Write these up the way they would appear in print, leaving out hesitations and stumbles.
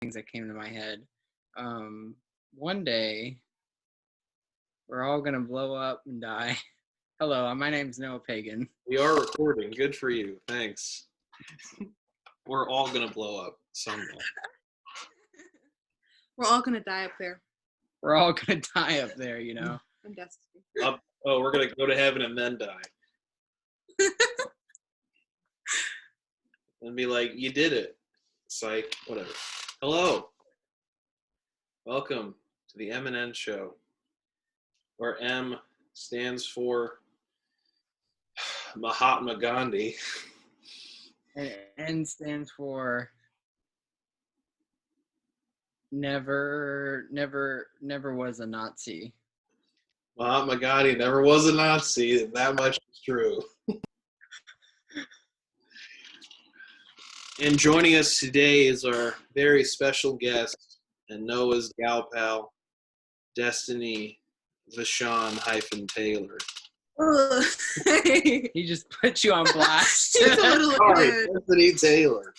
things that came to my head. One day, we're all gonna blow up and die. Hello, my name's Noah Pagan. We are recording. Good for you. Thanks. We're all gonna blow up someday. We're all gonna die up there. We're all gonna die up there, you know. In destiny. We're gonna go to heaven and then die. And be like, you did it. Psych, whatever. Hello. Welcome to the M&N Show, where M stands for Mahatma Gandhi. And N stands for never was a Nazi. Mahatma Gandhi never was a Nazi, and that much is true. And joining us today is our very special guest and Noah's gal pal, Destiny Vashon-Taylor. He just put you on blast. Sorry, Destiny Taylor.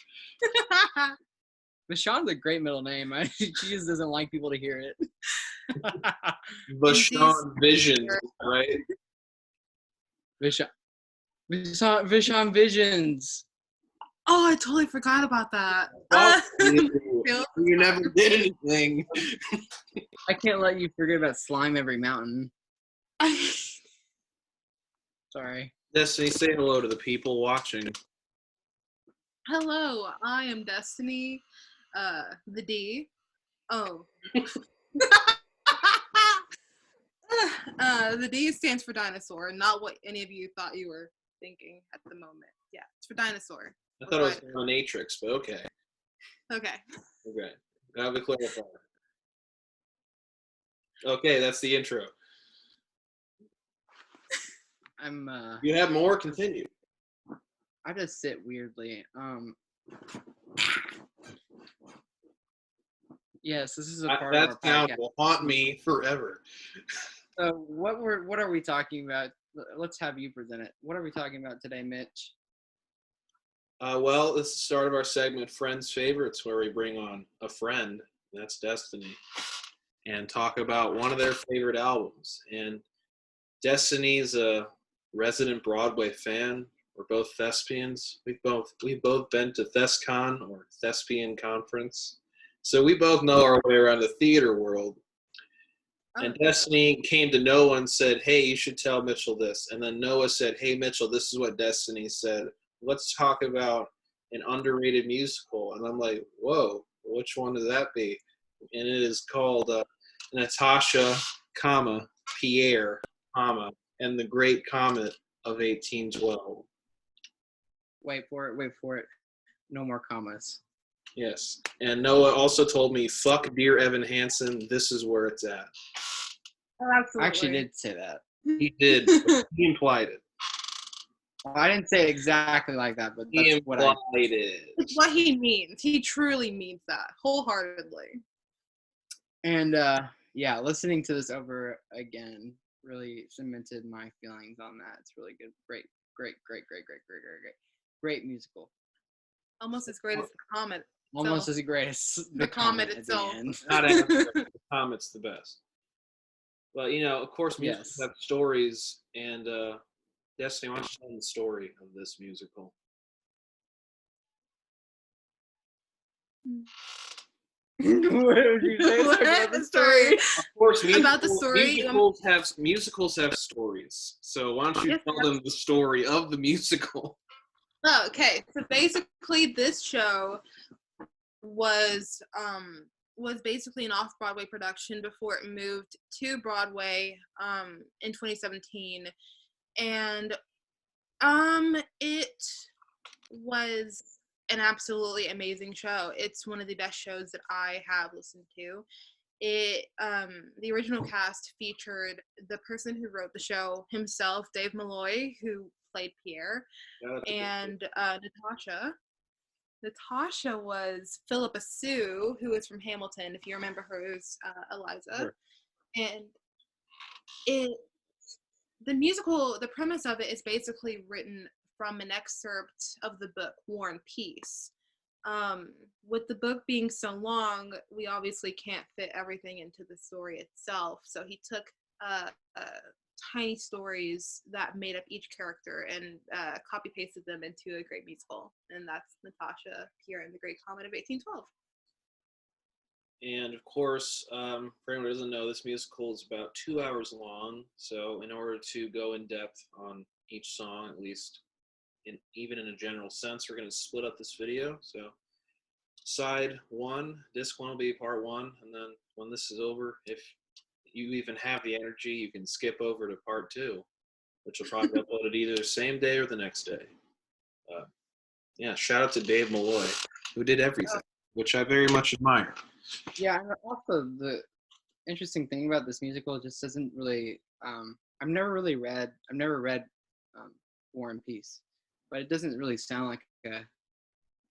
Vashon's a great middle name. She just doesn't like people to hear it. Vashon Vision, right? Vashon Visions. Oh, I totally forgot about that. You never did anything. I can't let you forget about Slime Every Mountain. Sorry. Destiny, say hello to the people watching. Hello, I am Destiny, the D. Oh. The D stands for dinosaur, not what any of you thought you were thinking at the moment. Yeah, it's for dinosaur. I thought it was dominatrix, but okay. Okay. Okay. Now to clarify. Okay, that's the intro. You have more? Continue. I just sit weirdly. Yes, this is a part of our podcast. That sound will haunt me forever. So what are we talking about? Let's have you present it. What are we talking about today, Mitch? Well, this is the start of our segment, Friends Favorites, where we bring on a friend, that's Destiny, and talk about one of their favorite albums. And Destiny's a resident Broadway fan. We're both thespians. We've both been to ThesCon, or Thespian Conference. So we both know our way around the theater world. And Destiny came to Noah and said, hey, you should tell Mitchell this. And then Noah said, hey, Mitchell, this is what Destiny said. Let's talk about an underrated musical. And I'm like, whoa, which one would that be? And it is called Natasha, Pierre, and the Great Comet of 1812. Wait for it. No more commas. Yes. And Noah also told me, fuck Dear Evan Hansen, this is where it's at. Oh, absolutely. I actually did say that. He did. He implied it. I didn't say it exactly like that, but that's what I did. It's what he means. He truly means that wholeheartedly. And yeah, listening to this over again really cemented my feelings on that. It's really good. Great musical. Almost as great as the Comet. Almost as great as the Comet itself. Not as great. The Comet's the best. But, you know, of course, musicals have stories, and Destiny, why don't you tell the story of this musical? What did you say? What? The story. Of course, about the story. Musicals have stories. So why don't you tell them the story of the musical? Oh, okay. So basically, this show was basically an off-Broadway production before it moved to Broadway in 2017, and it was an absolutely amazing show. It's one of the best shows that I have listened to. It the original cast featured the person who wrote the show himself, Dave Malloy, who played Pierre, and Natasha. Natasha was Philippa Sue, who is from Hamilton, if you remember her, who's Eliza. Sure. And the musical, the premise of it is basically written from an excerpt of the book War and Peace, With the book being so long, we obviously can't fit everything into the story itself. So he took tiny stories that made up each character and copy pasted them into a great musical, and that's Natasha, Pierre, and the Great Comet of 1812. And of course, for anyone who doesn't know, this musical is about 2 hours long. So in order to go in depth on each song, at least even in a general sense, we're going to split up this video. So side one, disc one will be part one, and then when this is over, if you even have the energy, you can skip over to part two, which will probably be uploaded either the same day or the next day. Yeah, shout out to Dave Malloy, who did everything, which I very much admire. Yeah, and also the interesting thing about this musical just doesn't really. I've never read War and Peace, but it doesn't really sound like a.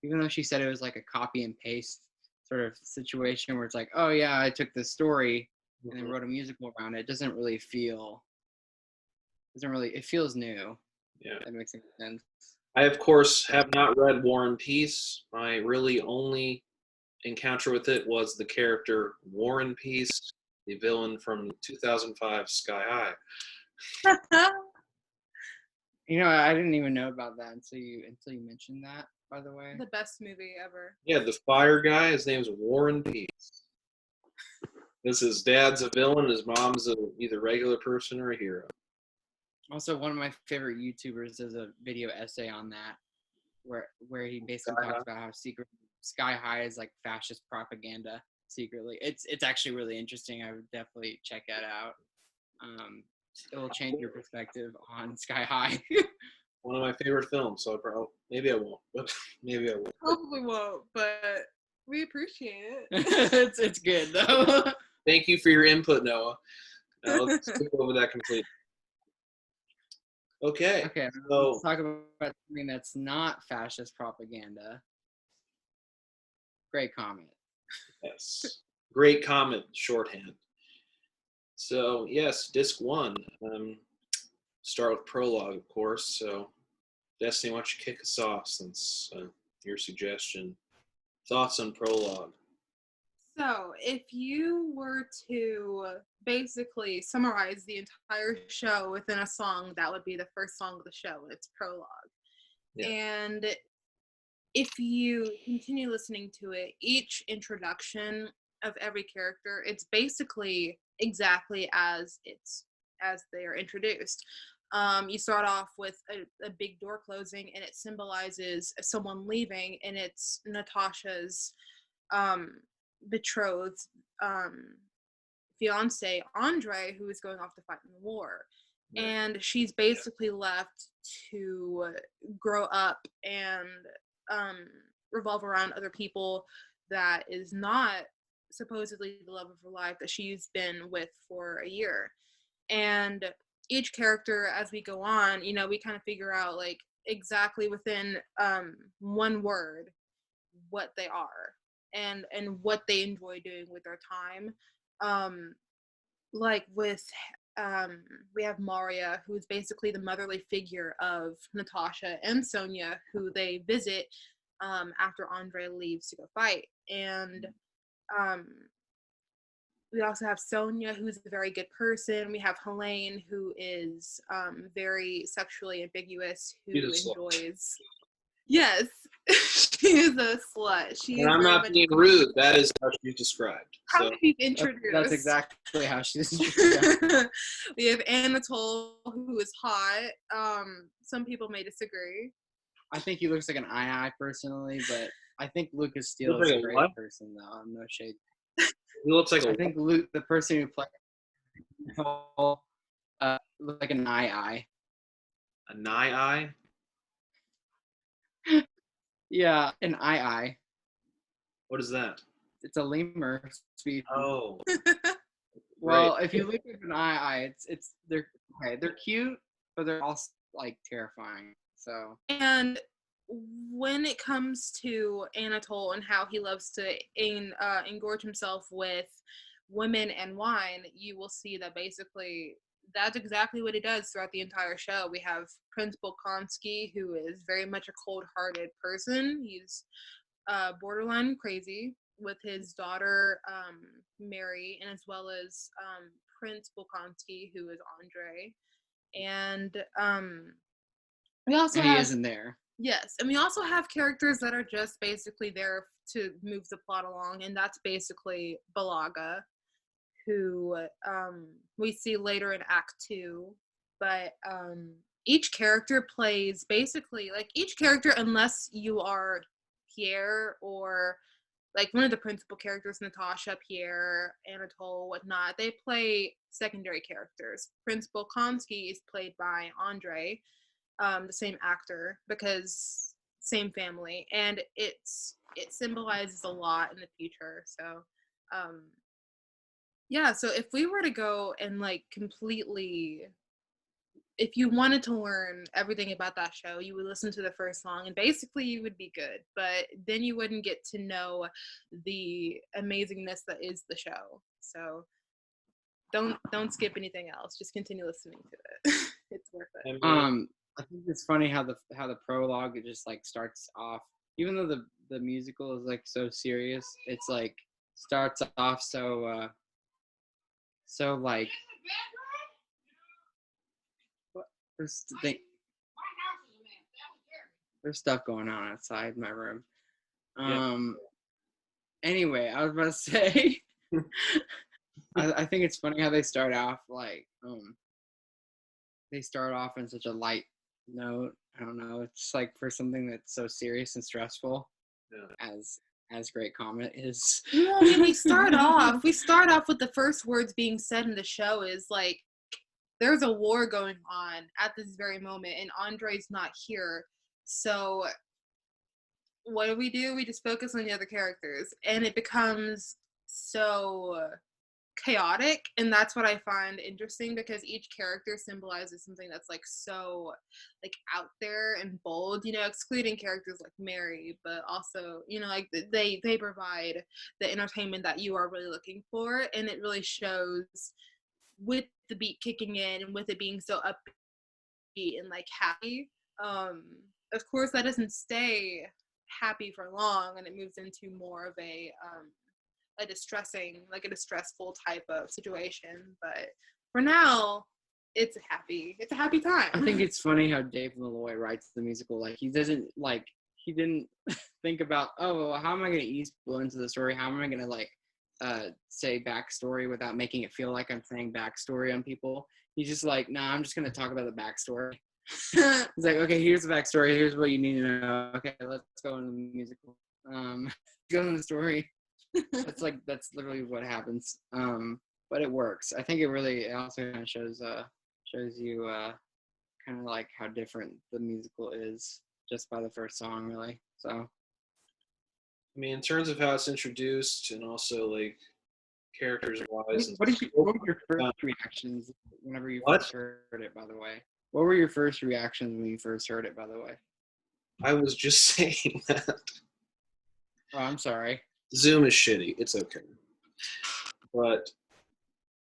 Even though she said it was like a copy and paste sort of situation where it's like, oh yeah, I took this story and then wrote a musical around it. It doesn't really feel. It feels new. Yeah, that makes sense. I of course have not read War and Peace. My really only encounter with it was the character War and Peace, the villain from 2005 Sky High. I didn't even know about that until you mentioned that, by the way. The best movie ever. Yeah, the fire guy, his name's War and Peace. His dad's a villain, his mom's either regular person or a hero. Also, one of my favorite YouTubers does a video essay on that, where he basically talks about how secret Sky High is like fascist propaganda secretly. It's actually really interesting. I would definitely check that out. It will change your perspective on Sky High. One of my favorite films, so maybe I won't, but maybe I will. Probably won't, but we appreciate it. It's good though. Thank you for your input, Noah. Now let's skip over that completely. Okay. So let's talk about something that's not fascist propaganda. Great Comet. Yes. Great Comet, shorthand. So, yes, disc one. Start with Prologue, of course. So, Destiny, why don't you kick us off since your suggestion. Thoughts on Prologue? So, if you were to basically summarize the entire show within a song, that would be the first song of the show, and it's Prologue. Yeah. And if you continue listening to it, each introduction of every character, it's basically exactly as they are introduced. You start off with a big door closing, and it symbolizes someone leaving, and it's Natasha's betrothed fiance Andre, who is going off to fight in the war. Yeah. And she's basically left to grow up and revolve around other people that is not supposedly the love of her life that she's been with for a year. And each character, as we go on, we kind of figure out like exactly within one word what they are and what they enjoy doing with their time. Like with we have Maria, who's basically the motherly figure of Natasha and Sonia, who they visit after Andre leaves to go fight. And we also have Sonia, who's a very good person. We have Helene, who is very sexually ambiguous, who enjoys. Yes, she is a slut. And I'm not being rude. That is how she's described. How she's introduced. That's exactly how she's described. We have Anatole, who is hot. Some people may disagree. I think he looks like an eye personally, but I think Lucas Steele is a great person, though. I'm no shade. He looks like I think Luke, the person who played looks like an eye. A eye? Yeah, an eye. What is that? It's a lemur species. Oh. Well, if you look at an eye, they're cute, but they're also like terrifying. So. And when it comes to Anatole and how he loves to engorge himself with women and wine, you will see that basically that's exactly what he does throughout the entire show. We have Prince Bolkonskys, who is very much a cold-hearted person. He's borderline crazy with his daughter Mary, and as well as Prince Bolkonskys, who is Andre, and we also And he have isn't there. yes, and we also have characters that are just basically there to move the plot along, and that's basically Balaga, who we see later in Act 2. But each character plays basically, like, each character, unless you are Pierre or, like, one of the principal characters, Natasha, Pierre, Anatole, whatnot, they play secondary characters. Prince Bolkonskys is played by Andre, the same actor, because same family, and it symbolizes a lot in the future. So yeah, so if we were to go and, like, completely, if you wanted to learn everything about that show, you would listen to the first song and basically you would be good, but then you wouldn't get to know the amazingness that is the show. So don't skip anything else, just continue listening to it. It's worth it. I think it's funny how the prologue, it just like starts off, even though the musical is like so serious, it's like starts off so like there's stuff going on outside my room. Anyway, I was about to say I think it's funny how they start off like they start off in such a light note. I don't know, it's like for something that's so serious and stressful, as Great Comet is. Yeah, I mean, we start off with the first words being said in the show is like, there's a war going on at this very moment, and Andre's not here. So what do? We just focus on the other characters, and it becomes so chaotic, and that's what I find interesting, because each character symbolizes something that's like so like out there and bold, you know, excluding characters like Mary, but also, you know, like they provide the entertainment that you are really looking for, and it really shows with the beat kicking in and with it being so upbeat and like happy. Of course that doesn't stay happy for long, and it moves into more of a distressful type of situation, but for now it's a happy time. I think it's funny how Dave Malloy writes the musical. Like, he didn't think about, oh, well, how am I going to ease people into the story, how am I going to like say backstory without making it feel like I'm saying backstory on people. He's just like, nah, I'm just going to talk about the backstory. He's like, okay, here's the backstory, here's what you need to know, okay, let's go into the musical, go into the story. That's literally what happens. But it works. I think it also kind of shows you kind of like how different the musical is just by the first song, really. So I mean, in terms of how it's introduced, and also like characters wise. What were your first reactions whenever you first heard it, by the way? What were your first reactions when you first heard it, by the way? I was just saying that. Oh, I'm sorry. Zoom is shitty. It's okay. But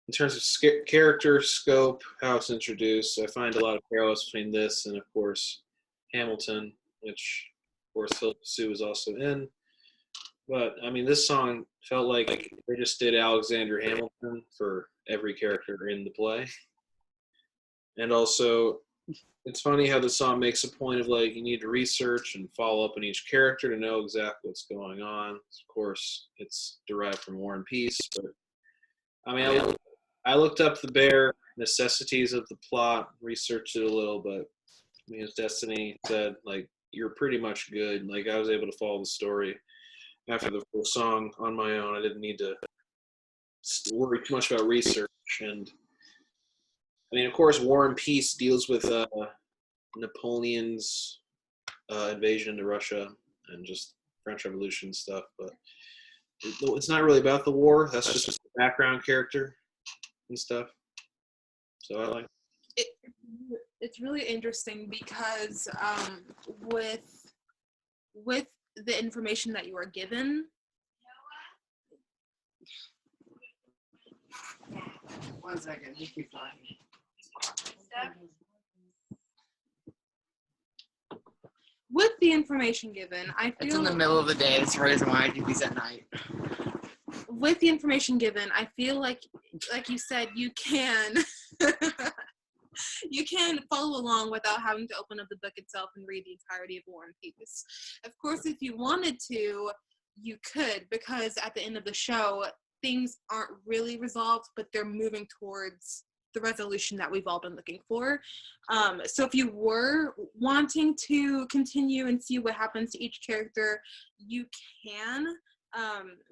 in terms of character scope, how it's introduced, I find a lot of parallels between this and, of course, Hamilton, which, of course, Philip Sue is also in. But, I mean, this song felt like they just did Alexander Hamilton for every character in the play. And also, it's funny how the song makes a point of, like, you need to research and follow up on each character to know exactly what's going on. Of course, it's derived from War and Peace. But, I mean, I looked up the bare necessities of the plot, researched it a little, but, I mean, as Destiny said, like, you're pretty much good. Like, I was able to follow the story after the full song on my own. I didn't need to worry too much about research. And I mean, of course, War and Peace deals with Napoleon's invasion into Russia and just French Revolution stuff, but it's not really about the war. That's just a background character and stuff. So I like it. It's really interesting because with the information that you are given. 1 second, just be fine. With the information given, I feel It's in the middle of the day. That's the reason why I do these at night. With the information given, I feel like you said, you can you can follow along without having to open up the book itself and read the entirety of War and Peace. Of course, if you wanted to, you could, because at the end of the show, things aren't really resolved, but they're moving towards the resolution that we've all been looking for. So if you were wanting to continue and see what happens to each character, you can.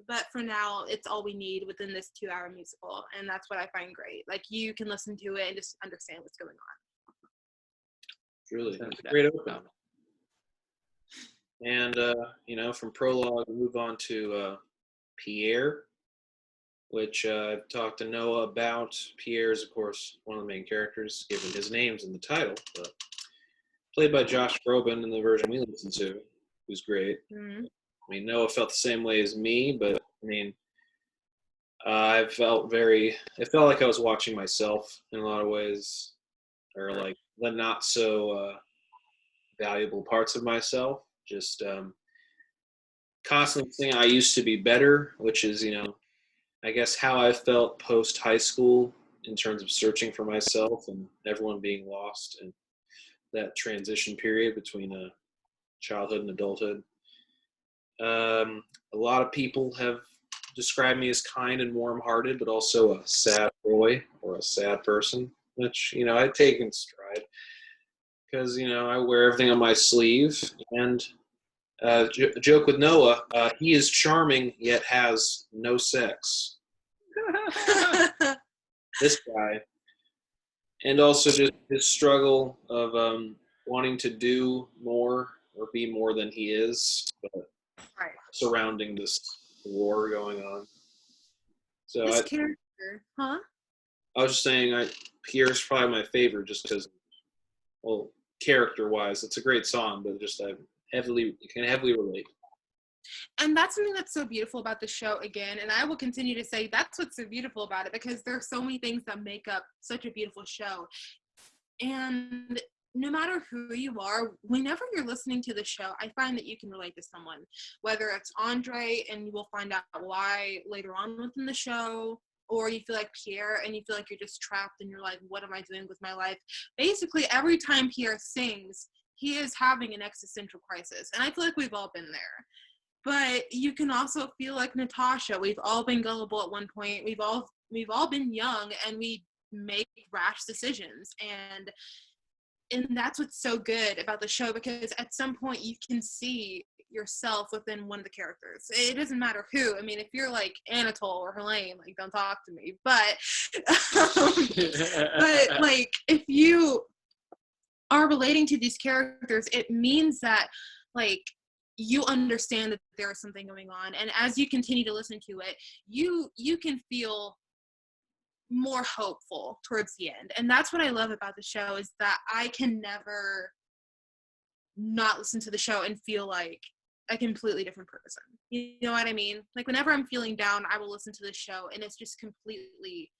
But for now, it's all we need within this 2-hour musical, and that's what I find great. Like, you can listen to it and just understand what's going on. Really, great open. And from Prologue, we move on to Pierre, which I've talked to Noah about. Pierre is, of course, one of the main characters, given his name's in the title, but played by Josh Groban in the version we listened to, who's great. Mm-hmm. I mean, Noah felt the same way as me, but I mean, it felt like I was watching myself in a lot of ways, or like the not so valuable parts of myself. Just constantly saying I used to be better, which is, I guess how I felt post high school in terms of searching for myself and everyone being lost and that transition period between childhood and adulthood. A lot of people have described me as kind and warm-hearted, but also a sad boy or a sad person, which, I take in stride because, I wear everything on my sleeve. And joke with Noah, he is charming yet has no sex. This guy. And also just his struggle of wanting to do more or be more than he is, but Right. surrounding this war going on. So This character, huh? I was just saying, Pierre's probably my favorite just because, well, character-wise, it's a great song, but just I can heavily relate. And that's something that's so beautiful about the show, again, and I will continue to say that's what's so beautiful about it, because there are so many things that make up such a beautiful show. And no matter who you are, whenever you're listening to the show, I find that you can relate to someone, whether it's Andre, and you will find out why later on within the show, or you feel like Pierre and you feel like you're just trapped and you're like, what am I doing with my life? Basically, every time Pierre sings, he is having an existential crisis, and I feel like we've all been there. But you can also feel like Natasha. We've all been gullible at one point. We've all been young, and we make rash decisions, and that's what's so good about the show, because at some point you can see yourself within one of the characters. It doesn't matter who. I mean, if you're like Anatole or Helene, like, don't talk to me. But but like, if you are relating to these characters, it means that, like, you understand that there is something going on, and as you continue to listen to it, you can feel more hopeful towards the end. And that's what I love about the show, is that I can never not listen to the show and feel like a completely different person. You know what I mean? Like, whenever I'm feeling down, I will listen to the show, and it's just completely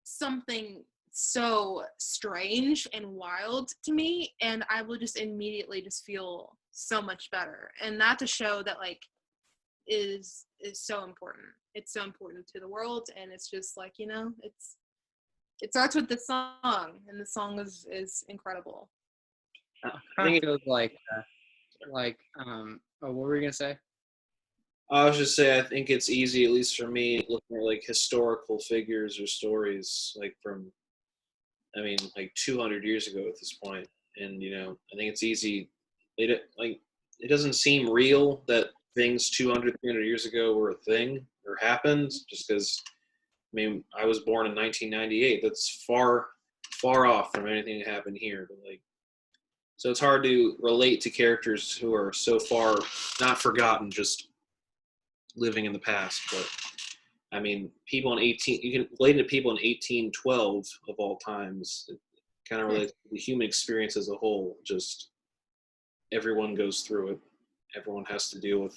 something so strange and wild to me, and I will just immediately just feel so much better. And that's a show that, like, is so important. It's so important to the world, and it's just like, it starts with the song, and the song is incredible. I think it feels like what were we gonna say? I was just saying, I think it's easy, at least for me, looking at like historical figures or stories, like from, like 200 years ago at this point, and I think it's easy. It doesn't seem real that things 200, 300 years ago were a thing or happened, just because, I was born in 1998. That's far, far off from anything that happened here. But so it's hard to relate to characters who are so far not forgotten, just living in the past. But people you can relate to people in 1812 of all times. It kind of relates to the human experience as a whole. Just everyone goes through it. Everyone has to deal with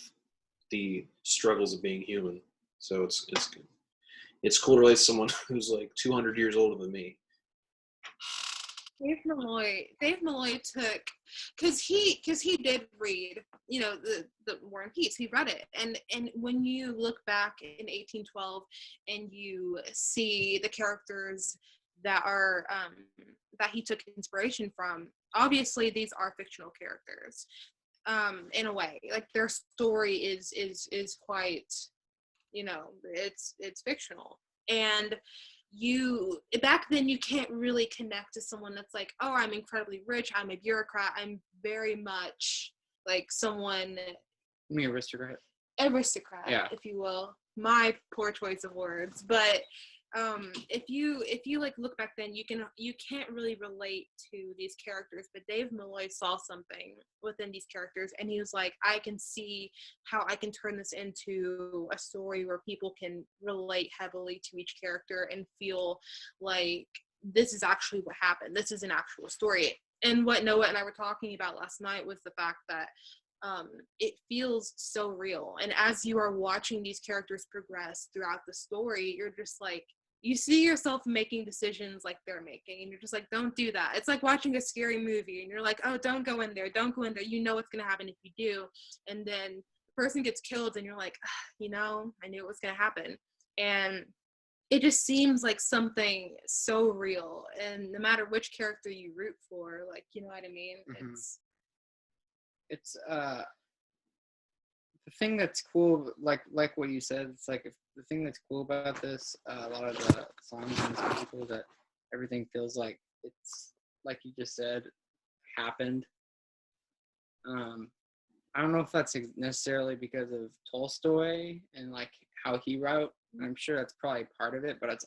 the struggles of being human. So it's cool to relate to someone who's like 200 years older than me. Dave Malloy took, because he did read, the War and Peace. He read it, and when you look back in 1812 and you see the characters that are that he took inspiration from, obviously these are fictional characters, in a way. Like, their story is quite, it's fictional. And you, back then, you can't really connect to someone that's like, oh, I'm incredibly rich, I'm a bureaucrat, I'm very much like someone, Me aristocrat. Yeah, if you will. My poor choice of words. But if you like look back then, you can't really relate to these characters, but Dave Malloy saw something within these characters, and he was like, I can see how I can turn this into a story where people can relate heavily to each character and feel like this is actually what happened, this is an actual story. And what Noah and I were talking about last night was the fact that it feels so real, and as you are watching these characters progress throughout the story, you're just like, you see yourself making decisions like they're making, and you're just like, don't do that. It's like watching a scary movie, and you're like, oh, don't go in there, you know what's going to happen if you do. And then the person gets killed, and you're like, I knew it was going to happen. And it just seems like something so real, and no matter which character you root for, like, you know what I mean? Mm-hmm. It's the thing that's cool, like what you said, it's like, the thing that's cool about this, a lot of the songs in this musical, that everything feels like it's, like you just said, happened. I don't know if that's necessarily because of Tolstoy and like how he wrote. I'm sure that's probably part of it, but I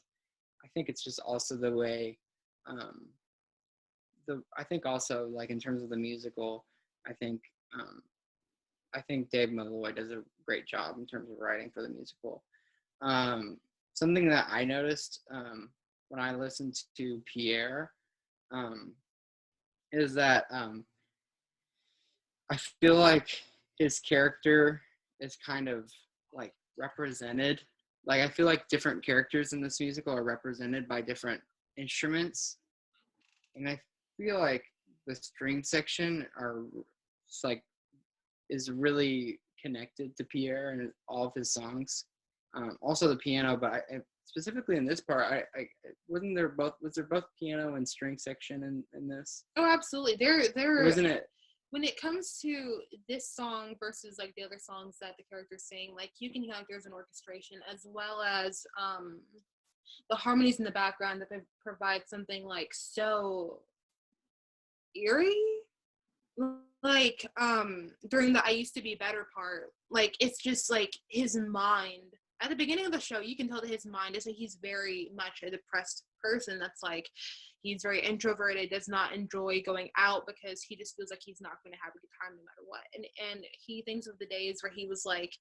think it's just also the way, I think also, like, in terms of the musical, I think Dave Malloy does a great job in terms of writing for the musical. Something that I noticed when I listened to Pierre is that I feel like his character is kind of like represented. Like, I feel like different characters in this musical are represented by different instruments, and I feel like the string section is really connected to Pierre and all of his songs. Also the piano, but specifically in this part, was there both piano and string section in this? Oh, absolutely. There wasn't it. When it comes to this song versus like the other songs that the characters sing, like, you can hear like there's an orchestration, as well as the harmonies in the background that provide something like so eerie. Like, during the I Used to Be Better part, like, it's just like his mind at the beginning of the show, you can tell that his mind is like, he's very much a depressed person that's like, he's very introverted, does not enjoy going out because he just feels like he's not going to have a good time no matter what. And he thinks of the days where he was like,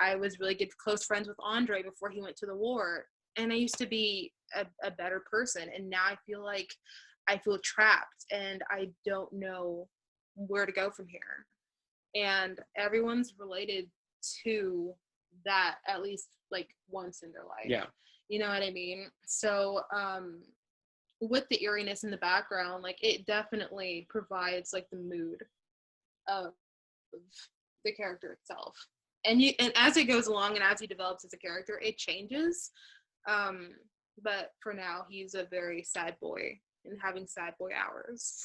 I was really good close friends with Andre before he went to the war, and I used to be a better person, and now I feel like I feel trapped and I don't know where to go from here. And everyone's related to that at least like once in their life. Yeah. You know what I mean? So with the eeriness in the background, like, it definitely provides like the mood of the character itself. And as it goes along and as he develops as a character, it changes. But for now, he's a very sad boy and having sad boy hours.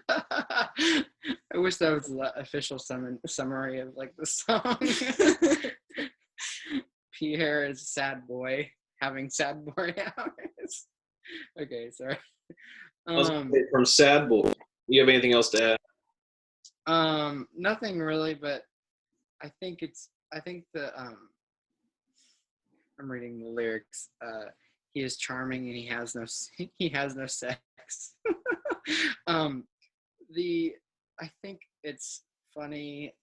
I wish that was the official summary of like the song. Pierre is a sad boy having sad boy hours. Okay, sorry. From sad boy, you have anything else to add? Nothing really, but I think I'm reading the lyrics. He is charming and he has no sex. I think it's funny,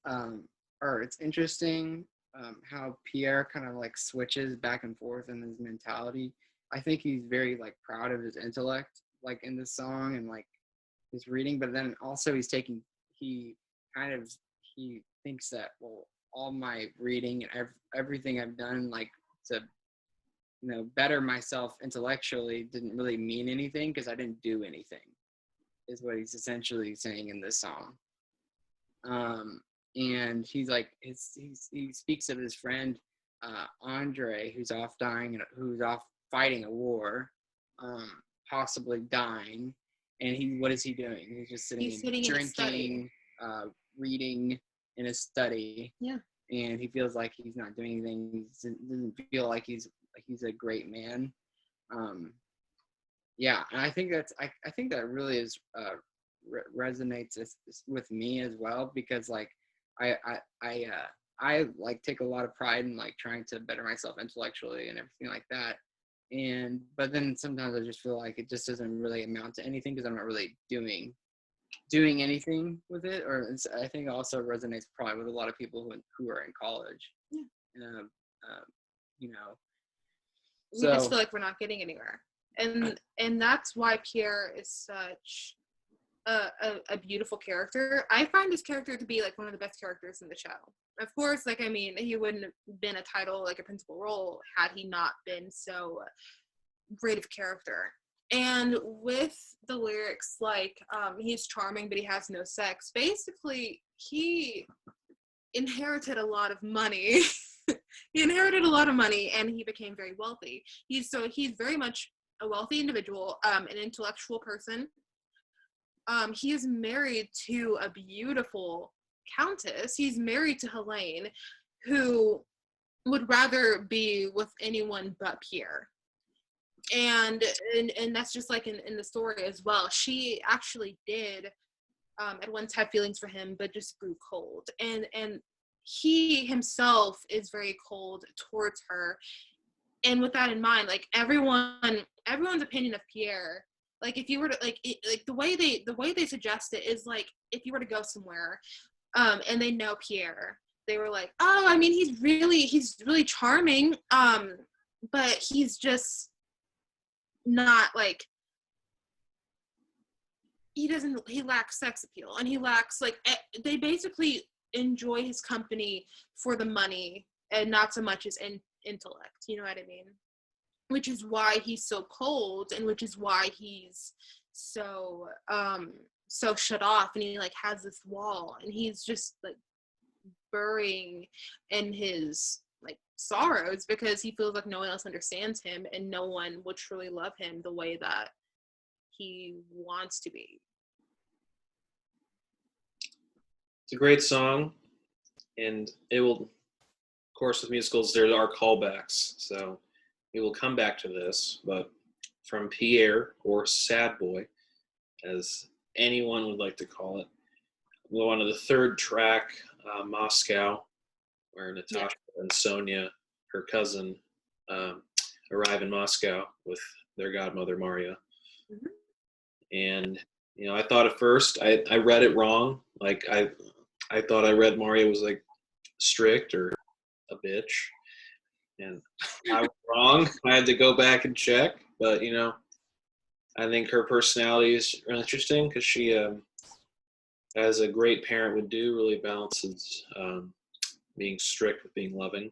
or it's interesting, how Pierre kind of like switches back and forth in his mentality. I think he's very like proud of his intellect, like in this song, and like his reading, but then also he thinks that, well, all my reading and everything I've done, like, to better myself intellectually didn't really mean anything because I didn't do anything, is what he's essentially saying in this song. And he's like, he speaks of his friend Andre, who's off fighting a war, possibly dying. And what is he doing? He's just sitting drinking, reading in his study. Yeah. And he feels like he's not doing anything. He doesn't feel like he's a great man. Yeah, and I think I think that really is resonates with me as well, because like I like take a lot of pride in like trying to better myself intellectually and everything like that. But then sometimes I just feel like it just doesn't really amount to anything because I'm not really doing anything with it. Or I think it also resonates probably with a lot of people who are in college. Yeah. We So, just feel like we're not getting anywhere. And that's why Pierre is such a beautiful character. I find his character to be like one of the best characters in the show. Of course, like, I mean, he wouldn't have been a title, like a principal role, had he not been so great of a character. And with the lyrics, like, he's charming, but he has no sex. Basically, he inherited a lot of money. He inherited a lot of money, and he became very wealthy. He's very much a wealthy individual, an intellectual person. He is married to a beautiful countess. He's married to Helene, who would rather be with anyone but Pierre. And that's just like in the story as well. She actually did at once have feelings for him, but just grew cold. And he himself is very cold towards her. And with that in mind, like everyone's opinion of Pierre, like if you were to like the way they suggest it is like if you were to go somewhere, and they know Pierre, they were like, oh, I mean, he's really charming, but he's just not like, he lacks sex appeal, and he lacks like, they basically enjoy his company for the money and not so much as intellect, you know what I mean? Which is why he's so cold, and which is why he's so shut off, and he like has this wall, and he's just like burying in his like sorrows because he feels like no one else understands him and no one will truly love him the way that he wants to be. It's a great song, and it will, of course, with musicals, there are callbacks, so we will come back to this, but from Pierre, or Sad Boy, as anyone would like to call it, we'll go on to the third track, Moscow, where Natasha and Sonia, her cousin, arrive in Moscow with their godmother, Maria. Mm-hmm. And, you know, I thought at first, I read it wrong. Like, I thought I read Maria was, like, strict or a bitch. And I was wrong. I had to go back and check. But, you know, I think her personality is really interesting because she, as a great parent would do, really balances being strict with being loving.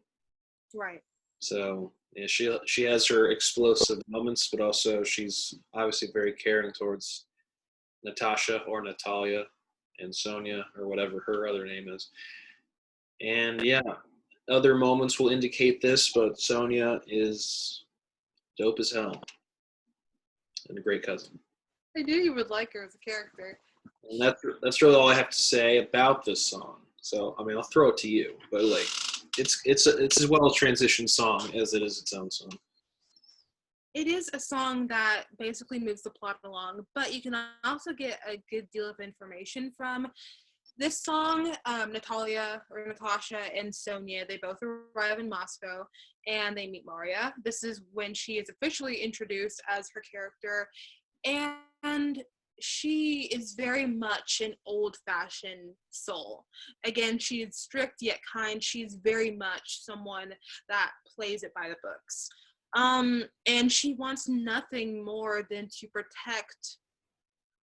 Right. So yeah, she has her explosive moments, but also she's obviously very caring towards Natasha or Natalia and Sonia or whatever her other name is. And yeah, other moments will indicate this, but Sonia is dope as hell and a great cousin. I knew you would like her as a character. And that's really all I have to say about this song. So I mean, I'll throw it to you, but like, it's as well a transition song as it is its own song. It is a song that basically moves the plot along, but you can also get a good deal of information from this song. Natasha and Sonia, they both arrive in Moscow and they meet Maria. This is when she is officially introduced as her character, and she is very much an old-fashioned soul. Again, she is strict yet kind. She's very much someone that plays it by the books. And she wants nothing more than to protect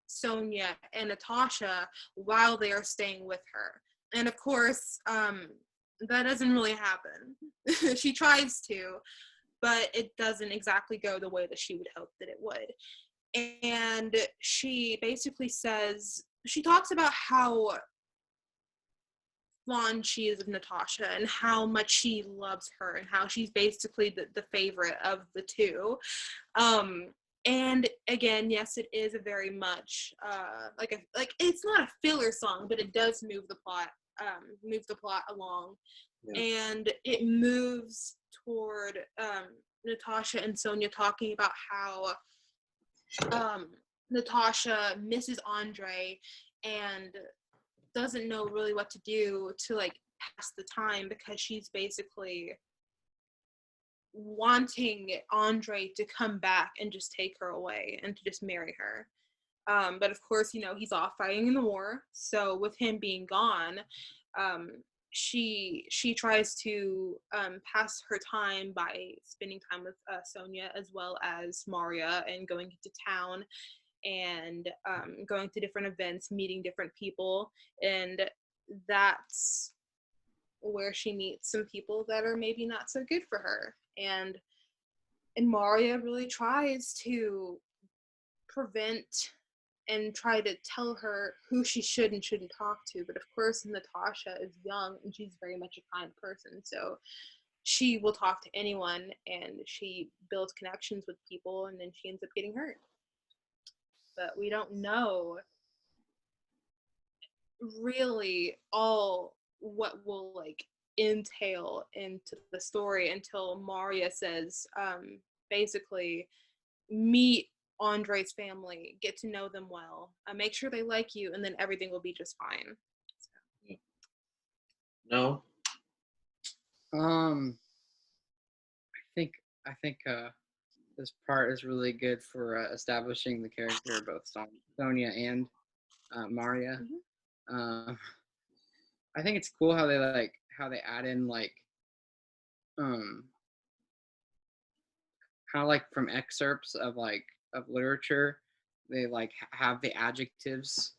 Sonia and Natasha while they are staying with her. And of course, that doesn't really happen. She tries to, but it doesn't exactly go the way that she would hope that it would. And she basically says, she talks about how fond she is of Natasha and how much she loves her and how she's basically the favorite of the two. And again, yes, it is a very much like it's not a filler song, but it does move the plot along. Yeah. And it moves toward Natasha and Sonia talking about how Natasha misses Andre and doesn't know really what to do to like pass the time, because she's basically wanting Andre to come back and just take her away and to just marry her. But of course, you know, he's off fighting in the war. So with him being gone, she tries to pass her time by spending time with Sonia as well as Maria, and going to town and going to different events, meeting different people. And that's where she meets some people that are maybe not so good for her. And Maria really tries to prevent and try to tell her who she should and shouldn't talk to. But of course, Natasha is young and she's very much a kind person. So she will talk to anyone and she builds connections with people, and then she ends up getting hurt. But we don't know really all what will like entail into the story until Maria says, basically, meet Andre's family, get to know them well, make sure they like you, and then everything will be just fine. So. No. I think this part is really good for establishing the character of both Sonia and Maria. Mm-hmm. I think it's cool how they add in like kind of like from excerpts of literature, they like have the adjectives.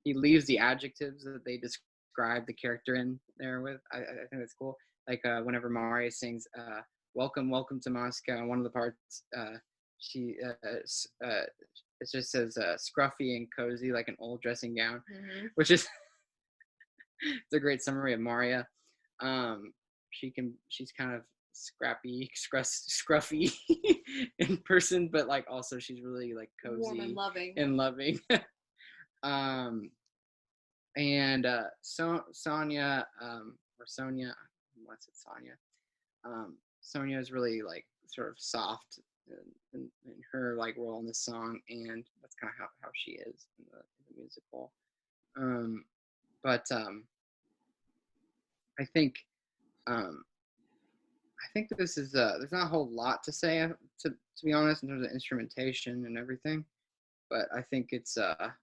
He leaves the adjectives that they describe the character in there with. I think that's cool. Like whenever Maria sings welcome to Moscow, and one of the parts she it just says scruffy and cozy, like an old dressing gown. Mm-hmm. Which is it's a great summary of Maria. She's kind of scruffy in person, but like also she's really like cozy, warm and loving. And Sonia or Sonia, what's it, Sonia? Sonia is really like sort of soft in her like role in the song, and that's kind of how she is in the musical. But I think this is there's not a whole lot to say to be honest in terms of instrumentation and everything, but I think it's a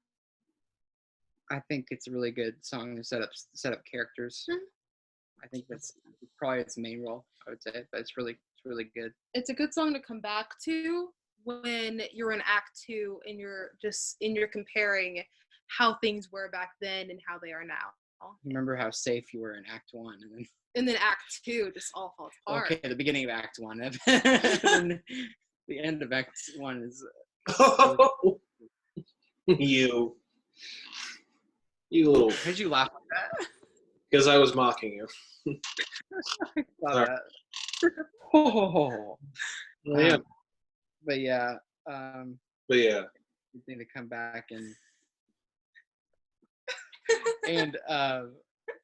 really good song to set up characters. Mm-hmm. I think that's probably its main role, I would say, but it's really good. It's a good song to come back to when you're in Act 2 and you're comparing how things were back then and how they are now. Remember how safe you were in Act 1, and then Act 2 just all falls apart. Okay, the beginning of Act 1, and the end of Act 1 is. You little. Why'd you laugh at that? Because I was mocking you. I saw that. Oh. Yeah. But yeah. You need to come back and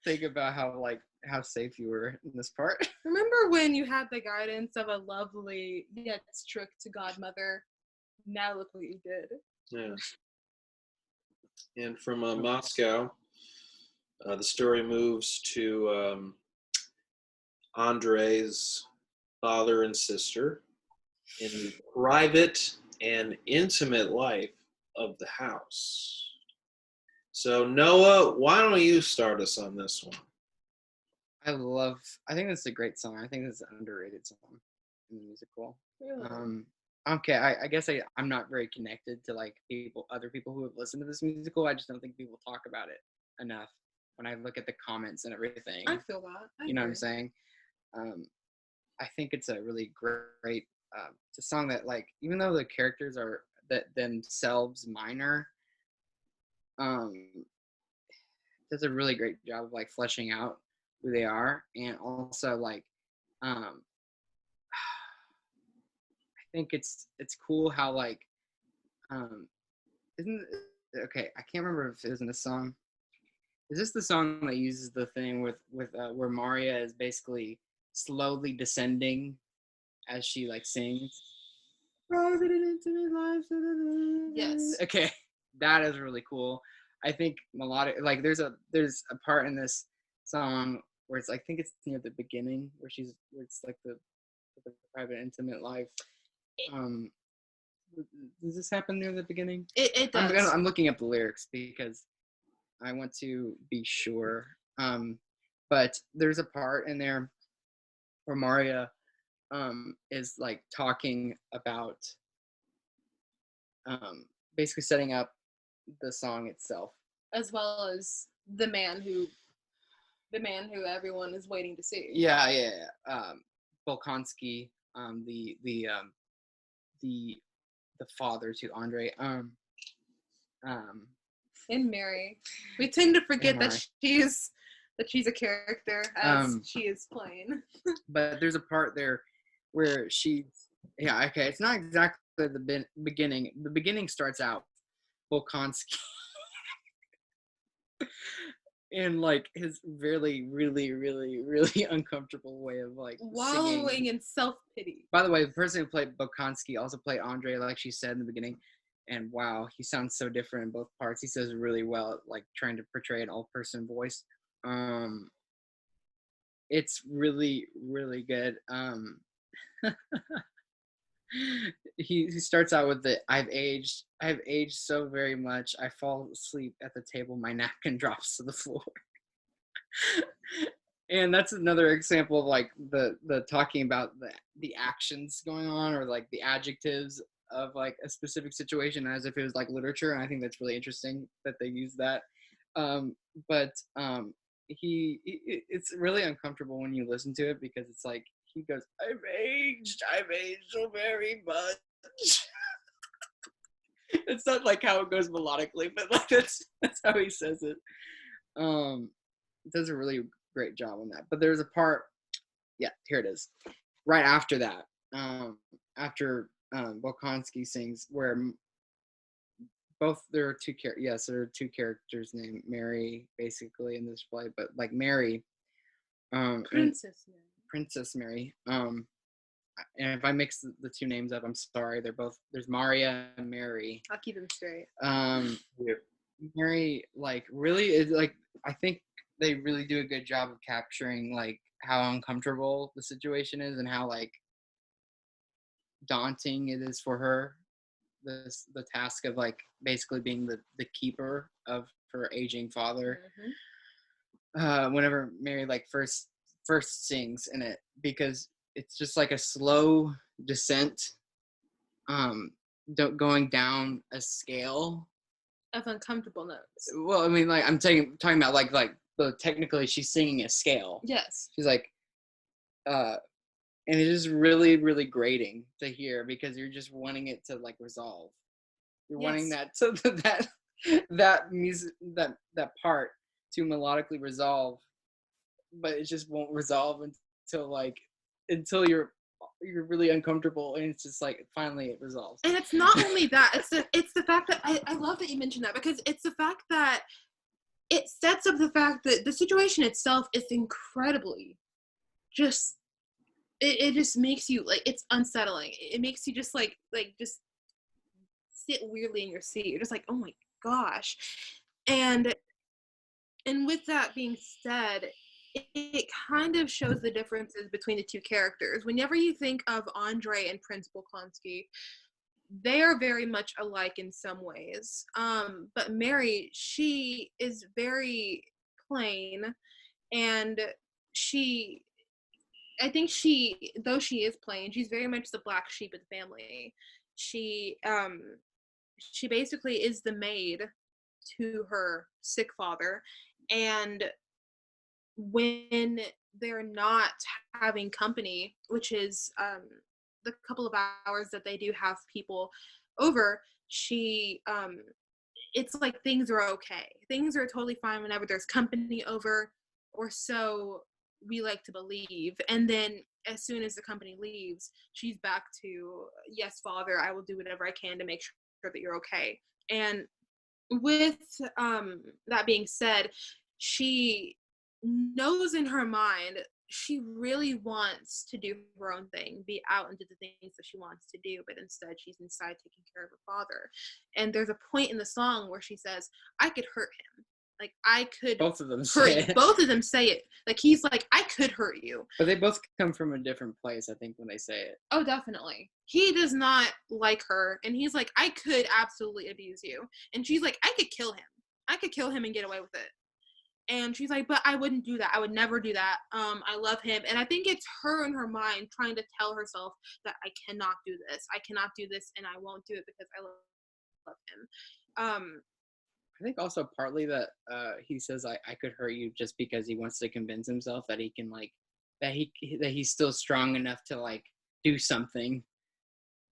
think about how safe you were in this part. Remember when you had the guidance of a lovely yet strict godmother? Now look what you did. Yeah. And from Moscow, the story moves to Andre's father and sister in the private and intimate life of the house. So Noah, why don't you start us on this one? I think this is a great song. I think this is an underrated song in the musical. Really? Okay, I guess I'm not very connected to like other people who have listened to this musical. I just don't think people talk about it enough when I look at the comments and everything. I feel that. You know what I'm saying? I think it's a really great. It's a song that, like, even though the characters are that themselves minor, um, does a really great job of like fleshing out who they are, and also like, um, I think it's cool how like, um, isn't okay? I can't remember if it was in the song. Is this the song that uses the thing with where Maria is basically slowly descending as she like sings? Private and intimate lives. Yes. Okay, that is really cool. I think melodic, like there's a part in this song where it's, I think it's near the beginning where it's like the private intimate life. Um, does this happen near the beginning? It does. I'm looking up the lyrics because I want to be sure. But there's a part in there where Maria is like talking about basically setting up the song itself, as well as the man who everyone is waiting to see. Yeah. Bolkonskys, the father to Andre. And Mary, we tend to forget that she's a character as she is playing. But there's a part there where okay, it's not exactly the beginning. The beginning starts out Bolkonskys in like his really, really, really, really uncomfortable way of like wallowing singing. in self-pity. By the way, the person who played Bolkonskys also played Andre, like she said in the beginning. And wow, he sounds so different in both parts. He says really well at like trying to portray an all-person voice. It's really, really good. He starts out with I've aged so very much. I fall asleep at the table. My napkin drops to the floor. And that's another example of like the talking about the actions going on, or like the adjectives of like a specific situation as if it was like literature. And I think that's really interesting that they use that. But it's really uncomfortable when you listen to it, because it's like he goes, I've aged so very much. It's not like how it goes melodically, but like that's how he says it. It does a really great job on that. But there's a part, yeah, here it is, right after that, after Bolkonskys sings, where there are two characters named Mary basically in this play, but like Mary, Princess Mary. And if I mix the two names up, I'm sorry. There's Maria and Mary. I'll keep them straight. Mary, like, really is like, I think they really do a good job of capturing like how uncomfortable the situation is and how like daunting it is for her. The task of like basically being the keeper of her aging father. Whenever Mary like first sings in it, because it's just like a slow descent, going down a scale of uncomfortable notes. Well, I mean, like I'm talking about like technically she's singing a scale. Yes. She's like, and it is really, really grating to hear, because you're just wanting it to like resolve. You're wanting that that music that part to melodically resolve, but it just won't resolve until you're really uncomfortable, and it's just like finally it resolves. And it's not only that, it's the fact that I love that you mentioned that, because it's the fact that it sets up the fact that the situation itself is incredibly just it just makes you like, it's unsettling. It makes you just like just sit weirdly in your seat. You're just like, oh my gosh. And with that being said, it kind of shows the differences between the two characters. Whenever you think of Andre and Prince Bolkonskys, they are very much alike in some ways. But Mary, she is very plain, and I think though she is plain, she's very much the black sheep of the family. She basically is the maid to her sick father, and when they're not having company, which is the couple of hours that they do have people over, she it's like things are okay. Things are totally fine whenever there's company over, or so we like to believe. And then as soon as the company leaves, she's back to, yes, Father, I will do whatever I can to make sure that you're okay. And with that being said, she knows in her mind she really wants to do her own thing, be out and do the things that she wants to do, but instead she's inside taking care of her father. And there's a point in the song where she says, I could hurt him. Like, I could Both of them hurt say you. it. Both of them say it. Like, he's like, I could hurt you. But they both come from a different place, I think, when they say it. Oh, definitely. He does not like her, and he's like, I could absolutely abuse you. And she's like, I could kill him. I could kill him and get away with it. And she's like, but I wouldn't do that. I would never do that. I love him. And I think it's her in her mind trying to tell herself that I cannot do this. I cannot do this, and I won't do it because I love him. I think also partly that he says I could hurt you just because he wants to convince himself that he can like that he's still strong enough to like do something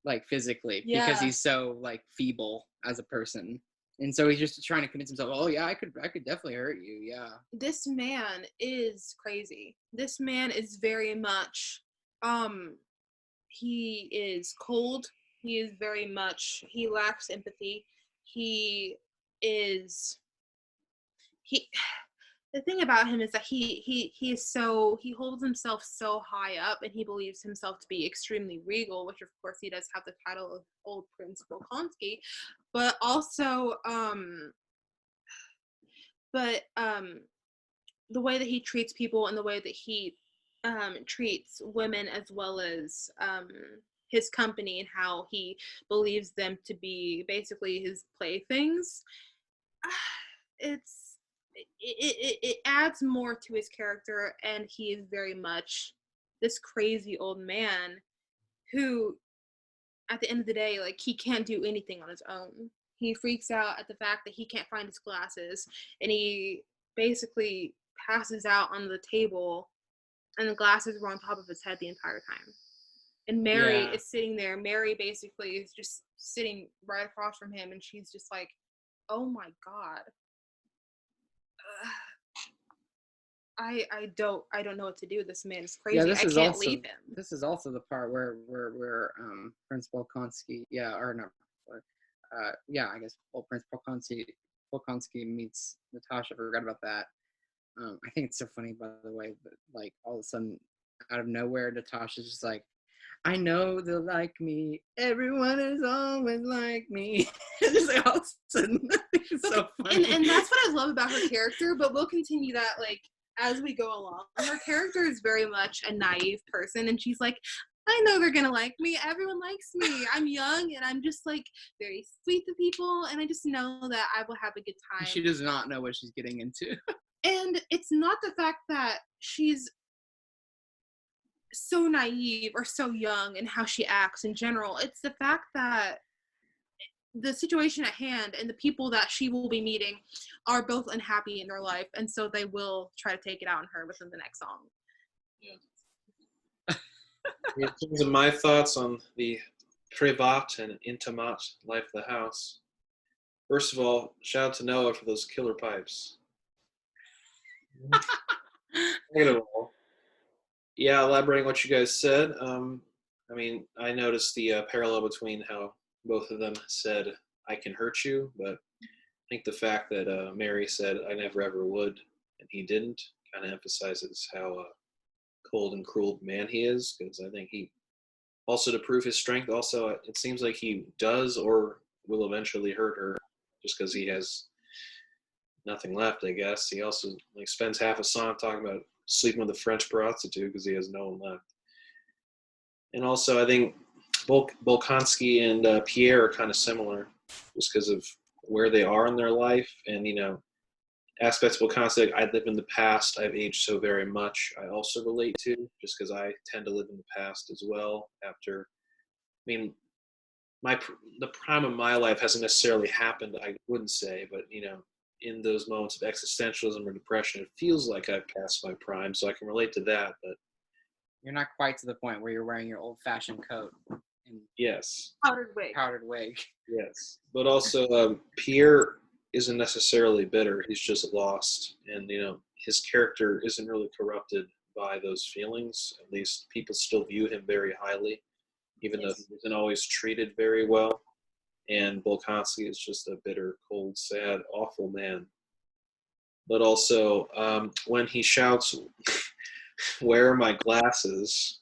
like physically because he's so like feeble as a person. And so he's just trying to convince himself, oh yeah, I could definitely hurt you. Yeah. This man is crazy. This man is very much he is cold. He is very much, he lacks empathy. He the thing about him is that he is so, he holds himself so high up, and he believes himself to be extremely regal, which of course he does have the title of old Prince Bolkonskys, but also the way that he treats people and the way that he treats women, as well as his company, and how he believes them to be basically his playthings, it adds more to his character. And he is very much this crazy old man who, at the end of the day, like, he can't do anything on his own. He freaks out at the fact that he can't find his glasses, and he basically passes out on the table, and the glasses were on top of his head the entire time. And Mary is sitting there. Mary basically is just sitting right across from him, and she's just like, oh my God. I don't know what to do. This man is crazy. Yeah, I can't leave him. This is also the part where Prince Bolkonskys, I guess Prince Bolkonskys meets Natasha. I forgot about that. I think it's so funny, by the way, but like all of a sudden, out of nowhere, Natasha's just like, I know they'll like me. Everyone is always like me. Just like all of a sudden, it's so funny. And that's what I love about her character. But we'll continue that like as we go along. Her character is very much a naive person, and she's like, I know they're gonna like me. Everyone likes me. I'm young, and I'm just like very sweet to people, and I just know that I will have a good time. She does not know what she's getting into. And it's not the fact that she's so naive or so young and how she acts in general. It's the fact that the situation at hand and the people that she will be meeting are both unhappy in their life, and so they will try to take it out on her within the next song. In terms of my thoughts on the privat and intimate life of the house, first of all, shout out to Noah for those killer pipes. Second of all, elaborating what you guys said, I mean, I noticed the parallel between how both of them said, I can hurt you, but I think the fact that Mary said, I never ever would, and he didn't, kind of emphasizes how cold and cruel man he is, because I think he, also to prove his strength, also, it seems like he does or will eventually hurt her, just because he has nothing left, I guess. He also like spends half a song talking about sleeping with a French prostitute because he has no one left. And also, I think Bolkonskys and Pierre are kind of similar, just because of where they are in their life, and aspects of Bolkonskys I live in the past. I've aged so very much. I also relate to, just because I tend to live in the past as well. After, I mean, the prime of my life hasn't necessarily happened, I wouldn't say, but in those moments of existentialism or depression, it feels like I've passed my prime, so I can relate to that. But You're not quite to the point where you're wearing your old-fashioned coat and yes, Powdered wig. yes. But also, Pierre isn't necessarily bitter. He's just lost, and his character isn't really corrupted by those feelings. At least people still view him very highly, even though he isn't always treated very well. And Bolkonskys is just a bitter, cold, sad, awful man. But also, when he shouts, "Where are my glasses?"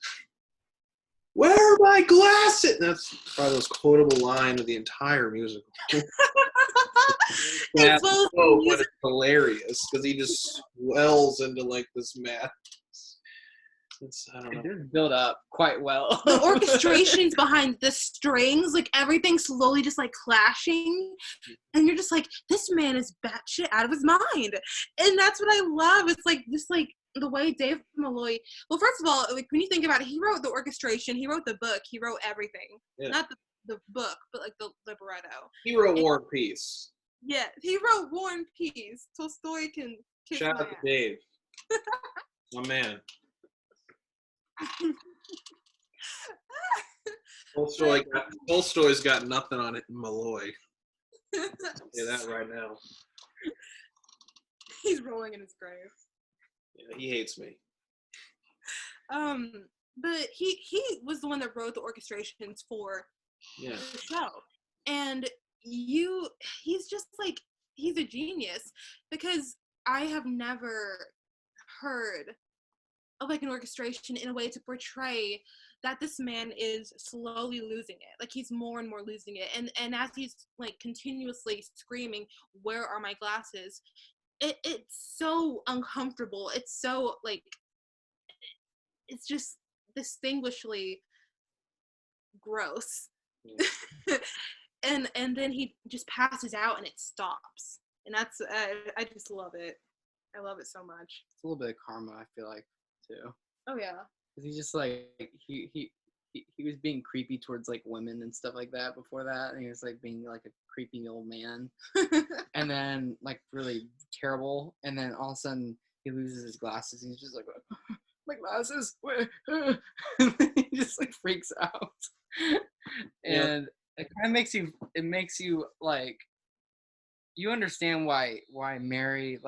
"Where are my glasses?" That's probably the most quotable line of the entire musical. That's but it's hilarious because he just swells into like this madness. I don't know. It did build up quite well. The orchestrations behind the strings, like everything slowly just like clashing, and you're just like, this man is batshit out of his mind, and that's what I love. It's like this, like the way Dave Malloy. Well, first of all, like when you think about it, he wrote the orchestration, he wrote the book, he wrote everything. Yeah. Not the book, but like the libretto. He wrote War and Peace. Yeah, he wrote War and Peace. Tolstoy can kiss Shout out to Dave. My man. Tolstoy's got nothing on it in Malloy. I'll say that right now. He's rolling in his grave. Yeah, he hates me. But he was the one that wrote the orchestrations for the show, and he's just like, he's a genius, because I have never heard of like an orchestration in a way to portray that this man is slowly losing it. Like he's more and more losing it. And as he's like continuously screaming, "Where are my glasses?" It's so uncomfortable. It's so like, it's just distinguishedly gross. Yeah. and then he just passes out and it stops. And that's, I just love it. I love it so much. It's a little bit of karma, I feel like, too. Oh yeah. Because he's just like, he was being creepy towards like women and stuff like that before that, and he was like being like a creepy old man, and then like really terrible, and then all of a sudden he loses his glasses, and he's just like, "My glasses," and he just like freaks out, and it kind of makes you like, you understand why Mary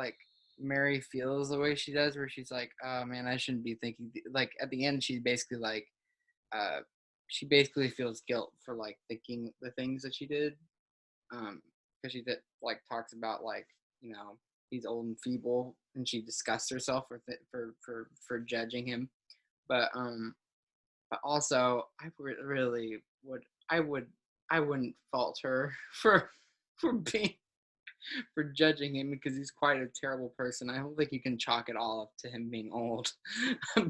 feels the way she does, where she's like, "Oh man, I shouldn't be thinking." Like at the end, she's basically like, she basically feels guilt for like thinking the things that she did, because she did like talks about like, he's old and feeble, and she disgusts herself for judging him, but also I wouldn't fault her for being. For judging him, because he's quite a terrible person. I don't think you can chalk it all up to him being old.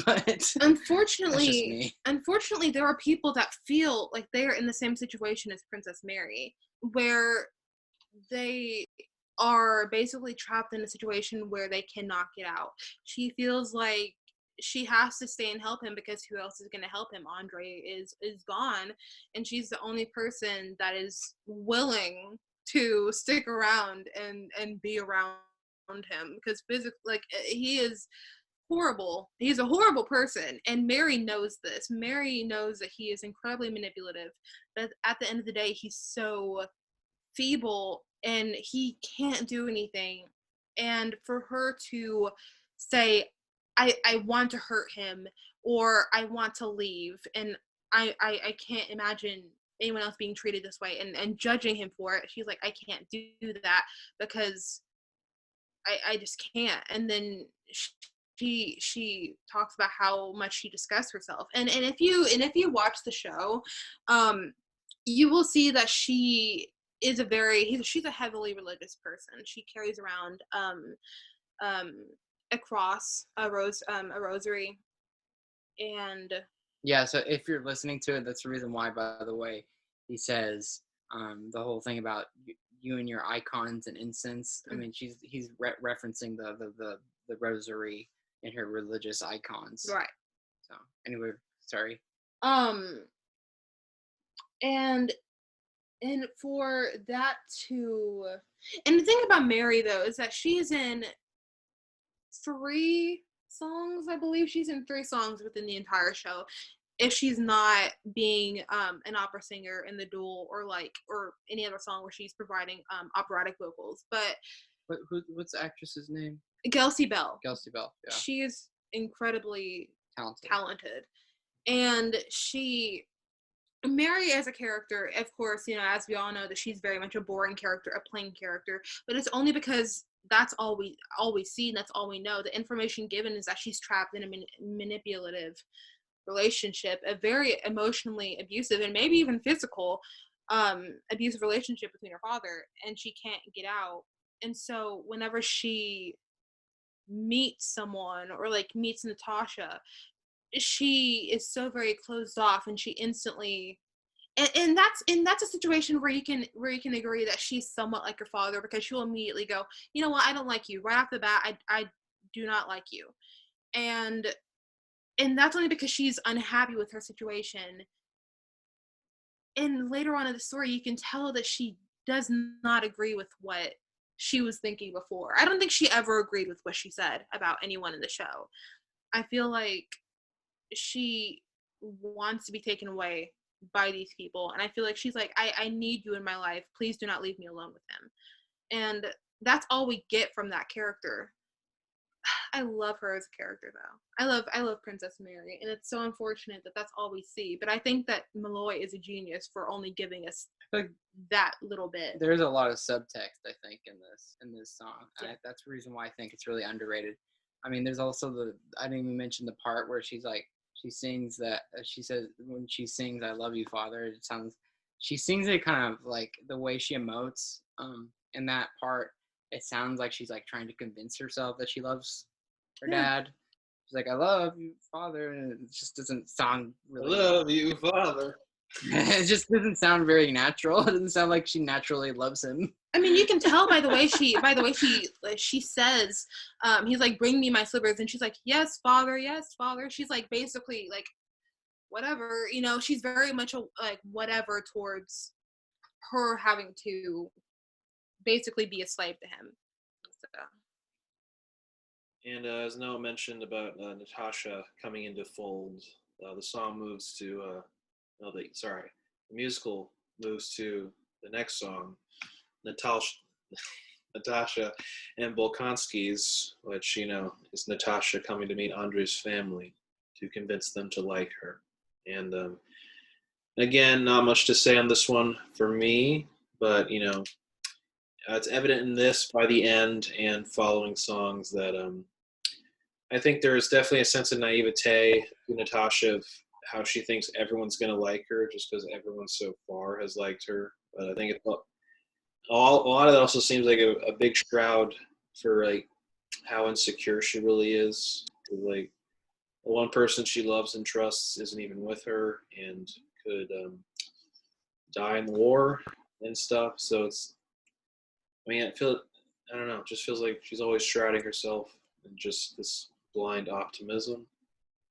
But unfortunately, there are people that feel like they are in the same situation as Princess Mary, where they are basically trapped in a situation where they cannot get out. She feels like she has to stay and help him, because who else is going to help him? Andre is gone, and she's the only person that is willing to stick around and be around him, because physically, like, he is horrible. He's a horrible person, and Mary knows this. Mary knows that he is incredibly manipulative, but at the end of the day, he's so feeble and he can't do anything. And for her to say, I want to hurt him, or I want to leave, and I can't imagine anyone else being treated this way, and judging him for it. She's like, I can't do that because I just can't. And then she talks about how much she disgusts herself. And if you watch the show, you will see that she's a heavily religious person. She carries around a cross, a rosary, and yeah. So if you're listening to it, that's the reason why. By the way, he says the whole thing about you and your icons and incense. I mean, he's referencing the rosary and her religious icons. Right. So anyway, sorry. And for that to And the thing about Mary, though, is that she's in 3 songs, I believe. She's in 3 songs within the entire show. If she's not being an opera singer in the Duel or any other song where she's providing operatic vocals. But what's the actress's name? Kelsey Bell. Kelsey Bell, yeah. She is incredibly talented. And Mary as a character, of course, as we all know, that she's very much a boring character, a plain character, but it's only because that's all we see, and that's all we know. The information given is that she's trapped in a manipulative relationship, a very emotionally abusive and maybe even physical abusive relationship between her father, and she can't get out. And so whenever she meets someone or meets Natasha, she is so very closed off, and she instantly and that's a situation where you can agree that she's somewhat like her father, because she'll immediately go, you know what, I don't like you right off the bat. I do not like you. And that's only because she's unhappy with her situation. And later on in the story, you can tell that she does not agree with what she was thinking before. I don't think she ever agreed with what she said about anyone in the show. I feel like she wants to be taken away by these people, and I feel like she's like, I need you in my life. Please do not leave me alone with him. And that's all we get from that character. I love her as a character, though. I love Princess Mary, and it's so unfortunate that that's all we see. But I think that Malloy is a genius for only giving us that little bit. There's a lot of subtext, I think, in this song. Yeah. That's the reason why I think it's really underrated. I mean, there's also I didn't even mention the part where she's like, she sings that, she says, when she sings, "I love you, Father," she sings it kind of like the way she emotes in that part. It sounds like she's like trying to convince herself that she loves her dad. She's like, "I love you, Father," and it just doesn't sound really. I love you, Father. It just doesn't sound very natural. It doesn't sound like she naturally loves him. I mean, you can tell by the way she says, he's like, "Bring me my slippers," and she's like, "Yes, Father, yes, Father." She's like basically like, whatever, she's very much like whatever towards her having to basically be a slave to him. So. And as Noah mentioned about Natasha coming into fold, the song moves to the musical moves to the next song, Natasha and Bolkonskys, which is Natasha coming to meet Andrei's family to convince them to like her. And again, not much to say on this one for me, but it's evident in this by the end and following songs that I think there is definitely a sense of naivete to Natasha of how she thinks everyone's going to like her just because everyone so far has liked her. But I think a lot of it also seems like a big shroud for like how insecure she really is. Like the one person she loves and trusts isn't even with her and could die in the war and stuff. So I don't know, it just feels like she's always shrouding herself in just this blind optimism.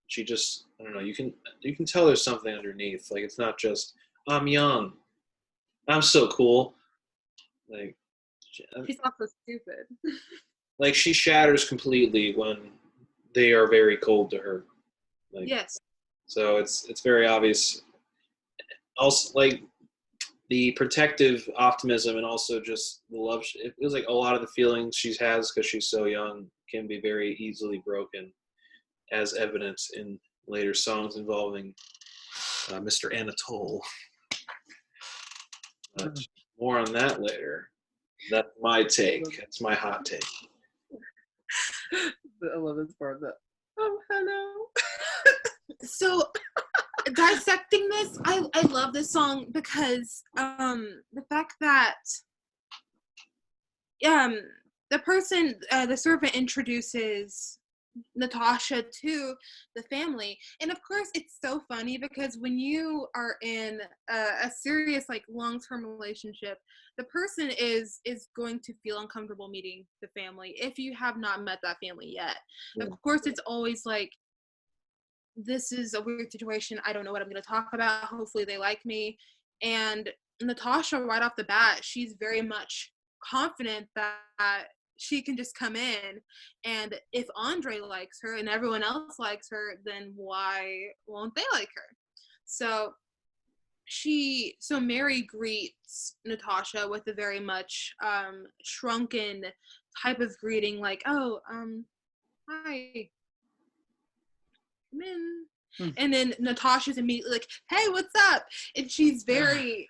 She just, I don't know, you can tell there's something underneath. Like, it's not just, I'm young, I'm so cool. Like, she's also stupid. Like, she shatters completely when they are very cold to her. Like, yes. So it's very obvious. Also, like, the protective optimism and also just the love. It feels like a lot of the feelings she has because she's so young can be very easily broken, as evidence in later songs involving Mr. Anatole. But more on that later. That's my take. That's my hot take. I love this part. Oh, hello. So, dissecting this, I love this song because the fact that the person, the servant introduces Natasha to the family, and of course it's so funny because when you are in a serious like long-term relationship, the person is going to feel uncomfortable meeting the family if you have not met that family yet. Of course it's always like, this is a weird situation, I don't know what I'm going to talk about, hopefully they like me. And Natasha right off the bat, she's very much confident that she can just come in, and if Andre likes her and everyone else likes her, then why won't they like her? So Mary greets Natasha with a very much shrunken type of greeting, like, oh, hi, come in. And then Natasha's immediately like, hey, what's up? And she's very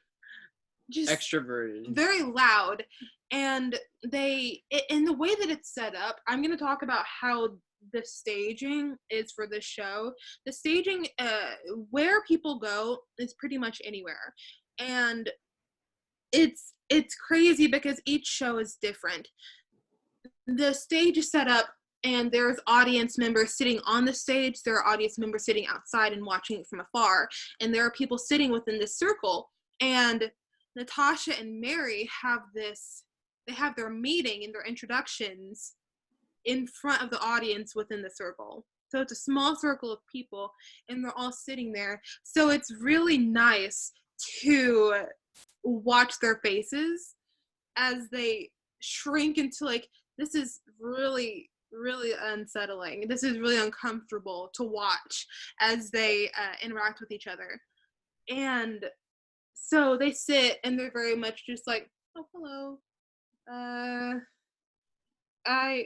just extroverted, very loud. And in the way that it's set up, I'm going to talk about how the staging is for this show. The staging, where people go, is pretty much anywhere. And it's crazy because each show is different. The stage is set up, and there's audience members sitting on the stage. There are audience members sitting outside and watching it from afar. And there are people sitting within this circle. And Natasha and Mary they have their meeting and their introductions in front of the audience within the circle. So it's a small circle of people, and they're all sitting there. So it's really nice to watch their faces as they shrink into, like, this is really, really unsettling. This is really uncomfortable to watch as they interact with each other. And so they sit, and they're very much just like, oh, hello. I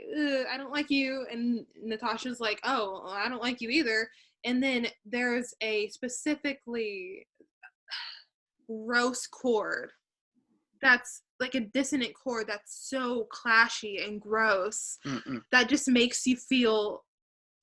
don't like you. And Natasha's like, oh, I don't like you either. And then there's a specifically gross chord that's like a dissonant chord that's so clashy and gross that just makes you feel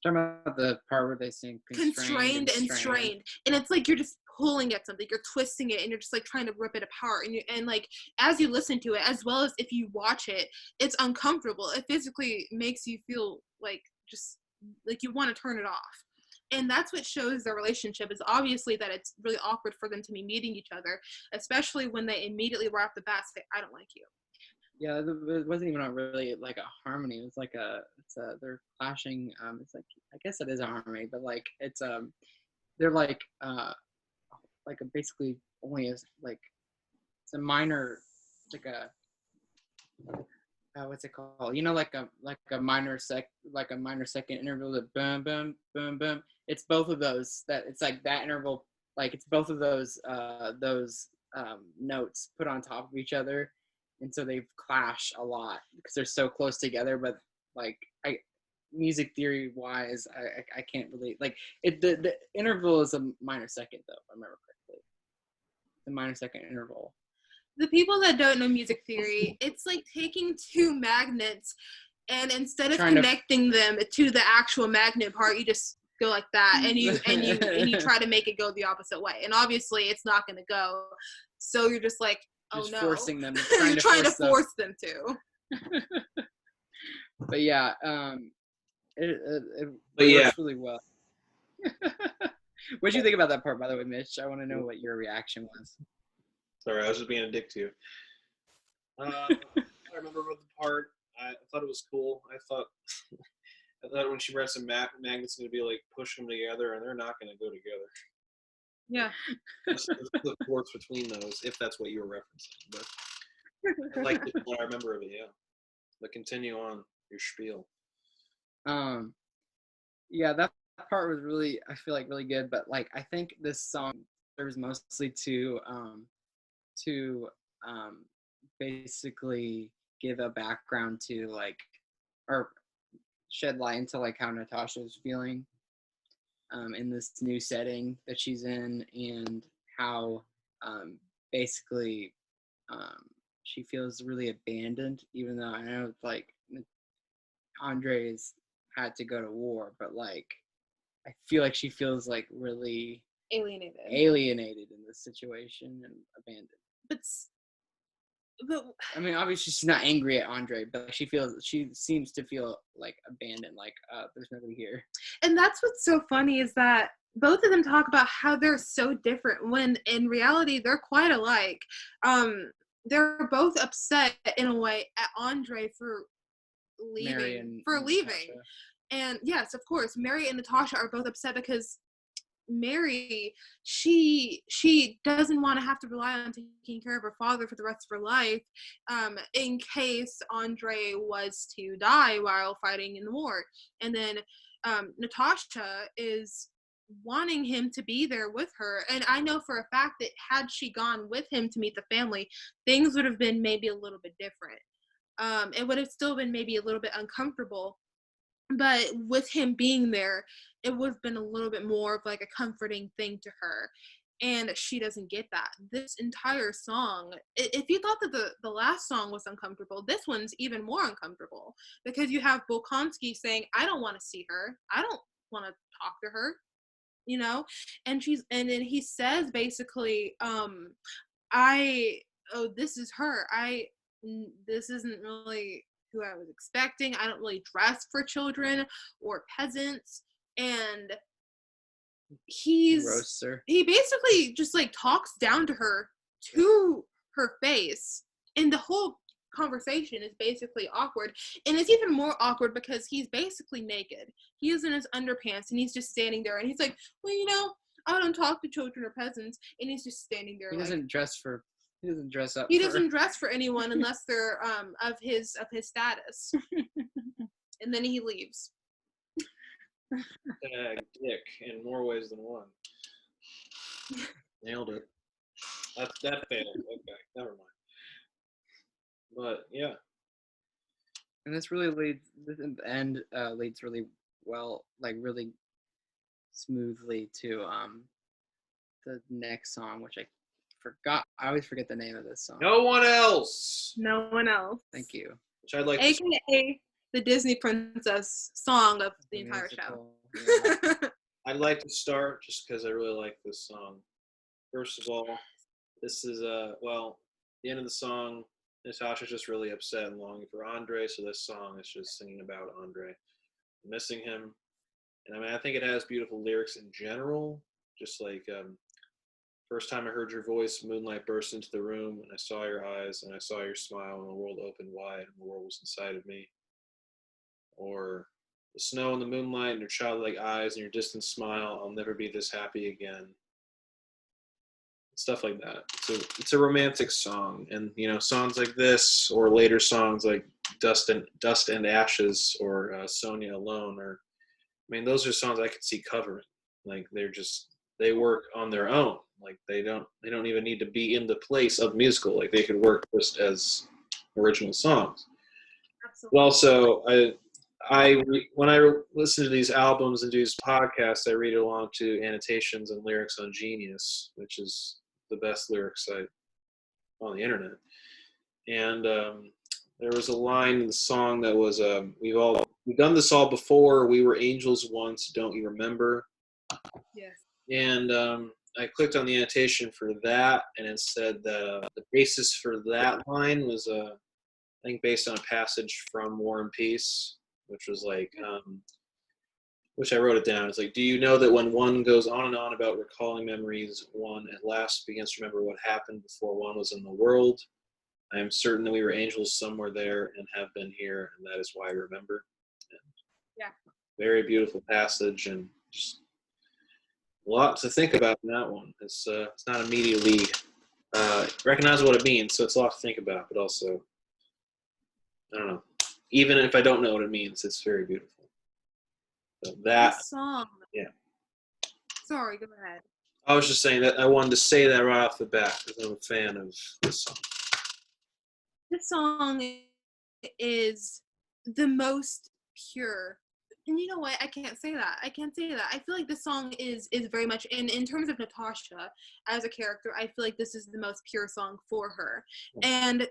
talking about the part where they sing constrained and strained. And it's like you're just pulling at something, you're twisting it, and you're just like trying to rip it apart. And like as you listen to it, as well as if you watch it, it's uncomfortable. It physically makes you feel like just like you want to turn it off. And that's what shows their relationship, is obviously that it's really awkward for them to be meeting each other, especially when they immediately right off the bat say, I don't like you. Yeah, it wasn't even really like a harmony. It was like they're clashing. It's like, I guess it is a harmony, but like it's they're like basically only as like, it's a minor, like a what's it called? You know, like a minor second interval, the boom boom boom boom. It's both of those. That it's like that interval, like it's both of those notes put on top of each other, and so they clash a lot because they're so close together. But like music theory wise, I can't really like it. The interval is a minor second, though, if I remember correctly. The minor second interval. The people that don't know music theory, it's like taking two magnets, and instead of connecting them to the actual magnet part, you just go like that, and you try to make it go the opposite way. And obviously it's not going to go. So you're just like, oh just no. Forcing them. You're trying to force them to. But yeah, it works really well. What did you think about that part, by the way, Mitch? I want to know what your reaction was. Sorry, I was just being a dick to you. I remember about the part. I thought it was cool. I thought when she writes a magnet's going to be like pushing them together, and they're not going to go together. Yeah. There's the force between those, if that's what you were referencing. But I liked it when I remember of it, yeah. But continue on your spiel. Yeah, that part was really, I feel like, really good. But like, I think this song serves mostly to basically give a background to like, or shed light into like how Natasha's feeling in this new setting that she's in, and how basically she feels really abandoned, even though I know like Andre's had to go to war, but like I feel like she feels like really alienated in this situation and abandoned. But I mean, obviously she's not angry at Andre, but she seems to feel like abandoned, like there's nobody here. And that's what's so funny, is that both of them talk about how they're so different when in reality they're quite alike. They're both upset in a way at Andre for leaving. Natasha. And yes, of course, Mary and Natasha are both upset because Mary, she doesn't want to have to rely on taking care of her father for the rest of her life, in case Andre was to die while fighting in the war. And then Natasha is wanting him to be there with her, and I know for a fact that had she gone with him to meet the family, things would have been maybe a little bit different. It would have still been maybe a little bit uncomfortable, but with him being there, it would have been a little bit more of like a comforting thing to her, and she doesn't get that. This entire song, if you thought that the last song was uncomfortable, this one's even more uncomfortable, because you have Bolkonskys saying, I don't want to see her, I don't want to talk to her, you know. And then he says basically, I oh, this is her, this isn't really who I was expecting. I don't really dress for children or peasants. And Roaster. he basically just like talks down to her face, and the whole conversation is basically awkward. And it's even more awkward because he's basically naked. He is in his underpants and he's just standing there, and he's like, well, you know, I don't talk to children or peasants. And he's just standing there. He doesn't dress up. He doesn't dress for anyone unless they're of his status. And then he leaves. Dick in more ways than one. Nailed it. That failed. Okay, never mind. But yeah. And this end leads really well, like really smoothly to the next song, which I forgot. I always forget the name of this song. No One Else. No One Else. Thank you. Which I'd like AKA the Disney princess song of the entire show. Yeah. I'd like to start just because I really like this song. First of all, this is the end of the song, Natasha's just really upset and longing for Andre, so this song is just singing about Andre, missing him. And I mean, I think it has beautiful lyrics in general, just like first time I heard your voice, moonlight burst into the room, and I saw your eyes, and I saw your smile, and the world opened wide, and the world was inside of me. Or the snow and the moonlight and your childlike eyes and your distant smile, I'll never be this happy again. Stuff like that. It's a romantic song, and you know, songs like this or later songs like Dust and Ashes or Sonia Alone, or I mean, those are songs I could see covering. Like they work on their own. Like they don't even need to be in the place of musical. Like they could work just as original songs. Absolutely. But also, when I listen to these albums and do these podcasts, I read along to annotations and lyrics on Genius, which is the best lyrics site on the internet. And there was a line in the song that was, we've done this all before. We were angels once. Don't you remember? Yes. And I clicked on the annotation for that, and it said that the basis for that line was, I think, based on a passage from War and Peace, which was like, which I wrote it down. It's like, do you know that when one goes on and on about recalling memories, one at last begins to remember what happened before one was in the world? I am certain that we were angels somewhere there and have been here, and that is why I remember. And yeah. Very beautiful passage, and just a lot to think about in that one. It's not immediately recognize what it means, so it's a lot to think about, but also, I don't know. Even if I don't know what it means, it's very beautiful. So that song. Yeah. Sorry, go ahead. I was just saying that I wanted to say that right off the bat because I'm a fan of this song. This song is the most pure. And you know what? I can't say that. I feel like this song is very much, in terms of Natasha as a character, I feel like this is the most pure song for her. And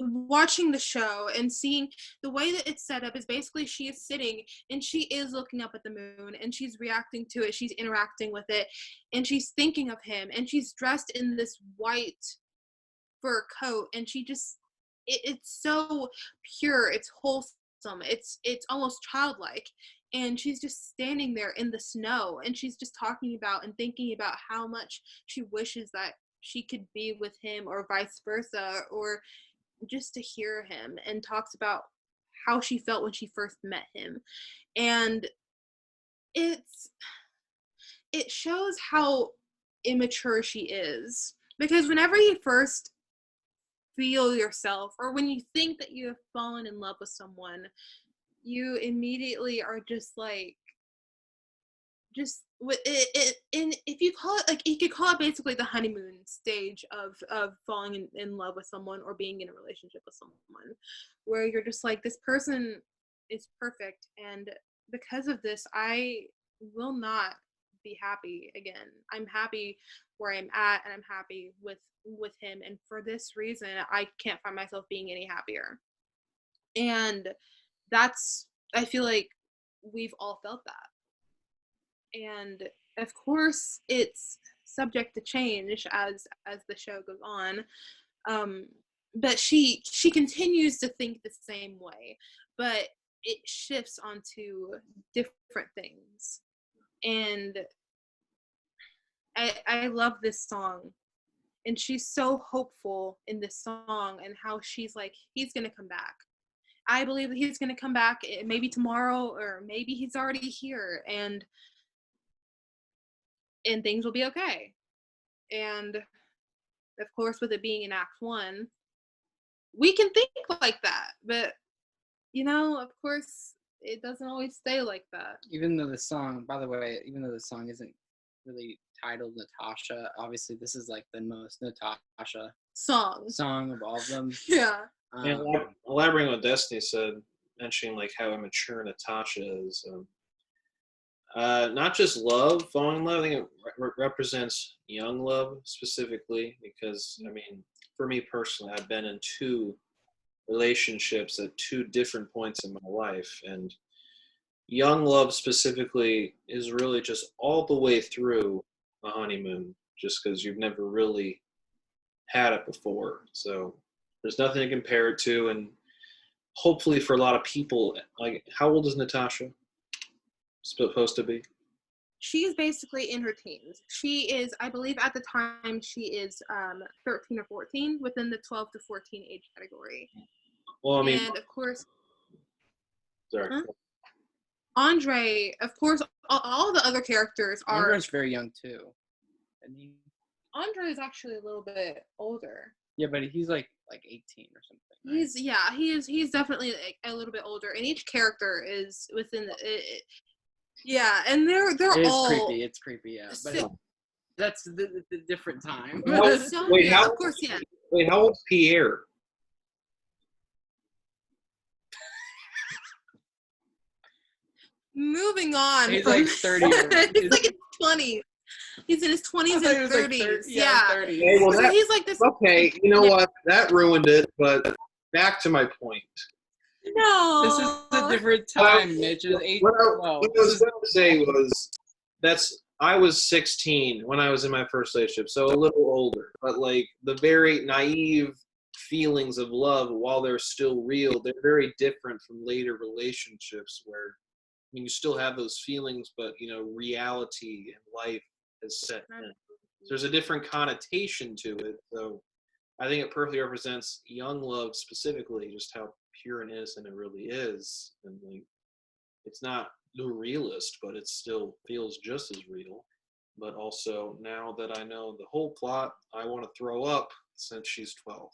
watching the show and seeing the way that it's set up is basically she is sitting and she is looking up at the moon and she's reacting to it, she's interacting with it, and she's thinking of him, and she's dressed in this white fur coat, and she just it's so pure, it's wholesome, it's almost childlike, and she's just standing there in the snow, and she's just talking about and thinking about how much she wishes that she could be with him, or vice versa, or just to hear him, and talks about how she felt when she first met him. And it's it shows how immature she is, because whenever you first feel yourself, or when you think that you have fallen in love with someone, you immediately are just like, just with it, and if you call it, like, you could call it basically the honeymoon stage of falling in love with someone or being in a relationship with someone, where you're just like, this person is perfect, and because of this I will not be happy again. I'm happy where I'm at, and I'm happy with him, and for this reason I can't find myself being any happier. And that's, I feel like we've all felt that. And of course it's subject to change as the show goes on, but she continues to think the same way, but it shifts onto different things. And I love this song, and she's so hopeful in this song, and how she's like, he's gonna come back. I believe that he's gonna come back, maybe tomorrow, or maybe he's already here, and things will be okay. And of course, with it being in Act 1, we can think like that, but of course, it doesn't always stay like that. Even though the song, by the way, even though the song isn't really titled Natasha, obviously this is like the most Natasha song of all of them. Yeah. And elaborating on what Destiny said, mentioning like how immature Natasha is. Not just love, falling in love. I think it represents young love specifically, because I mean, for me personally, I've been in 2 relationships at 2 different points in my life, and young love specifically is really just all the way through a honeymoon, just because you've never really had it before. So there's nothing to compare it to, and hopefully for a lot of people, like, how old is Natasha supposed to be? She's basically in her teens. She is, I believe at the time, she is 13 or 14, within the 12 to 14 age category. Well, I mean, and of course, sorry. Andre, of course, all the other characters are. Andre's very young too. And Andre is actually a little bit older. Yeah, but he's like 18 or something. Right? He's definitely like a little bit older, and each character is within the. Yeah, and they're all. It's creepy, yeah. But that's the different time. So, wait, yeah, of course, yeah. Wait, how old's Pierre? Moving on. He's like 30. He's like in his 20s. He's in his 20s and 30s. Like yeah. 30. Hey, well, so he's like this. Okay, you know what? That ruined it, but back to my point. No. This is a different time, Mitch. What I was going to say was, I was 16 when I was in my first relationship, so a little older. But like the very naive feelings of love, while they're still real, they're very different from later relationships where, I mean, you still have those feelings, but reality and life has set in. So there's a different connotation to it. So I think it perfectly represents young love specifically, just how pure and innocent it really is. And like, it's not the realist, but it still feels just as real. But also, now that I know the whole plot, I want to throw up since she's 12.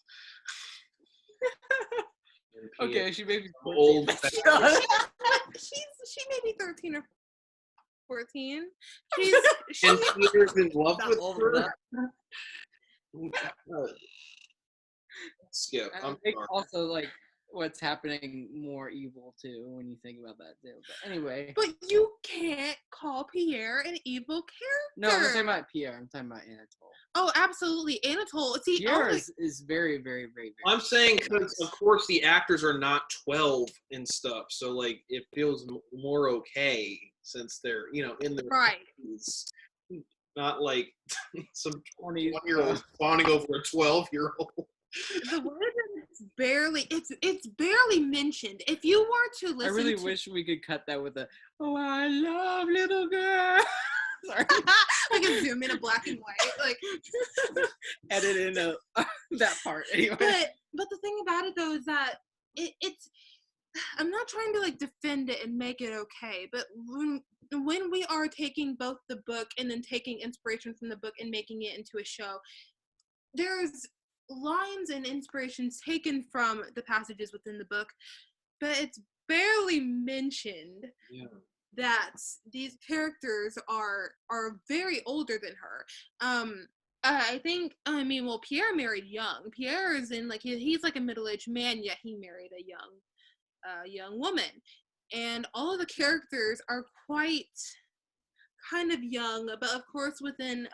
Okay, she may be old. She may be 13 or 14. And Peter's in love with her. Skip. I think also like what's happening more evil too when you think about that too. But anyway. But you can't call Pierre an evil character. No, I'm not talking about Pierre. I'm talking about Anatole. Oh, absolutely, Anatole. See, Pierre is very, very, very, very. I'm saying because of course the actors are not 12 and stuff, so like it feels more okay since they're in their right. 50s. Not like some 20-year-old fawning over a 12-year-old. The way that it's barely mentioned. If you were to listen, I really wish we could cut that with "Oh, I love little girl." Sorry, like a zoom in a black and white, like edit in that part. Anyway, but the thing about it though is that it's I'm not trying to like defend it and make it okay, but when we are taking both the book and then taking inspiration from the book and making it into a show, there's lines and inspirations taken from the passages within the book, but it's barely mentioned that these characters are very older than her. Well, Pierre married young. Pierre is in like he's like a middle-aged man, yet he married a young woman, and all of the characters are quite kind of young, but of course within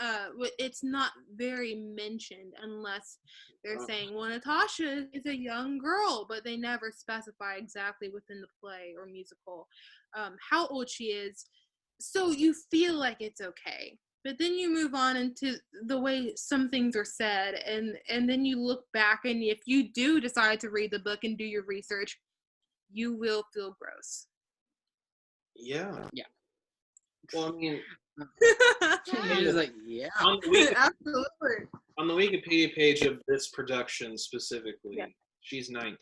it's not very mentioned unless they're saying, well, Natasha is a young girl, but they never specify exactly within the play or musical how old she is, so you feel like it's okay. But then you move on into the way some things are said, and then you look back, and if you do decide to read the book and do your research, you will feel gross. Yeah. Well, I mean, Just like, yeah. Absolutely. On the Wikipedia page of this production specifically, she's 19.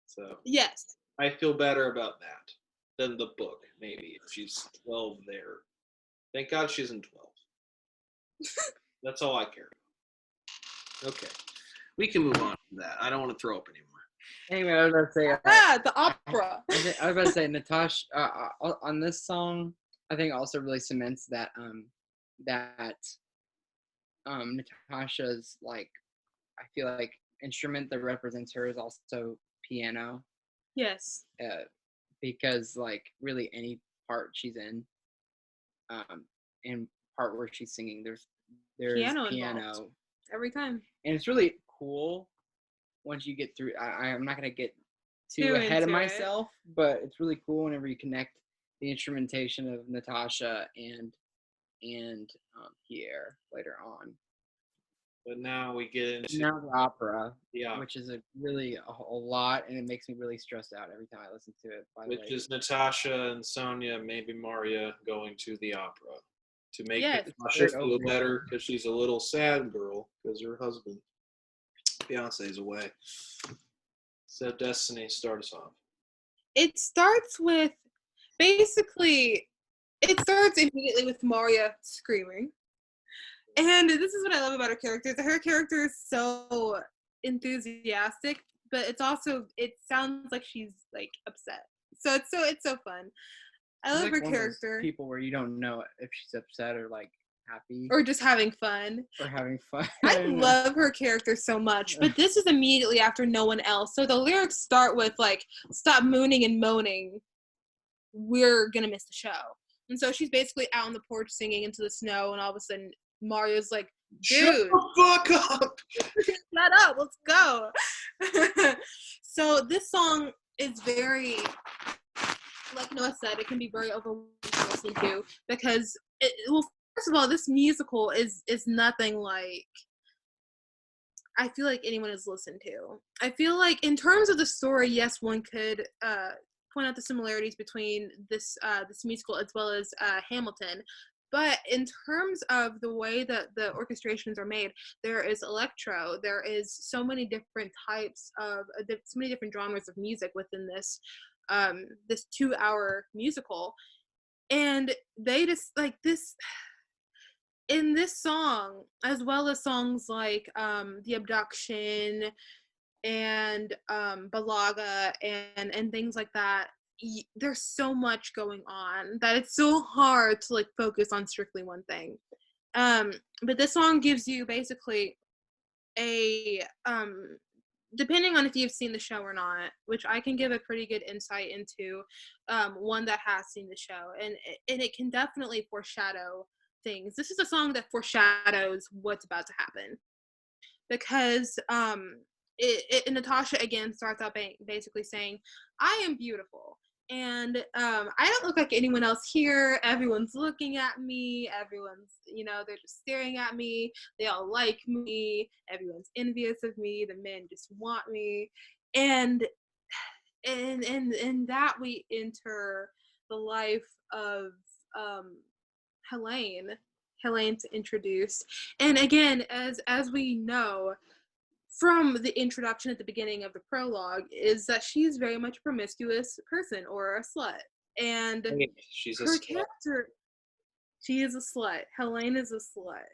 So yes, I feel better about that than the book, maybe, if she's 12 there. Thank God she isn't 12. That's all I care about. Okay. We can move on from that. I don't want to throw up anymore. Anyway, I was about to say. the opera. I was about to say, Natasha, on this song, I think also really cements that Natasha's, like, I feel like instrument that represents her is also piano. Yes. Because like really any part she's in, and part where she's singing, there's piano every time, and it's really cool once you get through. I'm not gonna get too ahead of myself, but it's really cool whenever you connect the instrumentation of Natasha and Pierre later on. But now we get into the opera, yeah, which is a lot, and it makes me really stressed out every time I listen to it. Which is Natasha and Sonia, maybe Maria, going to the opera to make Natasha feel better because she's a little sad girl because her husband, fiance, is away. So Destiny, start us off. It starts with it starts immediately with Maria screaming. And this is what I love about her character. Her character is so enthusiastic, but it sounds like she's like upset. So it's so fun. I love her character. People where you don't know if she's upset or like happy or just having fun. I love her character so much, but this is immediately after No One Else. So the lyrics start with like, "Stop mooning and moaning. We're gonna miss the show." And so she's basically out on the porch singing into the snow, and all of a sudden Mario's like, "Dude, shut the fuck up! Shut up, let's go." So this song is very, like Noah said, it can be very overwhelming to listen to because, first of all, this musical is nothing like I feel like anyone has listened to. I feel like in terms of the story, yes, one could point out the similarities between this musical as well as Hamilton. But in terms of the way that the orchestrations are made, there is electro. There is so many different types of, so many different genres of music within this 2-hour musical, and they just like this. In this song, as well as songs like The Abduction and Balaga and things like that, there's so much going on that it's so hard to like focus on strictly one thing. But this song gives you basically a depending on if you've seen the show or not, which I can give a pretty good insight into, one that has seen the show, and it can definitely foreshadow things. This is a song that foreshadows what's about to happen, because Natasha again starts out basically saying, "I am beautiful, and I don't look like anyone else here. Everyone's looking at me. Everyone's, they're just staring at me. They all like me. Everyone's envious of me. The men just want me." And that we enter the life of Helene's introduced. And again, as we know, from the introduction at the beginning of the prologue is that she's very much a promiscuous person or a slut. And She's a her slut. character, she is a slut. Helene is a slut.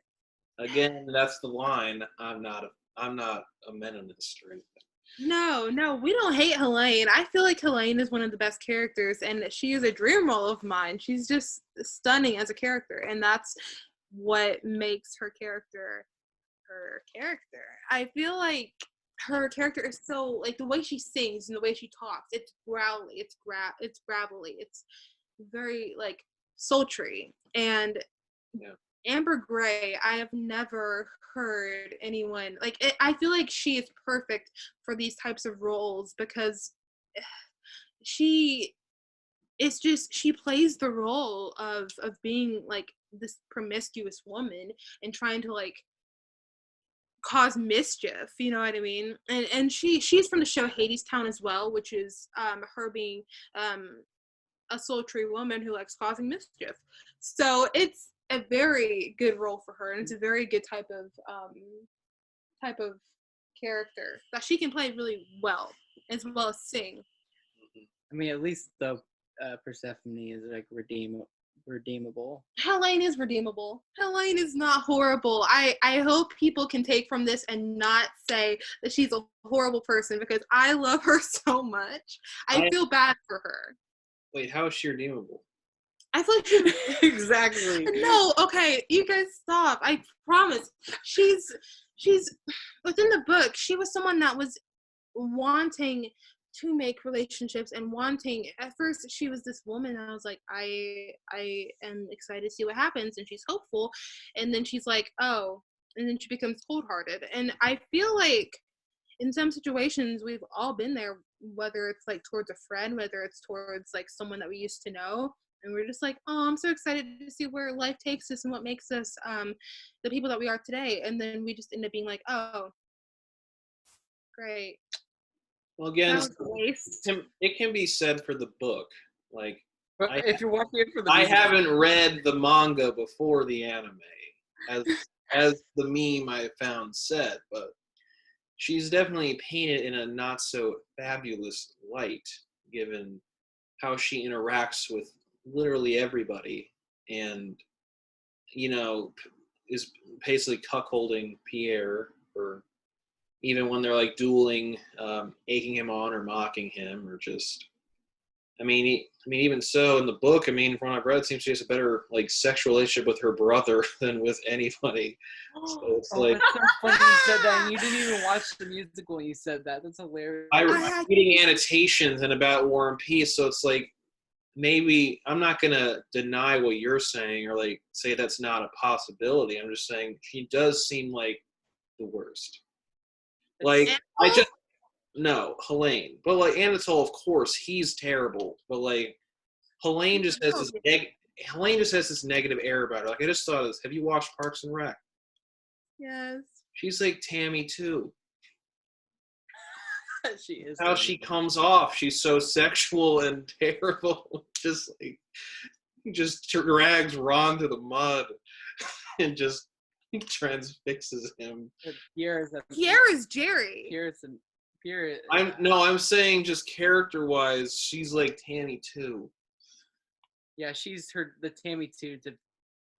Again, that's the line. I'm not a meninist or anything. No, we don't hate Helene. I feel like Helene is one of the best characters, and she is a dream role of mine. She's just stunning as a character, and that's what makes her character her character. I feel like her character is so, like, the way she sings and the way she talks, it's growly, it's gravelly, it's very, like, sultry. And Yeah. Amber Gray, I have never heard anyone like it, I feel like she is perfect for these types of roles because she she plays the role of being like this promiscuous woman and trying to like cause mischief, you know what I mean? And she's from the show Hadestown as well, which is her being a sultry woman who likes causing mischief. So it's a very good role for her, and it's a very good type of character that she can play really well as as sing. I mean, at least the Persephone is like redeemable. Helene is redeemable. Helene is not horrible. I hope people can take from this and not say that she's a horrible person because I love her so much. I feel bad for her. Wait, how is she redeemable? I feel like she Exactly. No, okay, you guys stop. I promise. She's within the book, she was someone that was wanting to make relationships and wanting, at first she was this woman and I was like, I am excited to see what happens, and she's hopeful, and then she's like, oh, and then she becomes cold-hearted. And I feel like in some situations we've all been there, whether it's like towards a friend, whether it's towards like someone that we used to know, and we're just like, oh, I'm so excited to see where life takes us and what makes us the people that we are today. And then we just end up being like, oh, great. Well, again, That was a waste. it can be said for the book. Like, But if you're watching it for the I music, haven't read the manga before the anime, as the meme I found said, but she's definitely painted in a not so fabulous light, given how she interacts with literally everybody, and is basically cuckolding Pierre, or even when they're like dueling, egging him on or mocking him, or just. I mean, even so, in the book, from what I've read, it seems she has a better like sexual relationship with her brother than with anybody. So it's like, that's so funny you said that, and you didn't even watch the musical when you said that. That's hilarious. I'm reading annotations and about War and Peace, so it's like, maybe I'm not gonna deny what you're saying or like say that's not a possibility. I'm just saying she does seem like the worst. Like Helene, but like Anatole, of course, he's terrible. But like Helene just has this negative air about her. Like, I just thought of this. Have you watched Parks and Rec? Yes. She's like Tammy too. She is. How she comes off, she's so sexual and terrible. Just drags Ron to the mud and just transfixes him. Pierre is Jerry. I'm saying just character-wise, she's like Tammy too. Yeah, she's the Tammy too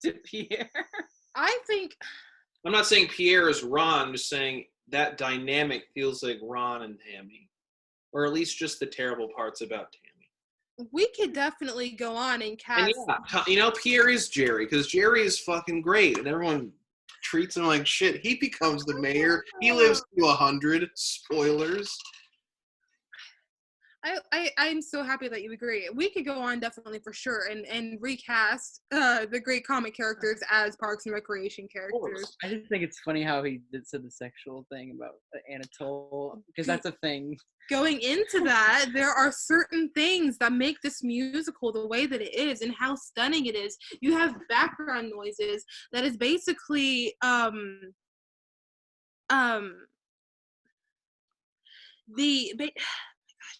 to Pierre. I think. I'm not saying Pierre is Ron. I'm just saying that dynamic feels like Ron and Tammy, or at least just the terrible parts about Tammy. We could definitely go on and cast. And Pierre is Jerry, because Jerry is fucking great, and everyone treats him like shit. He becomes the mayor. He lives to 100. Spoilers. I'm so happy that you agree. We could go on definitely for sure and recast the great comic characters as Parks and Recreation characters. I just think it's funny how he said the sexual thing about Anatole, because that's a thing. Going into that, there are certain things that make this musical the way that it is and how stunning it is. You have background noises that is basically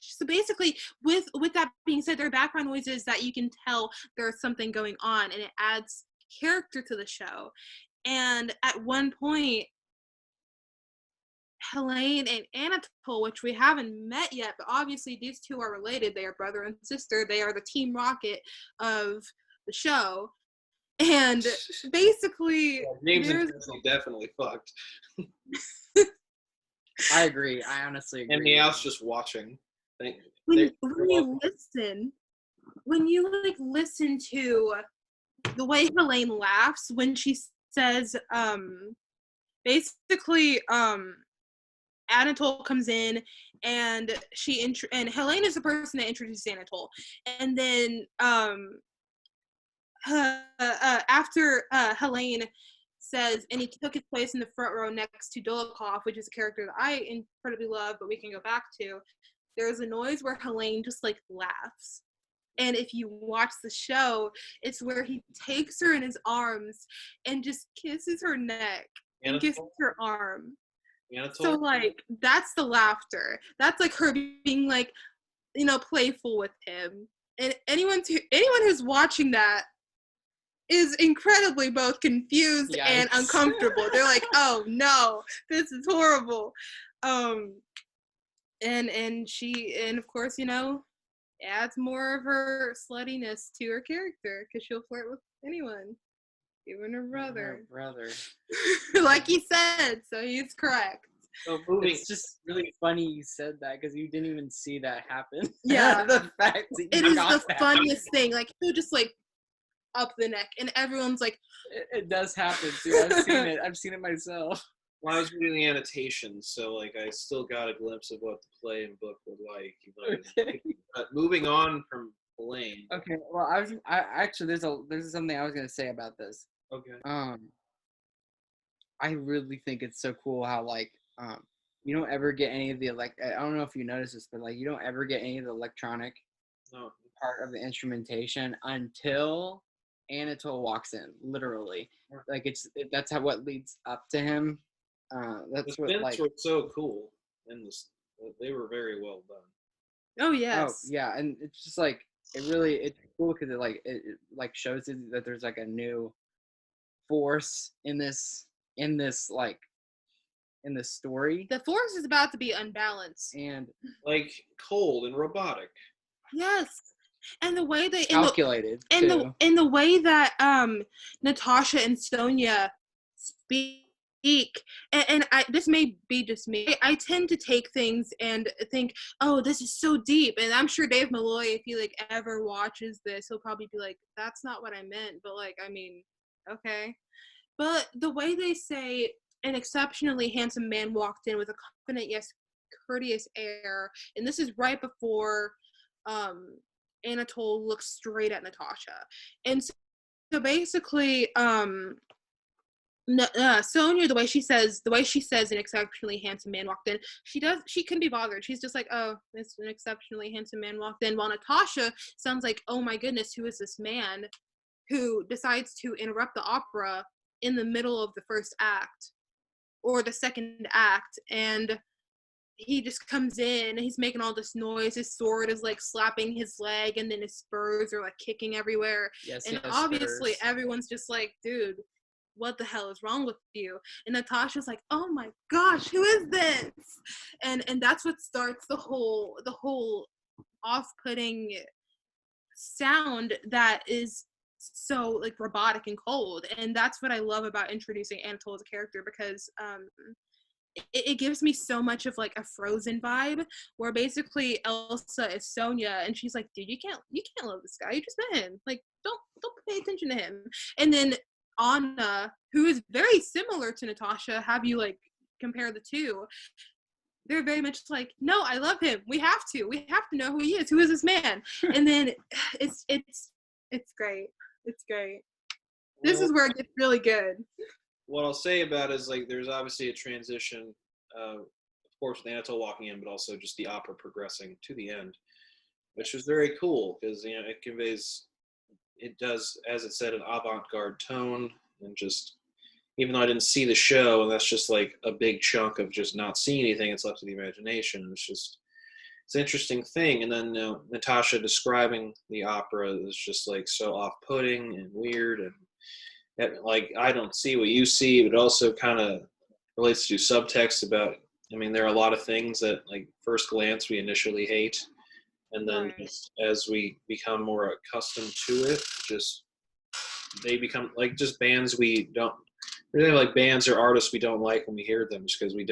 so basically, with that being said, there are background noises that you can tell there's something going on, and it adds character to the show. And at one point, Helene and Anatole, which we haven't met yet, but obviously these two are related. They are brother and sister. They are the Team Rocket of the show. And basically, James and Jesse definitely fucked. I agree. I honestly agree. And Meow's just watching. When you listen to the way Helene laughs when she says, basically, Anatole comes in and and Helene is the person that introduces Anatole, and then after Helene says, and he took his place in the front row next to Dolokhov, which is a character that I incredibly love, but we can go back to. There's a noise where Helene just like laughs. And if you watch the show, it's where he takes her in his arms and just kisses her neck and kisses her arm. Anatole? So like that's the laughter. That's like her being like, playful with him. And anyone who's watching that is incredibly both confused and uncomfortable. They're like, oh no, this is horrible. And of course, adds more of her sluttiness to her character because she'll flirt with anyone, even her brother. Like he said, so he's correct. So it's just really funny you said that because you didn't even see that happen. Yeah. The fact that it is the funniest thing. Like he'll just like up the neck and everyone's like, it does happen too. I've seen it myself. Well, I was reading the annotations, so like I still got a glimpse of what the play and book were like. Okay. But moving on from Elaine. Okay. Well, I actually there's something I was gonna say about this. Okay. I really think it's so cool how like you don't ever get any of the I don't know if you noticed this, but like you don't ever get any of the electronic part of the instrumentation until Anatole walks in. Literally, like that's what leads up to him. That's the what synths were so cool in this. They were very well done. Oh yes. Oh yeah, and it's just like it's cool because it shows you that there's like a new force in this story. The force is about to be unbalanced And like cold and robotic. Yes. And the way they calculated in the way that Natasha and Sonia speak, and this may be just me. I tend to take things and think, oh, this is so deep. And I'm sure Dave Malloy, if he like ever watches this, he'll probably be like, that's not what I meant. But like, I mean, okay. But the way they say an exceptionally handsome man walked in with a confident yet courteous air, and this is right before Anatole looks straight at Natasha. And so basically, Sonia, the way she says an exceptionally handsome man walked in, she couldn't be bothered. She's just like, oh, it's an exceptionally handsome man walked in. While Natasha sounds like, oh my goodness, who is this man who decides to interrupt the opera in the middle of the first act or the second act, and he just comes in and he's making all this noise. His sword is like slapping his leg, and then his spurs are like kicking everywhere. Yes, and obviously everyone's just like, dude, what the hell is wrong with you? And Natasha's like, oh my gosh, who is this? And that's what starts the whole off-putting sound that is so like robotic and cold. And that's what I love about introducing Anatole as a character, because it gives me so much of like a Frozen vibe, where basically Elsa is Sonia and she's like, dude, you can't love this guy, you just met him, like don't pay attention to him. And then Anna, who is very similar to Natasha, have you like compare the two, they're very much like, no, I love him, we have to know who he is, who is this man? And then it's great. This is where it gets really good. What I'll say about it is like there's obviously a transition, of course, with Anatole walking in, but also just the opera progressing to the end, which was very cool because it does, as it said, an avant-garde tone, and just even though I didn't see the show, and that's just like a big chunk of just not seeing anything, it's left to the imagination. It's an interesting thing. And then Natasha describing the opera is just like so off-putting and weird, and like I don't see what you see, but also kind of relates to subtext about I mean, there are a lot of things that, like, first glance, we initially hate, and then Right. just as we become more accustomed to it, just they become like just bands we don't really like, bands or artists we don't like when we hear them, just because we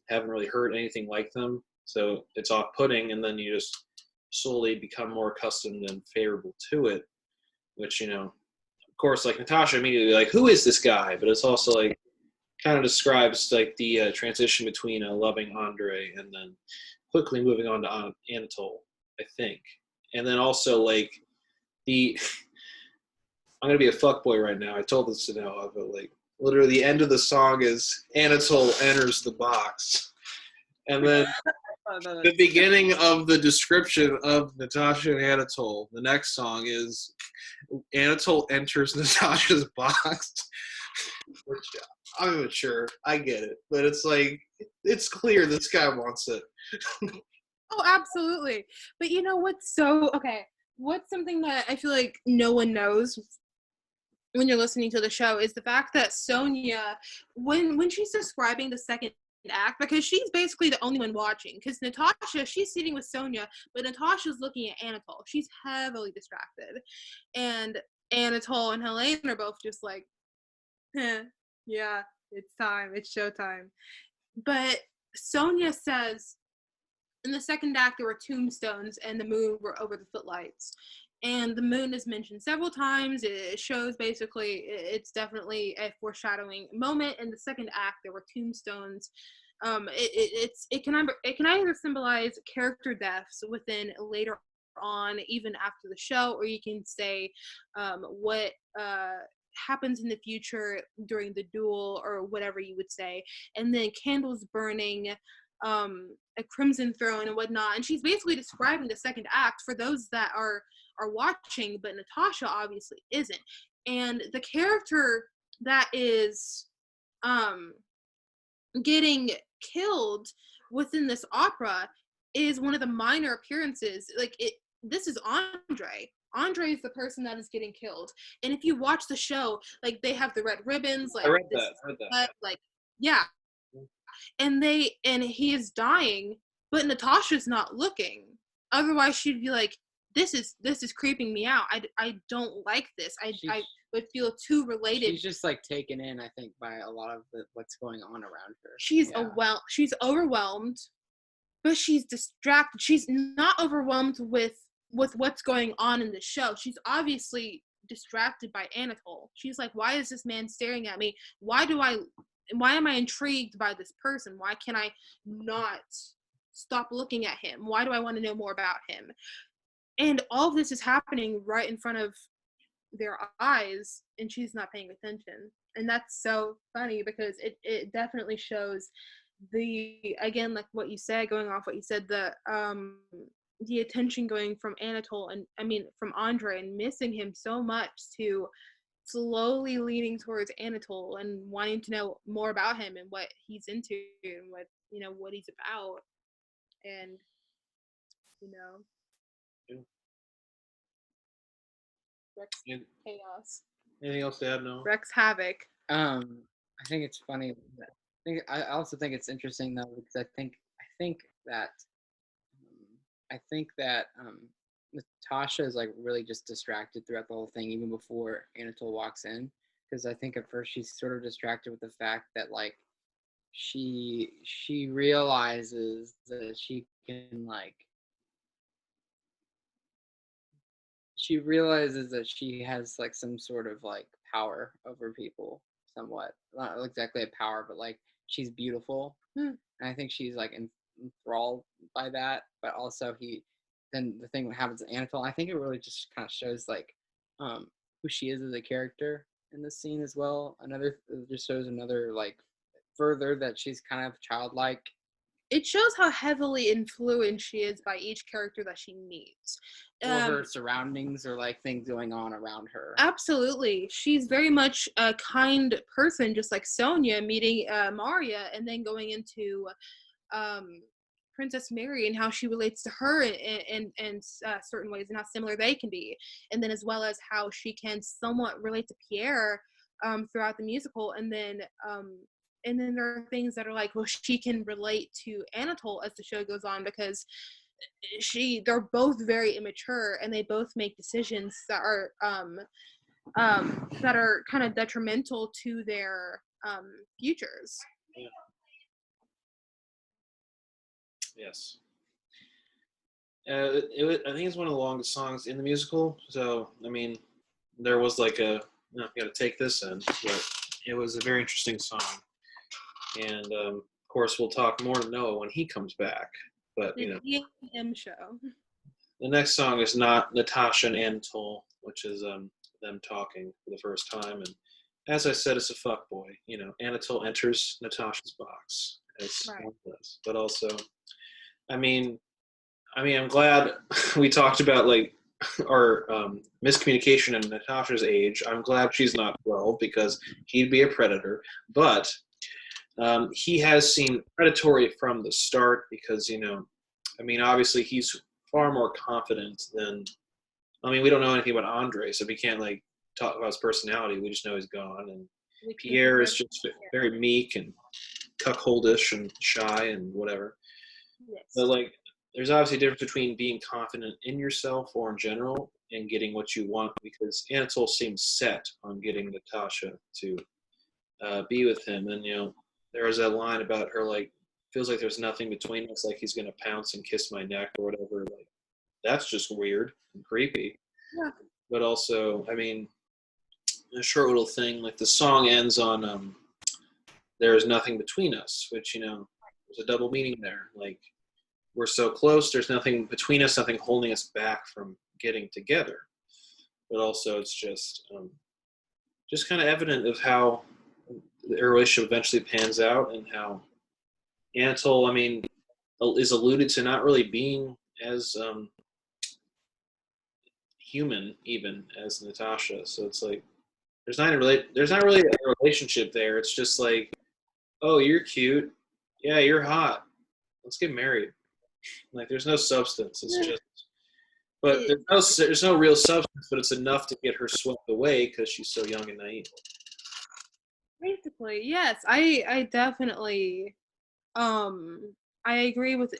haven't really heard anything like them. So it's off-putting, and then you just slowly become more accustomed and favorable to it. Which, of course, like Natasha immediately like, who is this guy? But it's also like kind of describes like the transition between loving Andre and then quickly moving on to Anatole, I think. And then also like the I'm gonna be a fuckboy right now. I told this to Noah, but like literally the end of the song is Anatole enters the box, and then the beginning of the description of Natasha and Anatole. The next song is Anatole enters Natasha's box, which I'm immature. I get it, but it's like it's clear this guy wants it. Oh, absolutely. But you know what's so okay? What's something that I feel like no one knows when you're listening to the show is the fact that Sonia, when she's describing the second act, because she's basically the only one watching, because Natasha, she's sitting with Sonia, but Natasha's looking at Anatole. She's heavily distracted. And Anatole and Helene are both just like, yeah, it's time. It's showtime. But Sonia says, in the second act, there were tombstones and the moon were over the footlights. And the moon is mentioned several times. It shows basically, it's definitely a foreshadowing moment. In the second act, there were tombstones. It can either symbolize character deaths within later on, even after the show, or you can say what happens in the future during the duel, or whatever you would say. And then candles burning, a crimson throne and whatnot. And she's basically describing the second act for those that are watching, but Natasha obviously isn't. And the character that is getting killed within this opera is one of the minor appearances. Like this is Andre. Andre is the person that is getting killed. And if you watch the show, like they have the red ribbons, like I read this, that. like yeah. And he is dying, but Natasha's not looking. Otherwise, she'd be like, "This is creeping me out. I don't like this. I would feel too related." She's just like taken in, I think, by a lot of what's going on around her. She's overwhelmed, but she's distracted. She's not overwhelmed with what's going on in the show. She's obviously distracted by Anatole. She's like, "Why is this man staring at me? Why am I intrigued by this person? Why can I not stop looking at him? Why do I want to know more about him?" And all of this is happening right in front of their eyes, and she's not paying attention. And that's so funny because it definitely shows again, like what you said, going off what you said, the attention going from Anatole from Andre, and missing him so much, to slowly leaning towards Anatole and wanting to know more about him and what he's into and what he's about. And Rex chaos. Anything else to add, Noah? Rex havoc. I think it's funny. I also think it's interesting though, because I think that Natasha is like really just distracted throughout the whole thing, even before Anatole walks in. Because I think at first she's sort of distracted with the fact that like she realizes that she can like she realizes that she has like some sort of like power over people, somewhat, not exactly a power, but like she's beautiful. And I think she's like enthralled by that. But also then the thing that happens to Anatole, I think it really just kind of shows like who she is as a character in this scene as well. It just shows another like further that she's kind of childlike. It shows how heavily influenced she is by each character that she meets. Or her surroundings, or like things going on around her. Absolutely. She's very much a kind person, just like Sonia meeting Maria, and then going into Princess Mary and how she relates to her in certain ways, and how similar they can be. And then as well as how she can somewhat relate to Pierre throughout the musical. And then and then there are things that are like, well, she can relate to Anatole as the show goes on because they're both very immature and they both make decisions that are kind of detrimental to their futures. Yeah. Yes. I think it's one of the longest songs in the musical. So, I mean, there was like you got to take this in, but it was a very interesting song. And of course, we'll talk more to Noah when he comes back. But The M&N Show. The next song is not Natasha and Anatole, which is them talking for the first time. And as I said, it's a fuckboy. Anatole enters Natasha's box, as one does. But also, I mean, I'm glad we talked about like our miscommunication in Natasha's age. I'm glad she's not 12 because he'd be a predator. But he has seemed predatory from the start because, obviously he's far more confident than, we don't know anything about Andre, so we can't like talk about his personality. We just know he's gone. And Pierre is just very meek and cuckoldish and shy and whatever. Yes. But like, there's obviously a difference between being confident in yourself or in general and getting what you want, because Anatole seems set on getting Natasha to be with him. And, there was that line about her, like, feels like there's nothing between us, like he's going to pounce and kiss my neck or whatever. Like, that's just weird and creepy. Yeah. But also, a short little thing, like the song ends on there is nothing between us, which, there's a double meaning there. Like, we're so close, there's nothing between us, nothing holding us back from getting together. But also it's just kind of evident of how their relationship eventually pans out, and how Anatole, is alluded to not really being as human even as Natasha. So it's like there's not really a relationship there. It's just like, oh, you're cute, yeah, you're hot, let's get married. Like, there's no substance. It's just, but there's no real substance, but it's enough to get her swept away because she's so young and naive. Basically, yes. I definitely I agree with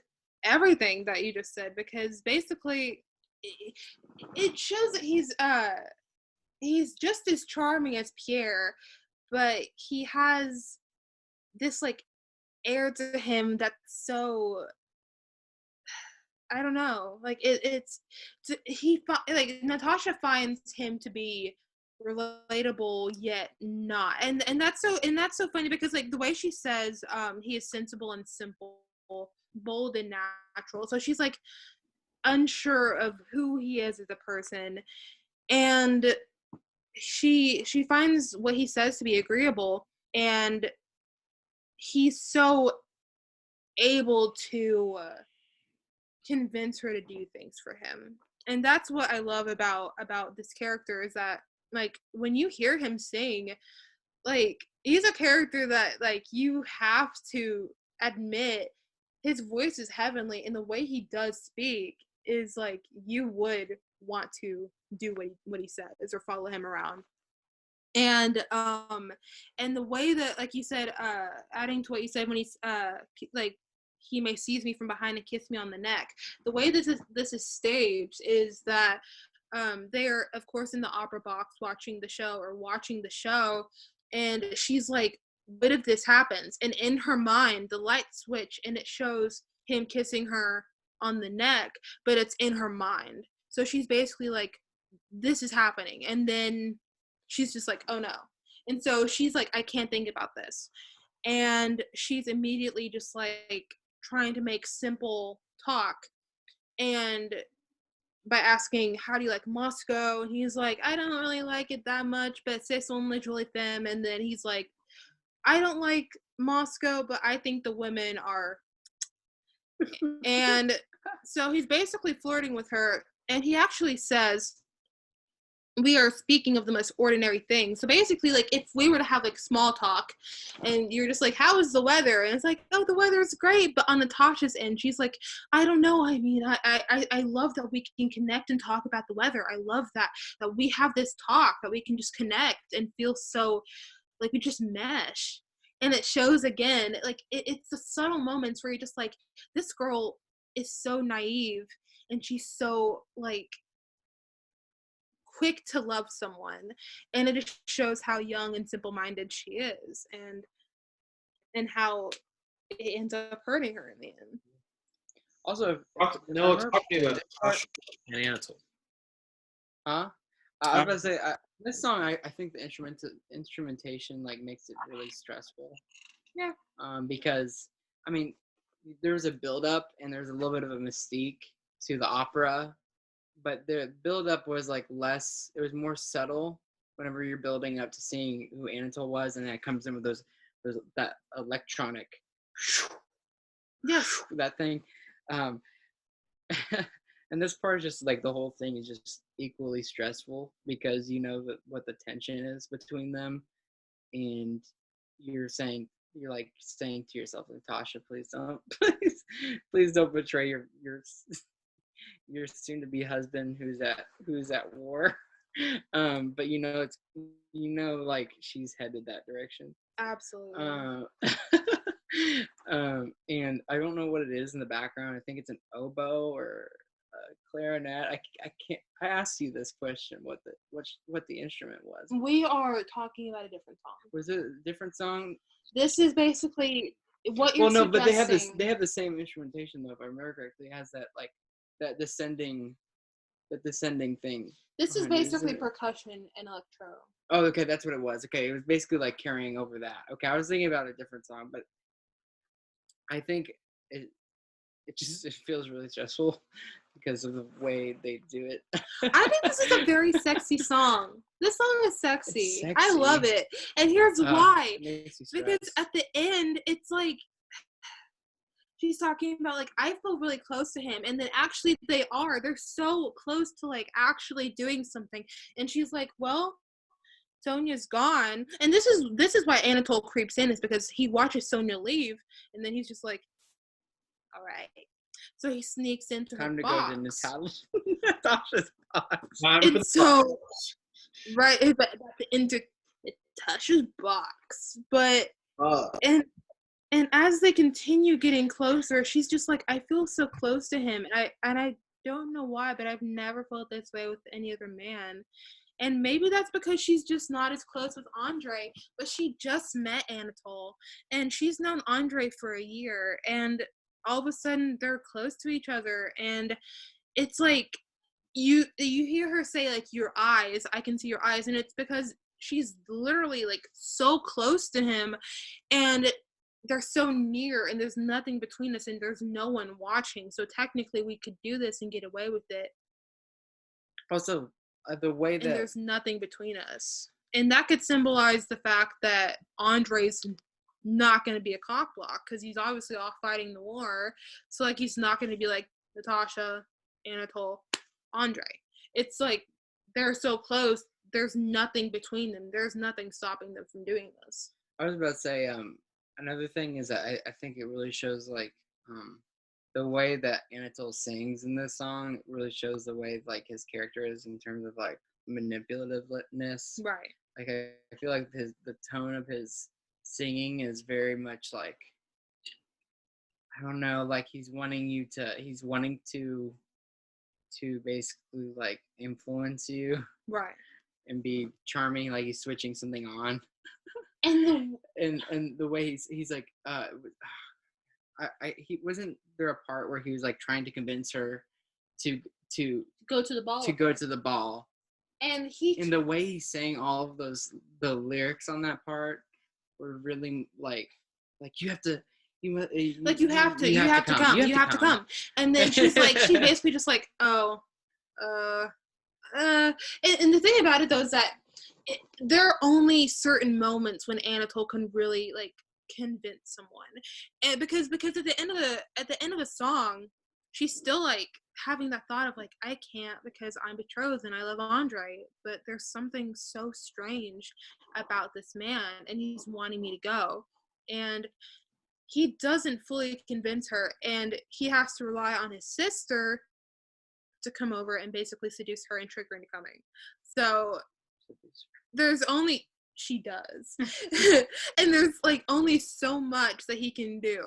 everything that you just said, because basically it shows that he's just as charming as Pierre, but he has this like air to him that's so, I don't know, like Natasha finds him to be relatable yet not, and that's so funny, because like the way she says he is sensible and simple, bold and natural, so she's like unsure of who he is as a person, and she finds what he says to be agreeable, and he's so able to convince her to do things for him. And that's what I love about this character, is that like when you hear him sing, like he's a character that like you have to admit his voice is heavenly, and the way he does speak is like you would want to do what he says or follow him around. And the way that, like you said, adding to what you said, when he's like, he may seize me from behind and kiss me on the neck. The way this is staged is that they are, of course, in the opera box watching the show, and she's like, what if this happens? And in her mind, the light switch, and it shows him kissing her on the neck, but it's in her mind. So she's basically like, this is happening. And then she's just like, oh no. And so she's like, I can't think about this. And she's immediately just like trying to make simple talk, and by asking, how do you like Moscow? And he's like, I don't really like it that much, but c'est son le femme. And then he's like, I don't like Moscow, but I think the women are. And so he's basically flirting with her, and he actually says, we are speaking of the most ordinary things. So basically, like, if we were to have like small talk and you're just like, how is the weather? And it's like, oh, the weather is great. But on Natasha's end, she's like, I don't know. I mean, I love that we can connect and talk about the weather. I love that we have this talk, that we can just connect and feel so like we just mesh. And it shows again, like, it's the subtle moments where you're just like, this girl is so naive, and she's so, like, quick to love someone, and it just shows how young and simple-minded she is, and how it ends up hurting her in the end. Also, No, it's talking about Natasha and Anatole. Huh? I was about to say, this song, I think the instrumentation like makes it really stressful. Yeah. Because I mean, there's a build up and there's a little bit of a mystique to the opera, but the build up was like less. It was more subtle whenever you're building up to seeing who Anatole was, and then it comes in with that electronic, Yes. that thing. And this part is just like the whole thing is just equally stressful because you know what the tension is between them, and you're like saying to yourself, Natasha, please don't, please don't betray your soon to be husband who's at war. But like she's headed that direction. Absolutely. And I don't know what it is in the background. I think it's an oboe or a clarinet. I can't. I asked you this question. What the instrument was? We are talking about a different song. Was it a different song? This is basically what you're Well, no, suggesting. but they have the same instrumentation though. If I remember correctly, it has that like that descending thing. This is behind it, basically isn't it? percussion and electro. Oh, okay, that's what it was. Okay, it was basically like carrying over that. Okay, I was thinking about a different song, but I think it feels really stressful because of the way they do it. I think this is a very sexy song. This song is sexy. It's sexy. I love it. And here's why. It makes me Because stress. at the end, it's like she's talking about like, I feel really close to him, and then actually they're so close to like actually doing something, and she's like, well, Sonia's gone. And this is why Anatole creeps in, is because he watches Sonia leave, and then he's just like, all right, so he sneaks into Time her to box. go to Natasha's box. It's so right, but into Natasha's box, but and as they continue getting closer, she's just like, I feel so close to him, and I don't know why, but I've never felt this way with any other man. And maybe that's because she's just not as close with Andre, but she just met Anatole, and she's known Andre for a year, and all of a sudden they're close to each other, and it's like you hear her say like, your eyes, I can see your eyes, and it's because she's literally like so close to him, and they're so near, and there's nothing between us, and there's no one watching, so technically we could do this and get away with it. Also, the way that... And there's nothing between us. And that could symbolize the fact that Andre's not going to be a cock block, because he's obviously off fighting the war. So, like, he's not going to be like, Natasha, Anatole, Andre. It's like, they're so close, there's nothing between them. There's nothing stopping them from doing this. I was about to say, another thing is that I think it really shows, like, the way that Anatole sings in this song really shows the way like his character is in terms of like manipulativeness. Right. Like I feel like the tone of his singing is very much like, I don't know, like he's wanting to basically like influence you. Right. And be charming, like he's switching something on. And the way he's like he wasn't there a part where he was like trying to convince her to go to the ball. To go to the ball. And the way he sang all of the lyrics on that part were really like you have to you have to come. And then she's like, she basically just like, and the thing about it though is that there are only certain moments when Anatole can really like convince someone, and because at the end of the song, she's still like having that thought of like, I can't because I'm betrothed and I love Andre, but there's something so strange about this man and he's wanting me to go, and he doesn't fully convince her, and he has to rely on his sister to come over and basically seduce her and trick her into coming. So there's only she does. And there's like only so much that he can do.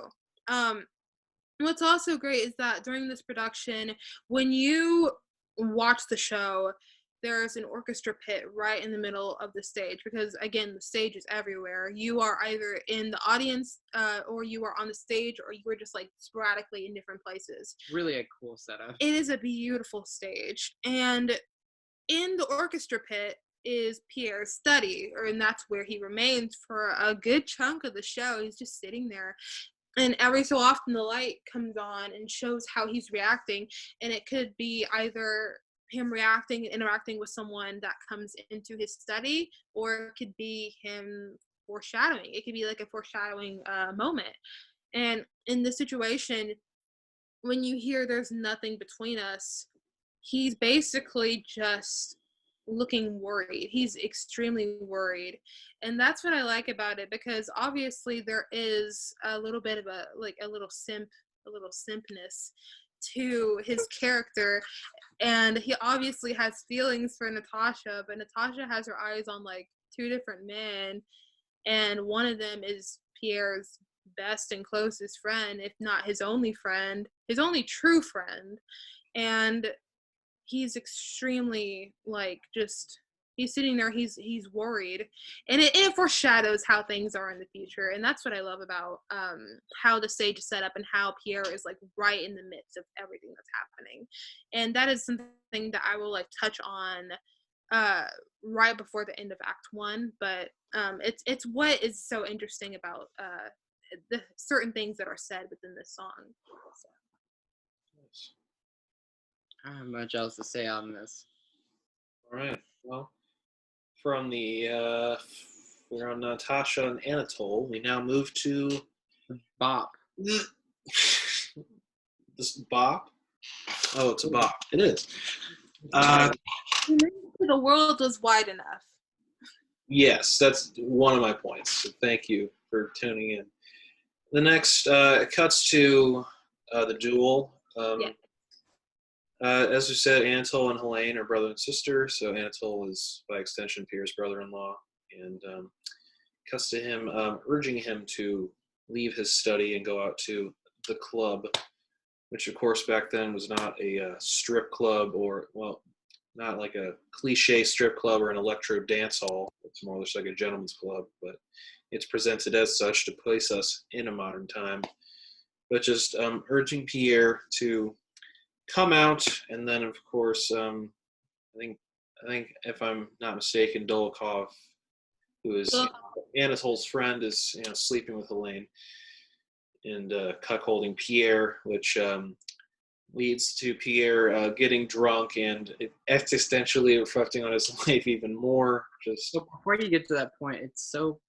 What's also great is that during this production, when you watch the show, there's an orchestra pit right in the middle of the stage because, again, the stage is everywhere. You are either in the audience or you are on the stage or you are just like sporadically in different places. Really a cool setup. It is a beautiful stage. And in the orchestra pit is Pierre's study, and that's where he remains for a good chunk of the show. He's just sitting there. And every so often the light comes on and shows how he's reacting. And it could be either him reacting and interacting with someone that comes into his study, or it could be him foreshadowing. It could be like a foreshadowing moment. And in this situation, when you hear there's nothing between us, he's basically just looking worried. He's extremely worried. And that's what I like about it, because obviously there is a little bit of a little simpness to his character, and he obviously has feelings for Natasha, but Natasha has her eyes on like two different men, and one of them is Pierre's best and closest friend, if not his only friend, his only true friend. And he's extremely like just he's sitting there, he's worried, and it foreshadows how things are in the future. And that's what I love about how the stage is set up and how Pierre is like right in the midst of everything that's happening. And that is something that I will like touch on right before the end of Act 1, but it's what is so interesting about the certain things that are said within this song. So. I don't have much else to say on this. All right. Well, from the we're on Natasha and Anatole. We now move to Bop. This bop. Oh, it's a bop. It is. The world was wide enough. Yes, that's one of my points. So thank you for tuning in. The next cuts to the duel. Yeah. As we said, Anatole and Helene are brother and sister, so Anatole is, by extension, Pierre's brother-in-law, and cuts to him urging him to leave his study and go out to the club, which, of course, back then was not a strip club or, well, not like a cliche strip club or an electro dance hall. It's more or less like a gentleman's club, but it's presented as such to place us in a modern time. But just urging Pierre to come out, and then of course I think if I'm not mistaken, Dolokhov, who is Anatole's friend, is sleeping with Helene and cuckolding Pierre, which leads to Pierre getting drunk and existentially reflecting on his life even more. Just so before you get to that point, it's so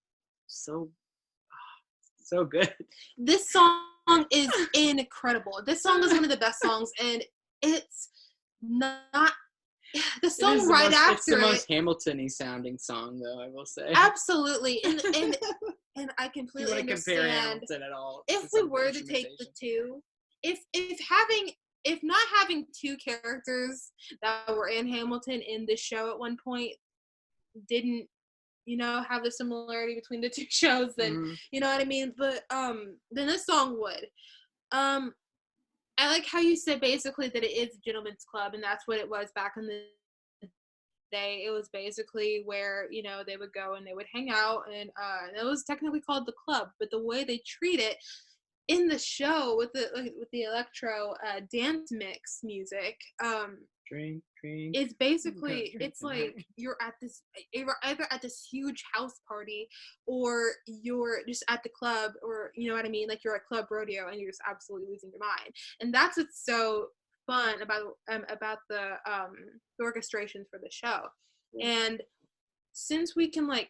good. This song is incredible. This song is one of the best songs, and it's not the song right after it's the most Hamilton-y sounding song, though, I will say. Absolutely. And I completely understand. Hamilton at all, if we were to take the two, if not having two characters that were in Hamilton in this show at one point didn't have the similarity between the two shows, then you know what I mean. But then this song would. I like how you said basically that it is a gentleman's club, and that's what it was back in the day. It was basically where they would go and they would hang out, and it was technically called the club. But the way they treat it in the show with the electro dance mix music, drink. It's basically, it's like you're either at this huge house party, or you're just at the club, or you know what I mean, like you're at club rodeo and you're just absolutely losing your mind. And that's what's so fun about the orchestrations for the show. And since we can like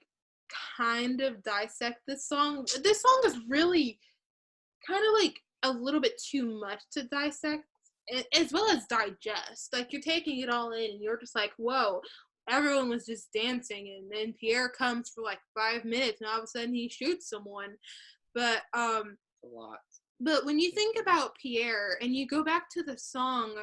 kind of dissect this song is really kind of like a little bit too much to dissect, as well as digest. Like, you're taking it all in and you're just like, whoa, everyone was just dancing, and then Pierre comes for like 5 minutes and all of a sudden he shoots someone. But a lot. But when you think about Pierre and you go back to the song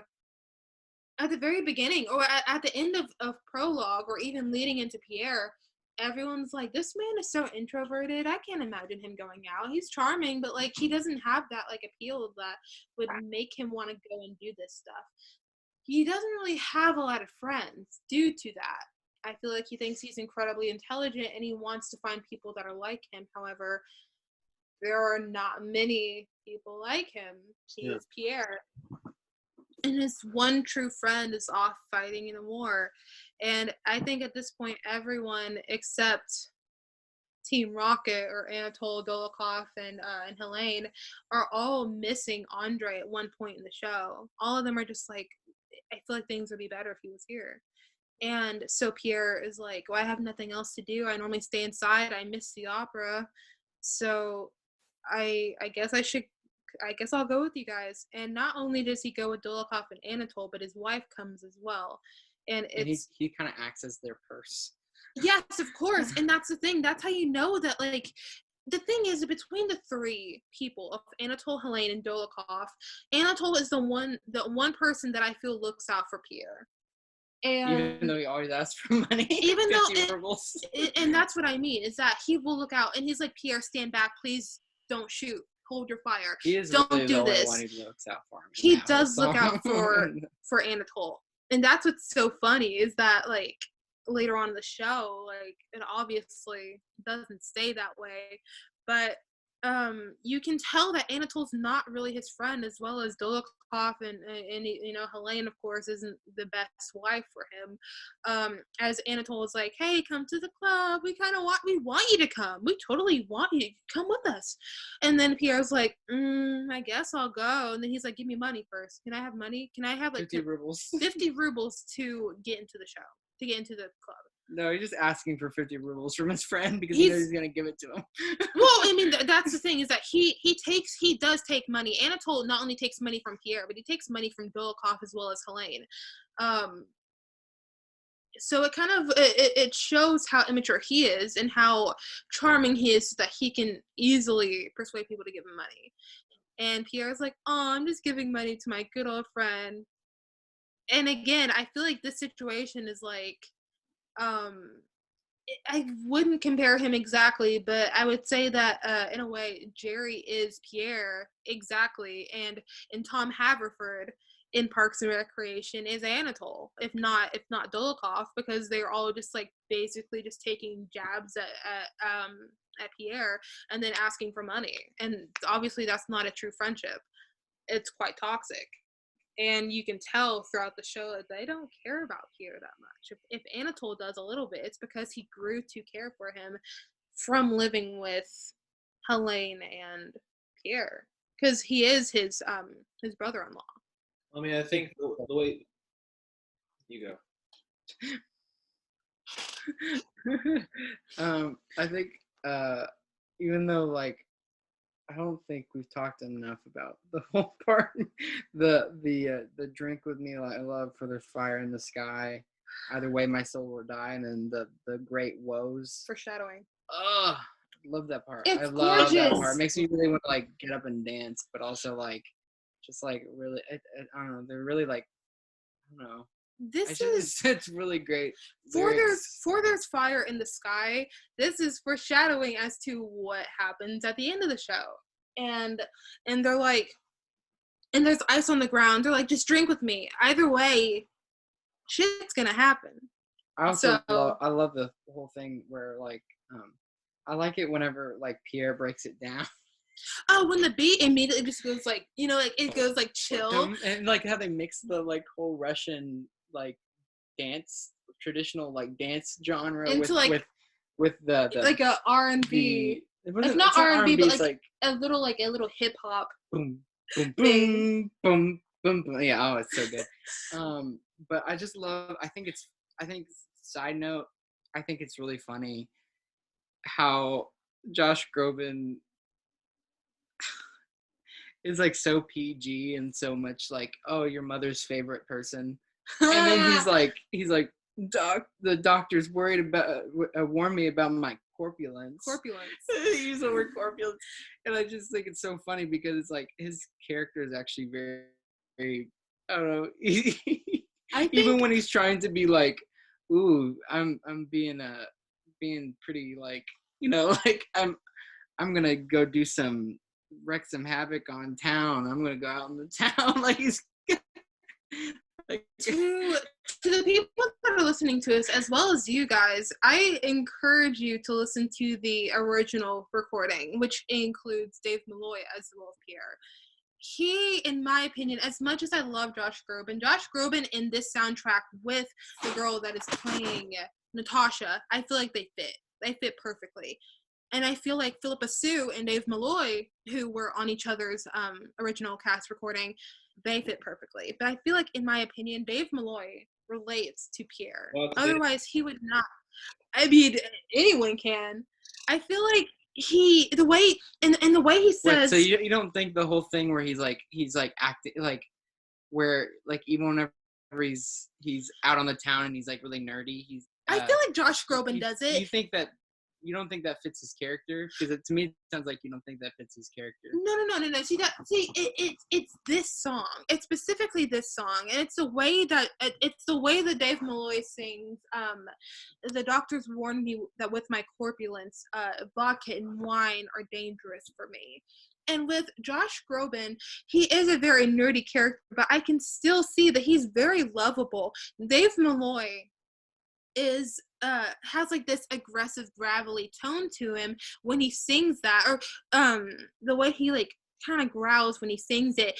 at the very beginning, or at the end of Prologue, or even leading into Pierre, everyone's like, this man is so introverted. I can't imagine him going out. He's charming, but like he doesn't have that like appeal that would make him want to go and do this stuff. He doesn't really have a lot of friends due to that. I feel like he thinks he's incredibly intelligent and he wants to find people that are like him. However, there are not many people like him. He's Pierre. And his one true friend is off fighting in a war. And I think at this point, everyone except Team Rocket or Anatole, Dolokhov, and Helene are all missing Andre at one point in the show. All of them are just like, I feel like things would be better if he was here. And so Pierre is like, well, I have nothing else to do. I normally stay inside. I miss the opera. So I guess I'll go with you guys. And not only does he go with Dolokhov and Anatole, but his wife comes as well. And he kind of acts as their purse. Yes, of course. And that's the thing. That's how you know that, like, the thing is, between the three people of Anatole, Helene, and Dolokhov, Anatole is the one person that I feel looks out for Pierre. And even though he always asks for money, even though and that's what I mean, is that he will look out and he's like, Pierre, stand back, please don't shoot, hold your fire, he is don't really do the this. only one who looks out for him. He does look out for Anatole, and that's what's so funny is that, like, later on in the show, like, it obviously doesn't stay that way, but you can tell that Anatole's not really his friend, as well as Dolokhov and you know, Helene, of course, isn't the best wife for him. As Anatole is like, hey, come to the club, we want you to come, we totally want you to come with us. And then Pierre's like, I guess I'll go. And then he's like, give me money first. Can I have money? Can I have like 50 rubles 50 rubles to get into the show, to get into the club? No, he's just asking for 50 rubles from his friend because he knows he's gonna give it to him. Well, I mean, that's the thing, is that he does take money. Anatole not only takes money from Pierre, but he takes money from Dolokhov as well as Helene. So it kind of it shows how immature he is and how charming he is, so that he can easily persuade people to give him money. And Pierre's like, oh, I'm just giving money to my good old friend. And again, I feel like this situation is like, I wouldn't compare him exactly, but I would say that in a way, Jerry is Pierre exactly, and Tom Haverford in Parks and Recreation is Anatole, if not Dolokhov, because they're all just like basically just taking jabs at Pierre and then asking for money, and obviously that's not a true friendship. It's quite toxic. And you can tell throughout the show that they don't care about Pierre that much. If Anatole does a little bit, it's because he grew to care for him from living with Helene and Pierre, because he is his brother-in-law. I mean, I think the way you go. I think even though, like, I don't think we've talked enough about the whole part. The drink with me, I love, for the fire in the sky. Either way, my soul will die, and then the great woes. Foreshadowing. Ugh, love that part. It's I love gorgeous. that part. It makes me really want to like get up and dance, but also like just like really, I don't know. They're really like, I don't know. It's really great. For there's fire in the sky. This is foreshadowing as to what happens at the end of the show. And they're like, and there's ice on the ground. They're like, just drink with me. Either way, shit's gonna happen. I also love the whole thing where like I like it whenever like Pierre breaks it down. Oh, when the beat immediately just goes like, you know, like it goes like chill. And like how they mix the like whole Russian like dance, traditional like dance genre into with the like a R&B. It's not R&B, but like a little hip hop. Boom, boom, boom, boom, boom, boom. Yeah, oh, it's so good. But I just love. I think side note, I think it's really funny how Josh Groban is like so PG and so much like, oh, your mother's favorite person, and then he's like, the doctor's worried about warned me about my corpulence. He used the word corpulence, and I just think it's so funny because it's like his character is actually very, very, I don't know. Even when he's trying to be like, ooh, I'm being being pretty like, like I'm gonna go wreck some havoc on town. I'm gonna go out in the town. Like he's like, to the people that are listening to us, as well as you guys, I encourage you to listen to the original recording, which includes Dave Malloy as well as Pierre. He, in my opinion, as much as I love Josh Groban in this soundtrack with the girl that is playing Natasha, I feel like they fit. They fit perfectly. And I feel like Philippa Sue and Dave Malloy, who were on each other's original cast recording, they fit perfectly. But I feel like, in my opinion, Dave Malloy relates to Pierre. Well, Otherwise, he would not. I mean, anyone can. I feel like the way he says. Wait, so you don't think the whole thing where he's like acting like, where like even whenever he's out on the town and he's like really nerdy, I feel like Josh Groban does it. You don't think that fits his character? Because to me, it sounds like you don't think that fits his character. No. It's this song. It's specifically this song, and it's the way that Dave Malloy sings. The doctors warned me that with my corpulence, vodka and wine are dangerous for me. And with Josh Groban, he is a very nerdy character, but I can still see that he's very lovable. Dave Malloy has like this aggressive gravelly tone to him when he sings that, or the way he like kind of growls when he sings it.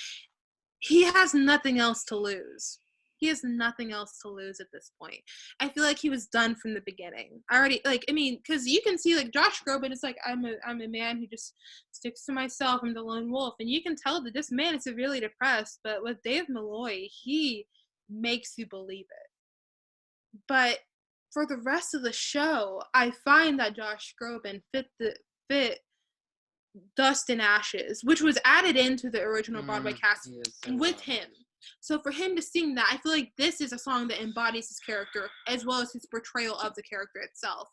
He has nothing else to lose. He has nothing else to lose at this point. I feel like he was done from the beginning. Because you can see like Josh Groban is like, I'm a man who just sticks to myself. I'm the lone wolf, and you can tell that this man is severely depressed. But with Dave Malloy, he makes you believe it. But for the rest of the show, I find that Josh Groban fit Dust and Ashes, which was added into the original Broadway cast with him. So for him to sing that, I feel like this is a song that embodies his character as well as his portrayal of the character itself.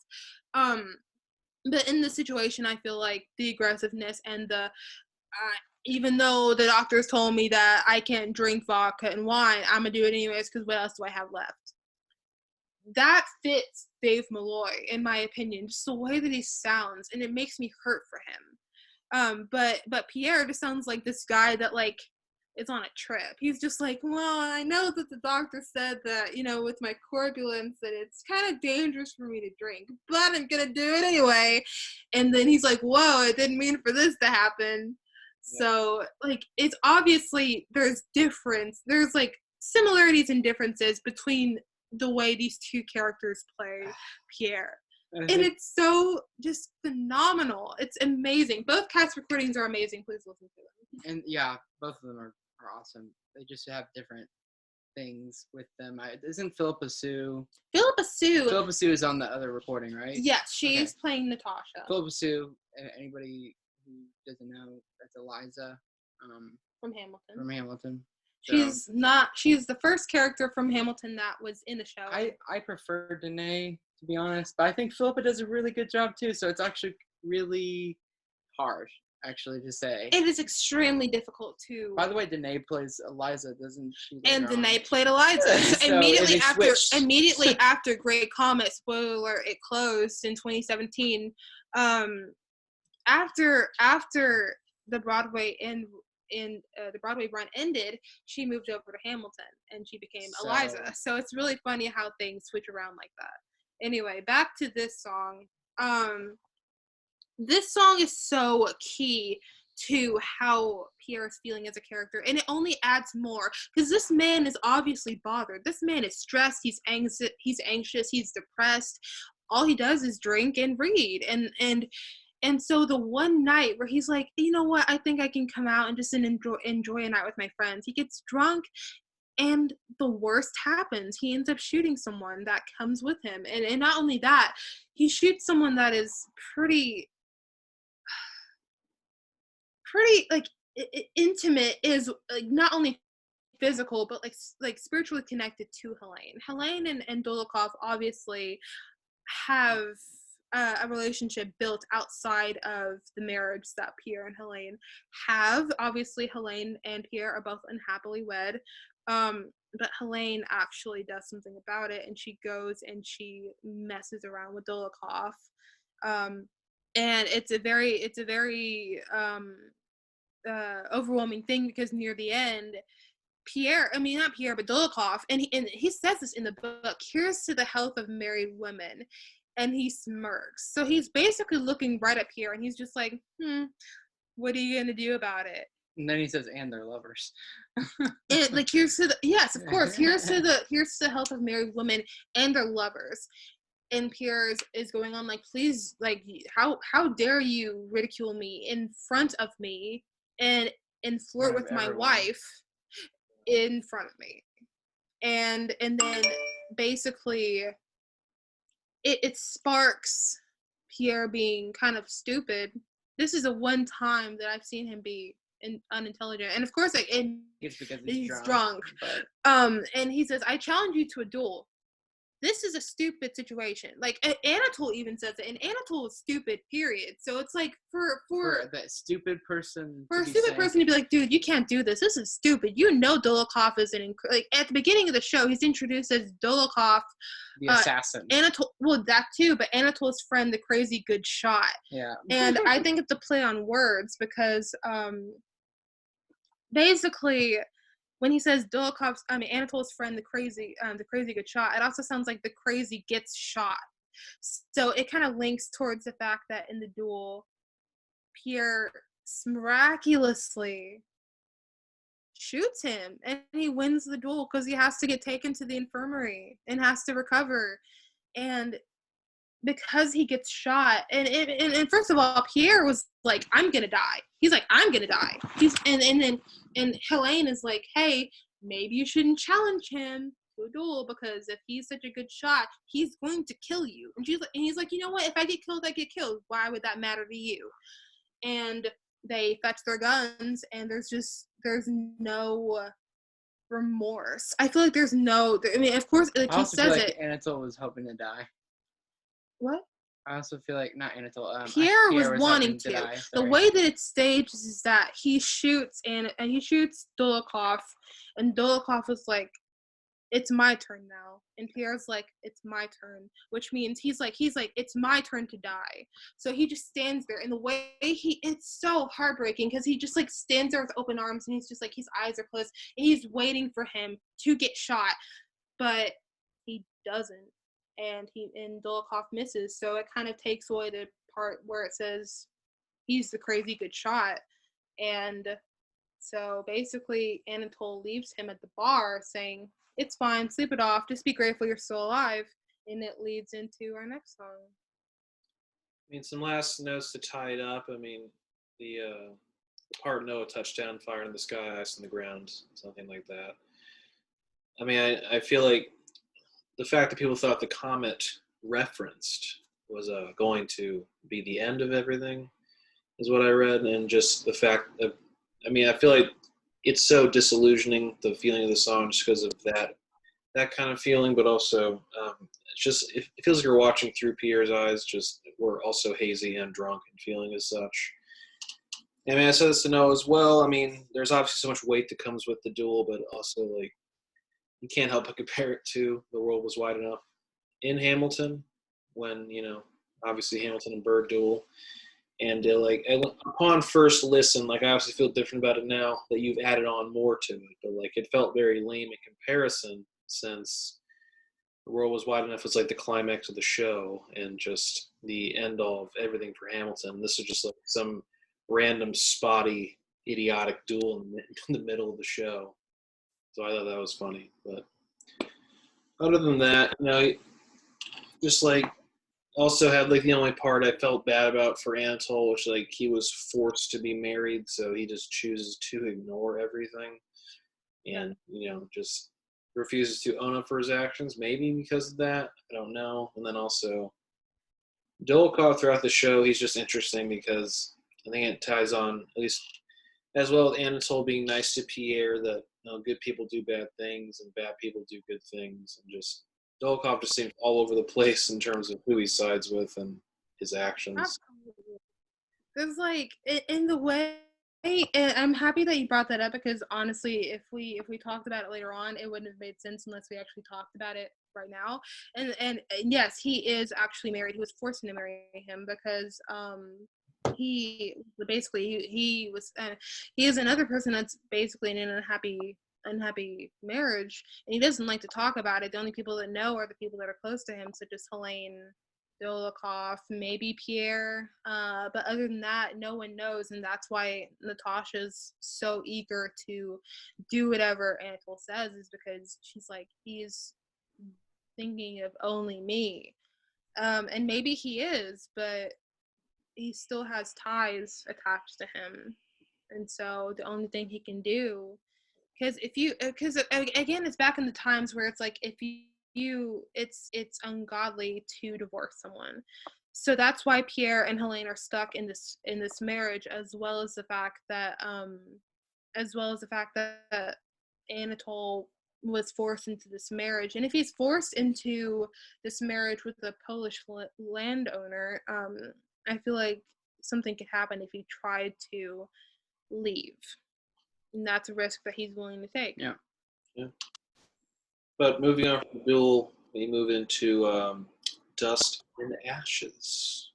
But in this situation, I feel like the aggressiveness and the even though the doctors told me that I can't drink vodka and wine, I'm gonna do it anyways because what else do I have left? That fits Dave Malloy, in my opinion, just the way that he sounds, and it makes me hurt for him. But Pierre just sounds like this guy that like is on a trip. He's just like, well, I know that the doctor said that, with my corpulence that it's kind of dangerous for me to drink, but I'm gonna do it anyway. And then he's like, whoa, I didn't mean for this to happen. Yeah. So like, it's obviously there's like similarities and differences between the way these two characters play Pierre. And it's so just phenomenal. It's amazing. Both cast recordings are amazing. Please listen to them. And yeah, both of them are awesome. They just have different things with them. Isn't Philippa Sue is on the other recording, right? Yes, she's playing Natasha. Philippa Sue, anybody who doesn't know, that's Eliza from Hamilton. She's the first character from Hamilton that was in the show. I prefer Danae, to be honest, but I think Philippa does a really good job too, so it's actually really hard to say. It is extremely difficult to. By the way, Danae plays Eliza, doesn't she? And Danae played Eliza. So immediately after Great Comet, spoiler alert, it closed in 2017. After the Broadway the Broadway run ended, she moved over to Hamilton and she became Eliza. So it's really funny how things switch around like that. Anyway, back to this song. This song is so key to how Pierre is feeling as a character, and it only adds more because this man is obviously bothered. This man is stressed. He's anxious. He's depressed. All he does is drink and read, and so the one night where he's like, you know what, I think I can come out and just enjoy a night with my friends. He gets drunk, and the worst happens. He ends up shooting someone that comes with him, and not only that, he shoots someone that is pretty like intimate, is like not only physical but like spiritually connected to Helene and Dolokhov obviously have a relationship built outside of the marriage that Pierre and Helene have. Obviously Helene and Pierre are both unhappily wed. But Helene actually does something about it, and she goes and she messes around with Dolokhov. And it's a very overwhelming thing, because near the end, not Pierre, but Dolokhov, and he says this in the book, here's to the health of married women, and he smirks. So he's basically looking right at Pierre, and he's just like, what are you gonna do about it? And then he says, and their lovers. And like, here's to the, yes, of course, here's to the health of married women and their lovers. And Pierre is going on like, please, like, how dare you ridicule me in front of me and flirt with my wife in front of me. And then basically it sparks Pierre being kind of stupid. This is the one time that I've seen him be unintelligent, and of course, like, it's because he's drunk. But... and he says, I challenge you to a duel. This is a stupid situation. Like, Anatole even says it, and Anatole is stupid, period. So it's like, for that stupid person, person to be like, dude, you can't do this. This is stupid. You know, Dolokhov is like, at the beginning of the show, he's introduced as Dolokhov, the assassin. Anatole, well, that too, but Anatole's friend, the crazy good shot. Yeah. And I think it's a play on words, because basically, when he says Anatole's friend, the crazy good shot, it also sounds like the crazy gets shot. So it kind of links towards the fact that in the duel, Pierre miraculously shoots him, and he wins the duel because he has to get taken to the infirmary and has to recover. And because he gets shot, and first of all, Pierre was like, I'm gonna die. He's like, I'm gonna die. And Helene is like, hey, maybe you shouldn't challenge him to a duel, because if he's such a good shot, he's going to kill you. And he's like, you know what? If I get killed, I get killed. Why would that matter to you? And they fetch their guns, and there's no remorse. I feel like there's no. I mean, of course, like, he says feel like it. Anatole was hoping to die. What? I also feel like, not Anatole. Pierre was wanting to. Die, the way that it's staged is that he shoots and he shoots Dolokhov, and Dolokhov is like, it's my turn now. And Pierre's like, it's my turn, which means he's like, it's my turn to die. So he just stands there, and the way it's so heartbreaking, because he just like stands there with open arms, and he's just like, his eyes are closed, and he's waiting for him to get shot, but he doesn't. And Dolokhov misses, so it kind of takes away the part where it says he's the crazy good shot. And so basically Anatole leaves him at the bar saying, it's fine, sleep it off, just be grateful you're still alive. And it leads into our next song. I mean, some last notes to tie it up. I mean, the part no, a touchdown, fire in the sky, ice on the ground, something like that. I mean, I feel like the fact that people thought the comet referenced was going to be the end of everything is what I read. And just the fact that, I mean, I feel like it's so disillusioning, the feeling of the song, just because of that kind of feeling, but also it's just, it feels like you're watching through Pierre's eyes, just we're also hazy and drunk and feeling as such. I mean, I said this to know as well. I mean, there's obviously so much weight that comes with the duel, but also, like, you can't help but compare it to The World Was Wide Enough in Hamilton, when, you know, obviously Hamilton and Bird duel. And like, upon first listen, like, I obviously feel different about it now that you've added on more to it. But like, it felt very lame in comparison, since The World Was Wide Enough was like the climax of the show and just the end all of everything for Hamilton. This is just like some random spotty, idiotic duel in the middle of the show. So I thought that was funny. But other than that, you know, just like, also had like the only part I felt bad about for Anatole, which like he was forced to be married, so he just chooses to ignore everything, and you know, just refuses to own up for his actions. Maybe because of that, I don't know. And then also Dolokhov throughout the show, he's just interesting because I think it ties on, at least as well as Anatole being nice to Pierre, that, you know, good people do bad things and bad people do good things, and just Dolokhov just seems all over the place in terms of who he sides with and his actions. Absolutely. There's like, in the way and I'm happy that you brought that up, because honestly, if we talked about it later on, it wouldn't have made sense unless we actually talked about it right now. And yes, he is actually married. He was forced to marry him because he basically he is another person that's basically in an unhappy marriage, and he doesn't like to talk about it. The only people that know are the people that are close to him, such as Helene, Dolokhov, maybe Pierre, but other than that, no one knows, and that's why Natasha's so eager to do whatever Anatole says, is because she's like, he's thinking of only me, and maybe he is, but he still has ties attached to him, and so the only thing he can do, because again, it's back in the times where it's like, if it's ungodly to divorce someone. So that's why Pierre and Helene are stuck in this marriage, as well as the fact that Anatole was forced into this marriage. And if he's forced into this marriage with a Polish landowner, I feel like something could happen if he tried to leave. And that's a risk that he's willing to take. Yeah. But moving on from Duel, we move into Dust and Ashes.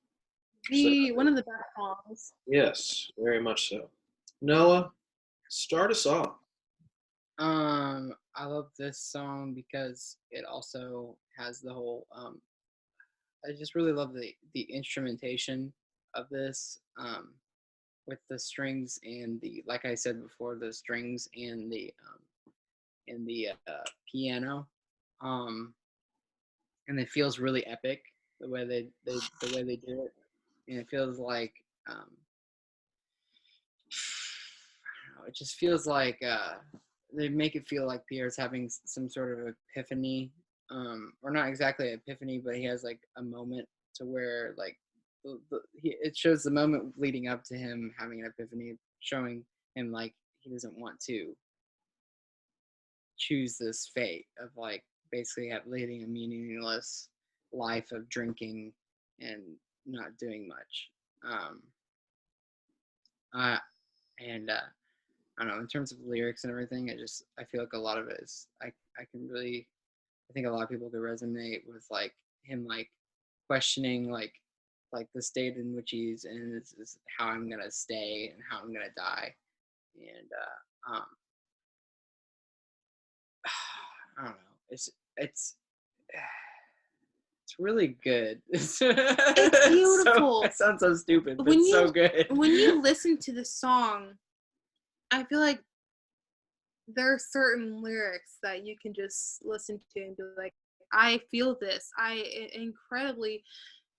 One of the best songs. Yes, very much so. Noah, start us off. I love this song because it also has the whole I just really love the instrumentation of this, with the strings and like I said before, the strings and the piano, and it feels really epic the way they do it, and it feels like I don't know, it just feels like they make it feel like Pierre's having some sort of epiphany, or not exactly an epiphany, but he has like a moment to where like it shows the moment leading up to him having an epiphany, showing him like he doesn't want to choose this fate of like basically leading a meaningless life of drinking and not doing much. And I don't know, in terms of lyrics and everything, I feel like a lot of it is I think a lot of people could resonate with like him like questioning like the state in which he's in is how I'm gonna stay and how I'm gonna die, and I don't know, it's really good. It's beautiful. It sounds so stupid, but it's so good. When you listen to the song, I feel like there are certain lyrics that you can just listen to and be like, I feel this.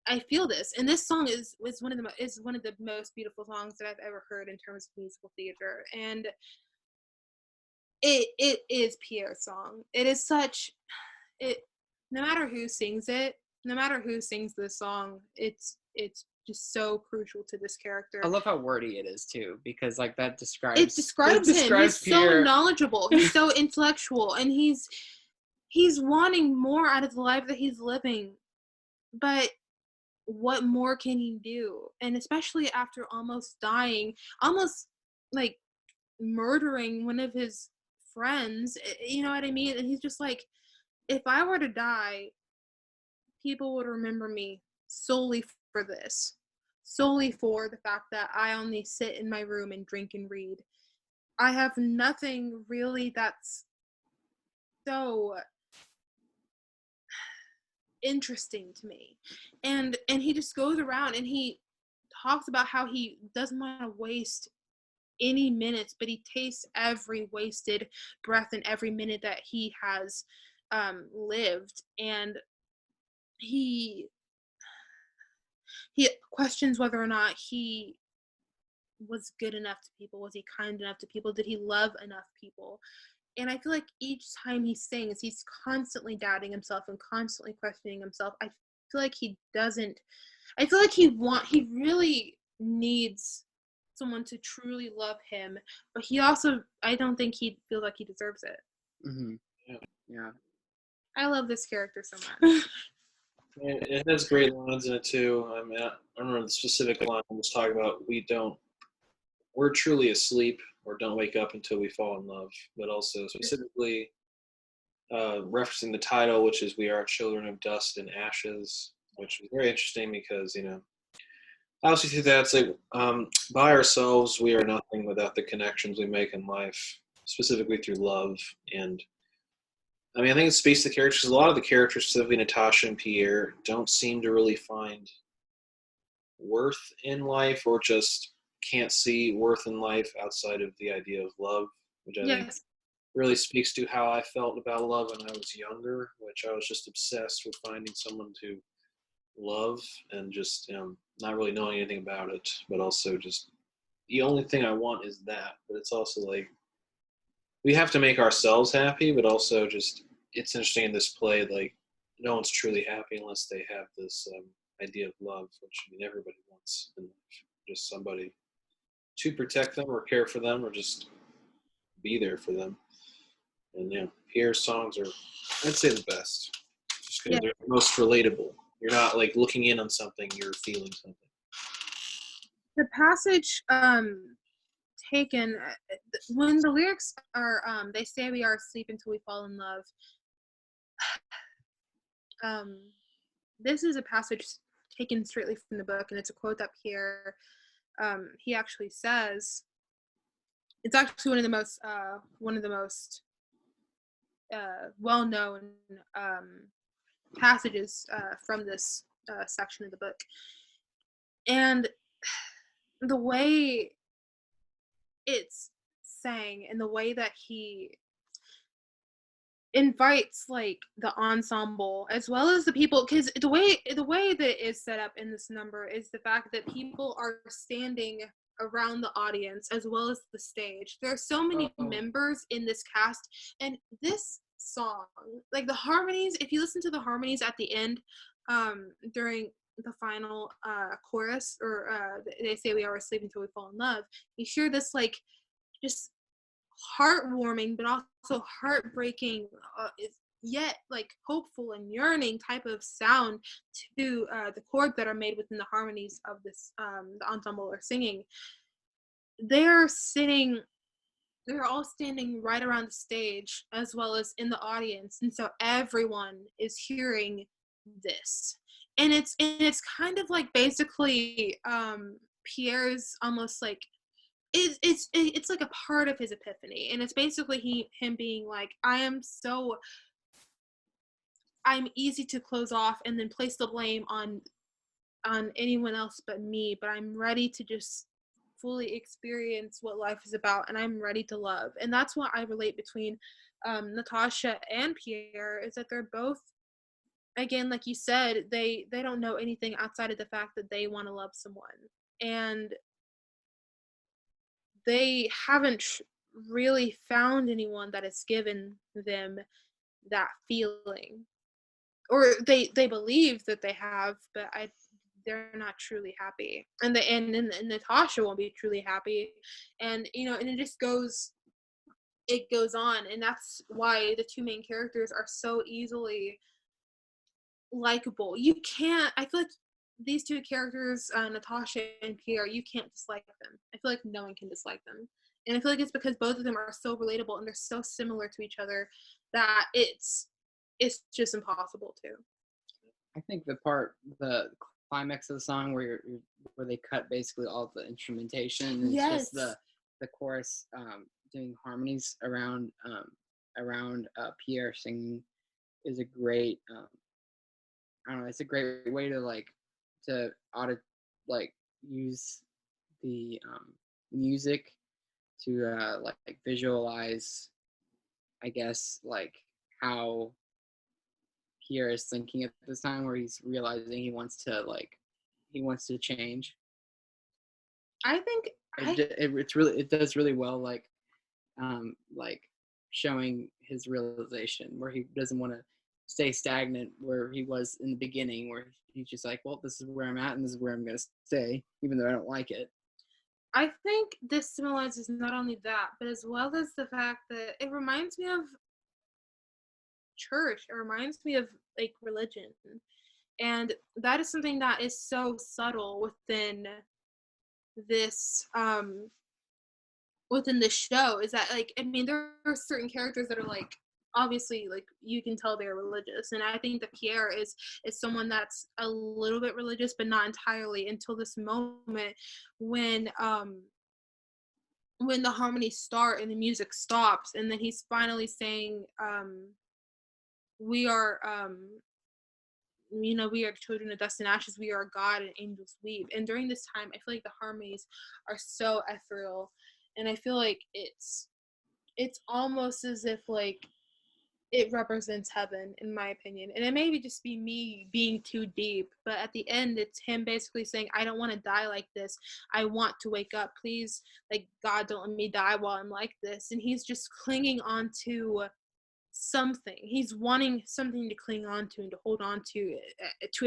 I feel this. And this song is one of the most beautiful songs that I've ever heard in terms of musical theater. And it is Pierre's song. It is no matter who sings it, no matter who sings this song, it's just so crucial to this character. I love how wordy it is too, because like that describes him. He's Pierre. So knowledgeable. He's so intellectual, and he's wanting more out of the life that he's living. But what more can he do? And especially after almost dying, almost like murdering one of his friends, you know what I mean? And he's just like, if I were to die, people would remember me solely for this, solely for the fact that I only sit in my room and drink and read. I have nothing really that's so interesting to me. And he just goes around and he talks about how he doesn't want to waste any minutes, but he tastes every wasted breath and every minute that he has lived. And he questions whether or not he was good enough to people. Was he kind enough to people? Did he love enough people? And I feel like each time he sings, he's constantly doubting himself and constantly questioning himself. I feel like he doesn't. I feel like he really needs someone to truly love him, but he also, I don't think he feels like he deserves it. Mm-hmm. Yeah. I love this character so much. It has great lines in it too. I remember the specific line I was talking about. We don't we're truly asleep or don't wake up until we fall in love, but also specifically referencing the title, which is We Are Children of Dust and Ashes, which is very interesting because, I also see that it's like by ourselves, we are nothing without the connections we make in life, specifically through love. And I mean, I think it speaks to the characters, because a lot of the characters, specifically Natasha and Pierre, don't seem to really find worth in life, or just can't see worth in life outside of the idea of love, which I think Yes. really speaks to how I felt about love when I was younger, which I was just obsessed with finding someone to love and just not really knowing anything about it, but also just the only thing I want is that. But it's also like we have to make ourselves happy, but also just it's interesting in this play, like no one's truly happy unless they have this idea of love, which I mean everybody wants in life. Just somebody to protect them or care for them or just be there for them. And Pierre's songs are, I'd say, the best, just because Yeah. they're the most relatable. You're not like looking in on something; you're feeling something. The passage taken when the lyrics are they say we are asleep until we fall in love. This is a passage taken straightly from the book, and it's a quote that Pierre he actually says. It's actually one of the most well-known passages from this section of the book, and the way it's sang and the way that he invites like the ensemble as well as the people, because the way that it is set up in this number is the fact that people are standing around the audience as well as the stage. There are so many members in this cast, and this song, like the harmonies, if you listen to the harmonies at the end during the final chorus, or they say we are asleep until we fall in love, you hear this like just heartwarming but also heartbreaking yet like hopeful and yearning type of sound to the chords that are made within the harmonies of this the ensemble are singing. They're all standing right around the stage as well as in the audience, and so everyone is hearing this, and it's kind of like basically Pierre's almost like it's like a part of his epiphany, and it's basically him being like, I'm easy to close off and then place the blame on anyone else but me, but I'm ready to just fully experience what life is about, and I'm ready to love. And that's what I relate between Natasha and Pierre, is that they're both, again, like you said, they don't know anything outside of the fact that they want to love someone, and they haven't really found anyone that has given them that feeling, or they believe that they have, but they're not truly happy, and Natasha won't be truly happy, and and it goes on, and that's why the two main characters are so easily likable. I feel like these two characters, Natasha and Pierre, you can't dislike them. I feel like no one can dislike them. And I feel like it's because both of them are so relatable and they're so similar to each other that it's just impossible to. I think the climax of the song where they cut basically all the instrumentation and it's just the chorus doing harmonies around Pierre singing is a great I don't know, it's a great way to use the music to like visualize, I guess, like how Pierre is thinking at this time, where he's realizing he wants to change. I think it does really well, like showing his realization where he doesn't want to stay stagnant where he was in the beginning, where he's just like, well, this is where I'm at and this is where I'm going to stay, even though I don't like it. I think this symbolizes not only that, but as well as the fact that it reminds me of church. It reminds me of like religion. And that is something that is so subtle within this within the show is that, like, I mean, there are certain characters that are like, obviously, like, you can tell they're religious, and I think that Pierre is someone that's a little bit religious, but not entirely, until this moment when the harmonies start and the music stops, and then he's finally saying, we are, we are children of dust and ashes, we are God and angels weep. And during this time, I feel like the harmonies are so ethereal, and I feel like it's almost as if, like, it represents heaven, in my opinion. And it may just be me being too deep, but at the end, it's him basically saying, I don't want to die like this. I want to wake up. Please, like, God, don't let me die while I'm like this. And he's just clinging on to something. He's wanting something to cling on to and to hold on to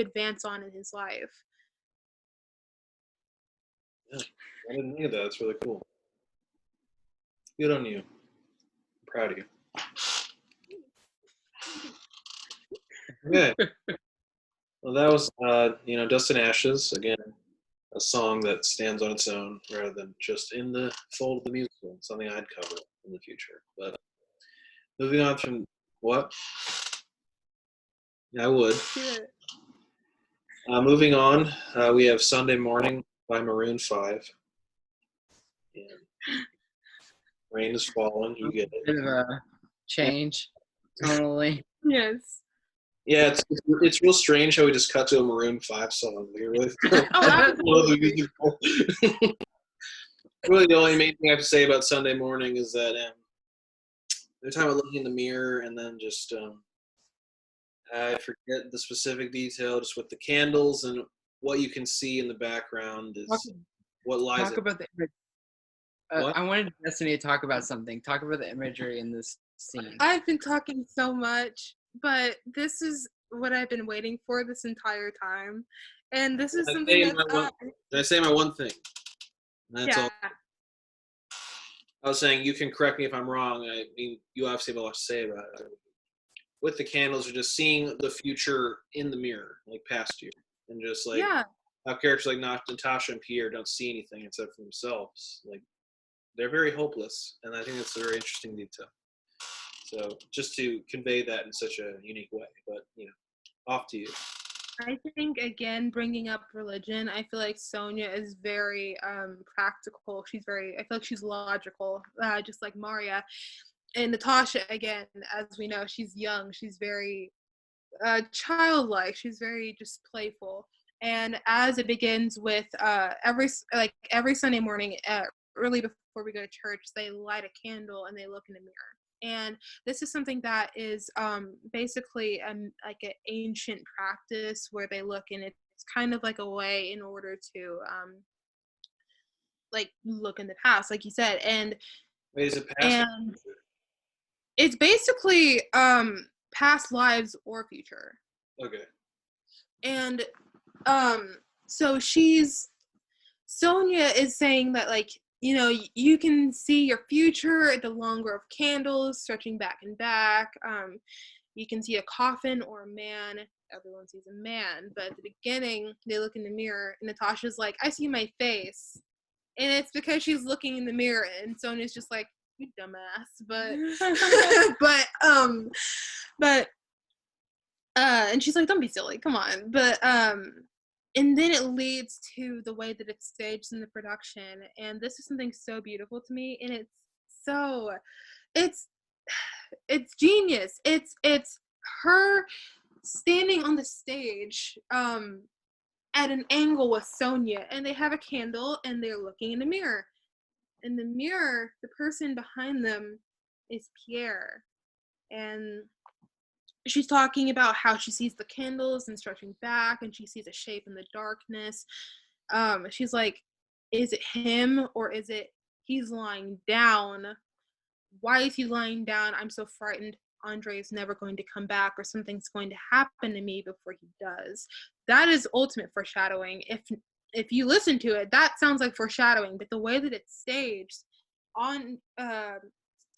advance on in his life. Yeah, I didn't think of that. That's really cool. Good on you. I'm proud of you. Okay. Well, that was, Dust and Ashes, again, a song that stands on its own rather than just in the fold of the musical. Something I'd cover in the future. But moving on from what? I would. Moving on, we have Sunday Morning by Maroon 5. And Rain Has Fallen, you get it. Bit of a change, tonally. Yes. Yeah, it's real strange how we just cut to a Maroon 5 song. We really Absolutely. Really, the only main thing I have to say about Sunday Morning is that every time I look in the mirror and then just I forget the specific detail, just with the candles and what you can see in the background is what lies. Talk about the image. I wanted Destiny to talk about something. Talk about the imagery in this scene. I've been talking so much, but this is what I've been waiting for this entire time. And this is something that's Did I say my one thing? That's yeah. all. I was saying, you can correct me if I'm wrong. I mean, you obviously have a lot to say about it. With the candles, you're just seeing the future in the mirror, like past you. And just like how characters like Natasha and Pierre don't see anything except for themselves. Like, they're very hopeless, and I think that's a very interesting detail. So just to convey that in such a unique way, but off to you. I think, again, bringing up religion, I feel like Sonia is very practical. I feel like she's logical, just like Maria. And Natasha, again, as we know, she's young. She's very childlike. She's very just playful. And as it begins with every Sunday morning, early before we go to church, they light a candle and they look in the mirror. And this is something that is basically like an ancient practice where they look, and it's kind of like a way in order to like look in the past, like you said. And wait, is it past? And it's basically past lives or future. Okay. And so Sonia is saying that, like, you can see your future at the longer of candles stretching back and back. You can see a coffin or a man. Everyone sees a man, but at the beginning they look in the mirror and Natasha's like, I see my face. And it's because she's looking in the mirror, and Sonia's just like, you dumbass. And she's like, don't be silly, come on. But and then it leads to the way that it's staged in the production, and this is something so beautiful to me, and it's genius. It's her standing on the stage at an angle with Sonia, and they have a candle and they're looking in the mirror. In the mirror, the person behind them is Pierre, and she's talking about how she sees the candles and stretching back, and she sees a shape in the darkness. She's like, is it him, or is it he's lying down? Why is he lying down? I'm so frightened. Andre is never going to come back, or something's going to happen to me before he does. That is ultimate foreshadowing. If you listen to it, that sounds like foreshadowing, but the way that it's staged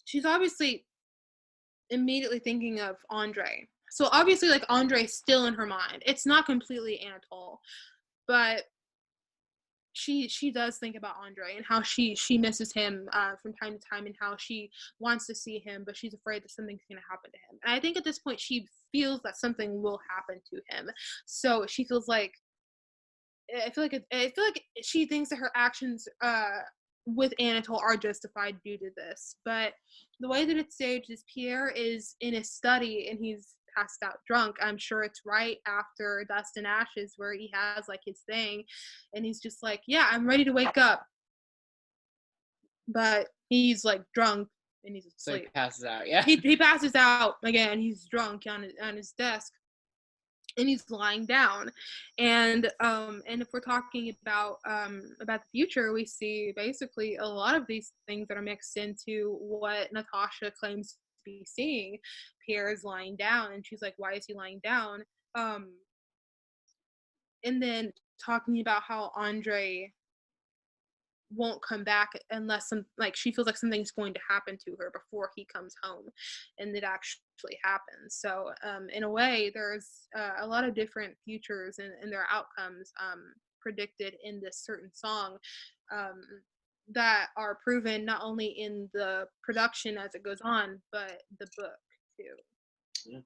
she's obviously immediately thinking of Andre. So obviously, like, Andre's still in her mind. It's not completely Anatole, but she does think about Andre and how she misses him from time to time, and how she wants to see him, but she's afraid that something's going to happen to him. And I think at this point she feels that something will happen to him, so she feels like I feel like she thinks that her actions with Anatole are justified due to this. But the way that it's staged is Pierre is in his study and he's passed out drunk. I'm sure it's right after Dust and Ashes where he has like his thing and he's just like, yeah, I'm ready to wake up. But he's like drunk and he's asleep. So he passes out, yeah. He passes out again. He's drunk on his desk. And he's lying down, and if we're talking about the future, we see basically a lot of these things that are mixed into what Natasha claims to be seeing. Pierre is lying down, and she's like, "Why is he lying down?" And then talking about how Andre won't come back unless she feels like something's going to happen to her before he comes home, and it actually happens. So in a way there's a lot of different futures and their outcomes predicted in this certain song that are proven not only in the production as it goes on, but the book too. Yeah.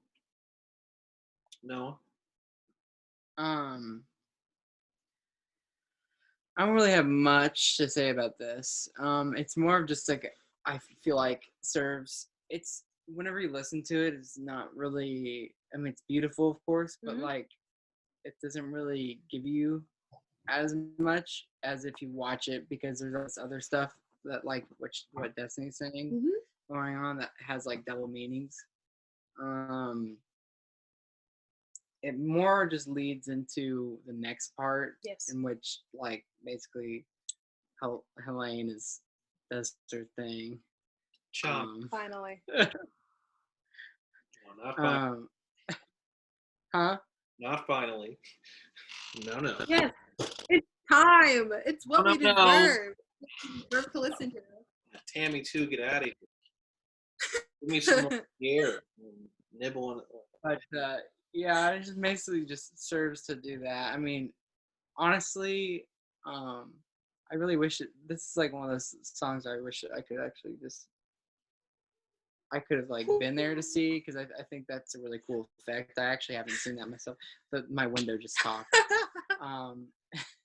No. I don't really have much to say about this. It's more of just like, I feel like it's whenever you listen to it, it's not really, I mean, it's beautiful, of course, but like, it doesn't really give you as much as if you watch it, because there's this other stuff that like, what Destiny's singing going on that has like double meanings. It more just leads into the next part, in which like basically Helene does her thing. Finally. No, not finally. Huh? Not finally. No. Yes, it's time. It's what we deserve. We deserve to listen to. Tammy, too, get out of here. Give me some more air. Nibble on it. But yeah, it just basically just serves to do that. I mean, honestly, I really wish this is like one of those songs I wish I could actually I could have like been there to see, because I think that's a really cool effect. I actually haven't seen that myself, but my window just talked.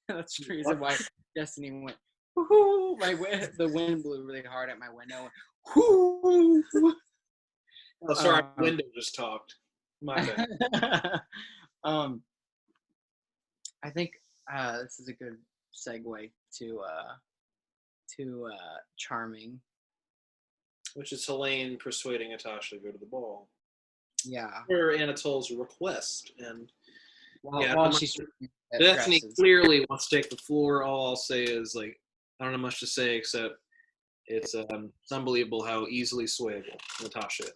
That's the reason why Destiny went, whoo-hoo! The wind blew really hard at my window. Whoo! Oh, sorry, my window just talked. My bad. I think this is a good segue to Charming, which is Helene persuading Natasha to go to the ball. Yeah. For Anatole's request, and while she's Destiny clearly wants to take the floor. All I'll say is like, I don't have much to say except it's unbelievable how easily swayable Natasha is.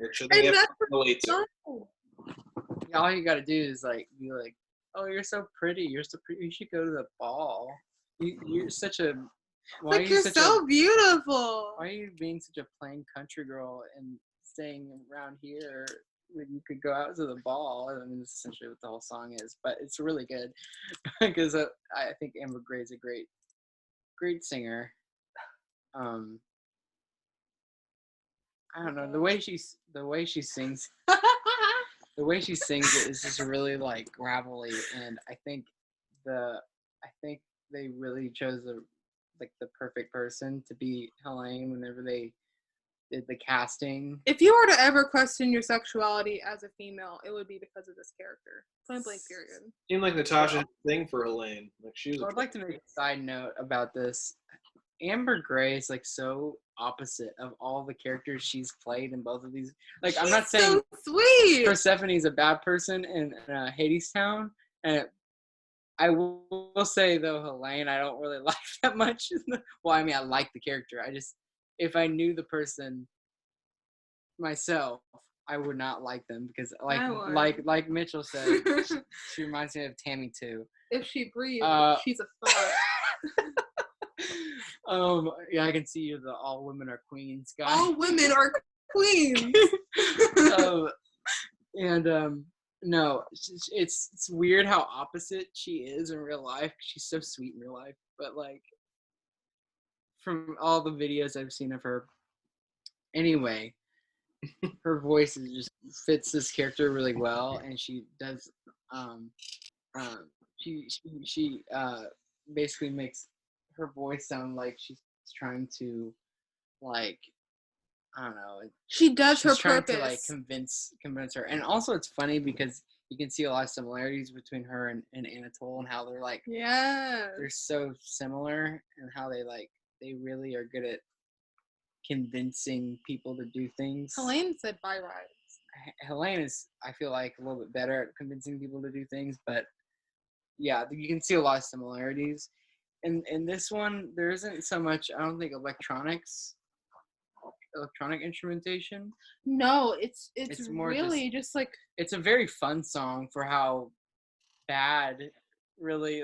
Actually, yeah, all you gotta do is like be like, oh, you're so pretty. You're so pretty. You should go to the ball. You're such a. Why like, you're so beautiful. Why are you being such a plain country girl and staying around here when you could go out to the ball? I mean, that's essentially what the whole song is, but it's really good because I think Amber Gray's a great singer. I don't know, the way she sings. The way she sings it is just really like gravelly, and I think they really chose the perfect person to be Helene whenever they did the casting. If you were to ever question your sexuality as a female, it would be because of this character. Point blank, period. Seemed like Natasha's thing for Helene. Like she was. I'd like to make a side note about this. Amber Gray is like so opposite of all the characters she's played in both of these. Like, I'm not saying so sweet. Persephone's a bad person in Hades Town, and I will say though, Helene, I don't really like that much. Well, I mean, I like the character. I just, if I knew the person myself, I would not like them because, like Mitchell said, she reminds me of Tammy too. If she breathes, she's a thought. Yeah, I can see you, the all women are queens guy. All women are queens. No, it's weird how opposite she is in real life. She's so sweet in real life, but like from all the videos I've seen of her, anyway, her voice is just fits this character really well, and she does um she basically makes her voice sound like she's trying to like I don't know. She does her She's trying to like purpose. convince her, and also it's funny because you can see a lot of similarities between her and Anatole and how they're like Yeah. they're so similar and how they really are good at convincing people to do things. Helene said bye rides. Helene is, I feel like, a little bit better at convincing people to do things, but yeah, you can see a lot of similarities. In this one, there isn't so much, I don't think, electronic instrumentation. No, it's more really just like it's a very fun song for how bad really